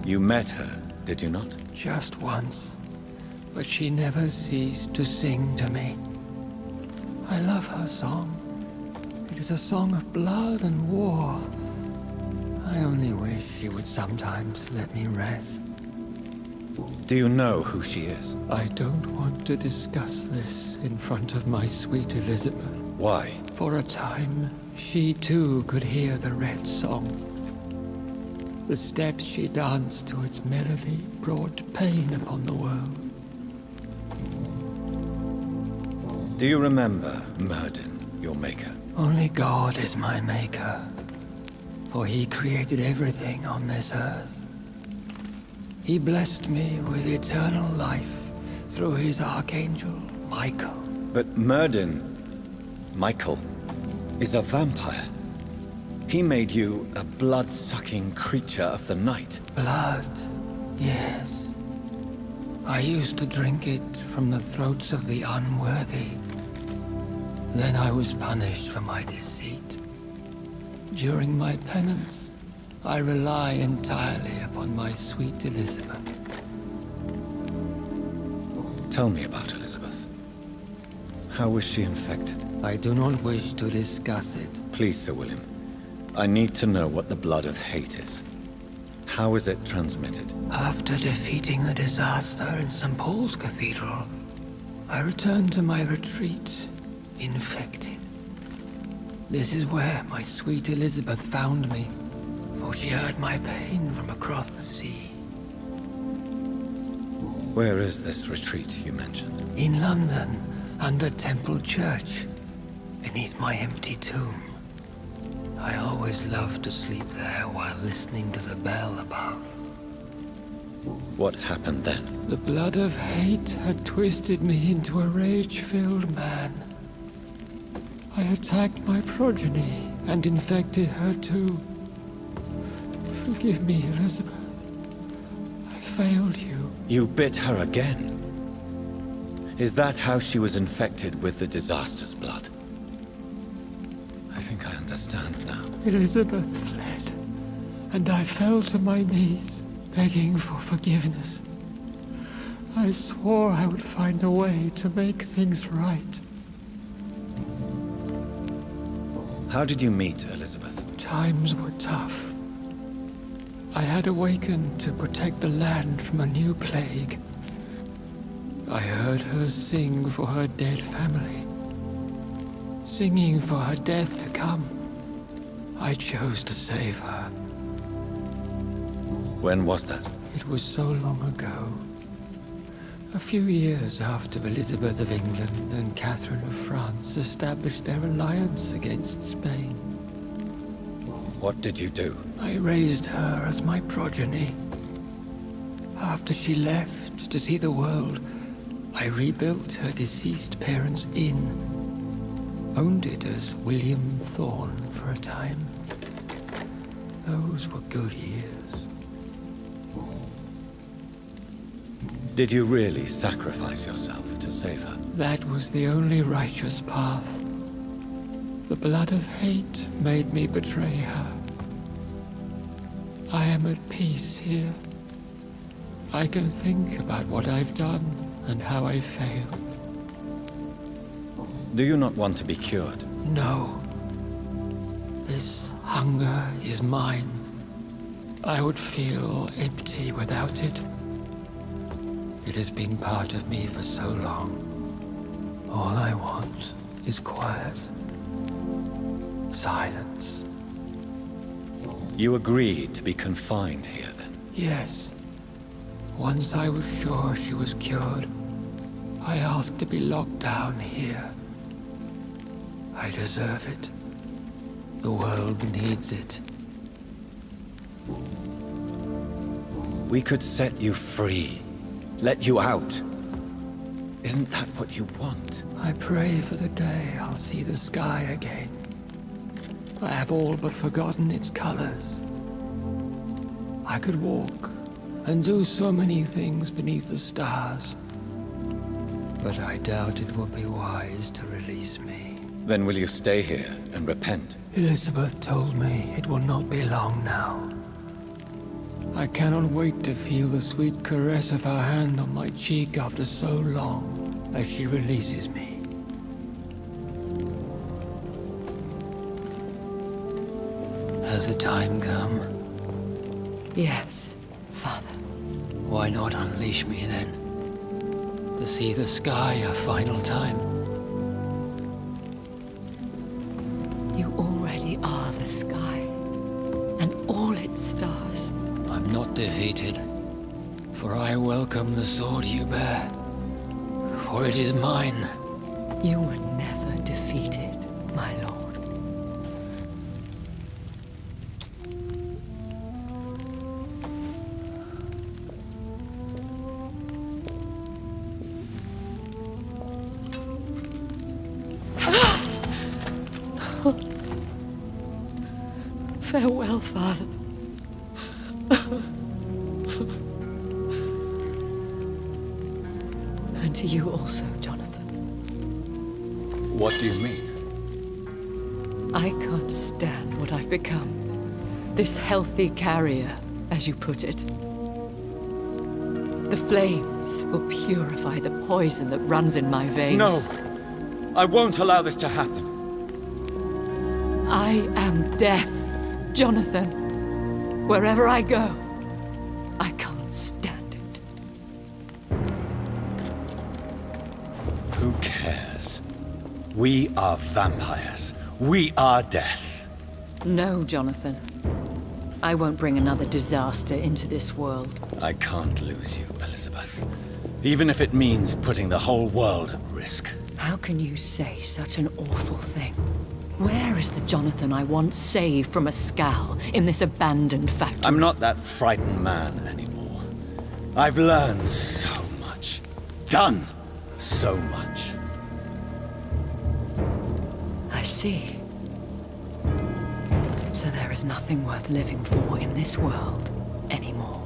You met her, did you not? Just once. But she never ceased to sing to me. I love her song. It is a song of blood and war. I only wish she would sometimes let me rest. Do you know who she is? I don't want to discuss this in front of my sweet Elizabeth. Why? For a time, she too could hear the Red Song. The steps she danced to its melody brought pain upon the world. Do you remember Myrddin, your maker? Only God is my maker, for he created everything on this earth. He blessed me with eternal life through his archangel, Michael. But Myrddin, Michael, is a vampire. He made you a blood-sucking creature of the night. Blood, yes. I used to drink it from the throats of the unworthy. Then I was punished for my deceit. During my penance, I rely entirely upon my sweet Elizabeth. Tell me about Elizabeth. How was she infected? I do not wish to discuss it. Please, Sir William. I need to know what the blood of hate is. How is it transmitted? After defeating the disaster in St. Paul's Cathedral, I returned to my retreat, infected. This is where my sweet Elizabeth found me, for she heard my pain from across the sea. Where is this retreat you mentioned? In London, under Temple Church, beneath my empty tomb. I always loved to sleep there while listening to the bell above. What happened then? The blood of hate had twisted me into a rage-filled man. I attacked my progeny and infected her too. Forgive me, Elizabeth. I failed you. You bit her again. Is that how she was infected with the disaster's blood? I think I understand now. Elizabeth fled, and I fell to my knees, begging for forgiveness. I swore I would find a way to make things right. How did you meet Elizabeth? Times were tough. I had awakened to protect the land from a new plague. I heard her sing for her dead family. Singing for her death to come. I chose to save her. When was that? It was so long ago. A few years after Elizabeth of England and Catherine of France established their alliance against Spain. What did you do? I raised her as my progeny. After she left to see the world, I rebuilt her deceased parents' inn. Owned it as William Thorne for a time. Those were good years. Did you really sacrifice yourself to save her? That was the only righteous path. The blood of hate made me betray her. I am at peace here. I can think about what I've done and how I failed. Do you not want to be cured? No. This hunger is mine. I would feel empty without it. It has been part of me for so long. All I want is quiet. Silence. You agreed to be confined here, then? Yes. Once I was sure she was cured, I asked to be locked down here. I deserve it. The world needs it. We could set you free. Let you out. Isn't that what you want? I pray for the day I'll see the sky again. I have all but forgotten its colors. I could walk and do so many things beneath the stars. But I doubt it will be wise to release me. Then will you stay here and repent? Elizabeth told me it will not be long now. I cannot wait to feel the sweet caress of her hand on my cheek after so long, as she releases me. Has the time come? Yes, Father. Why not unleash me then? To see the sky a final time? You already are the sky, and all its stars. I'm not defeated, for I welcome the sword you bear, for it is mine. You were never defeated, my lord. Farewell, Father. And to you also, Jonathan. What do you mean? I can't stand what I've become. This healthy carrier, as you put it. The flames will purify the poison that runs in my veins. No! I won't allow this to happen. I am death, Jonathan. Wherever I go, I can't stand it. Who cares? We are vampires. We are death. No, Jonathan. I won't bring another disaster into this world. I can't lose you, Elizabeth. Even if it means putting the whole world at risk. How can you say such an awful thing? Where is the Jonathan I once saved from a scowl in this abandoned factory? I'm not that frightened man anymore. I've learned so much. Done so much. I see. So there is nothing worth living for in this world anymore.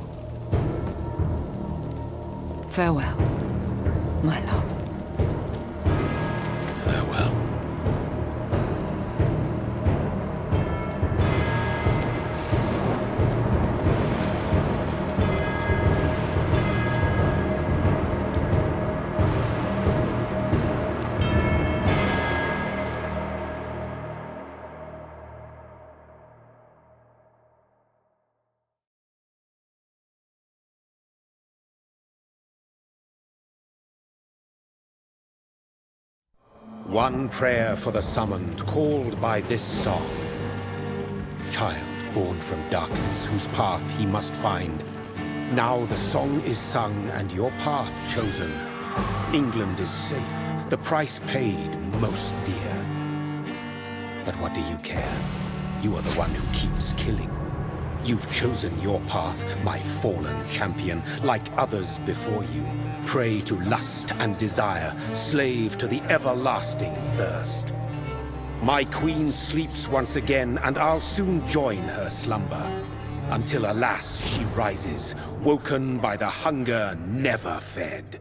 Farewell, my love. Farewell. One prayer for the summoned, called by this song. Child born from darkness, whose path he must find. Now the song is sung and your path chosen. England is safe, the price paid most dear. But what do you care? You are the one who keeps killing. You've chosen your path, my fallen champion, like others before you. Prey to lust and desire, slave to the everlasting thirst. My queen sleeps once again, and I'll soon join her slumber. Until, alas, she rises, woken by the hunger never fed.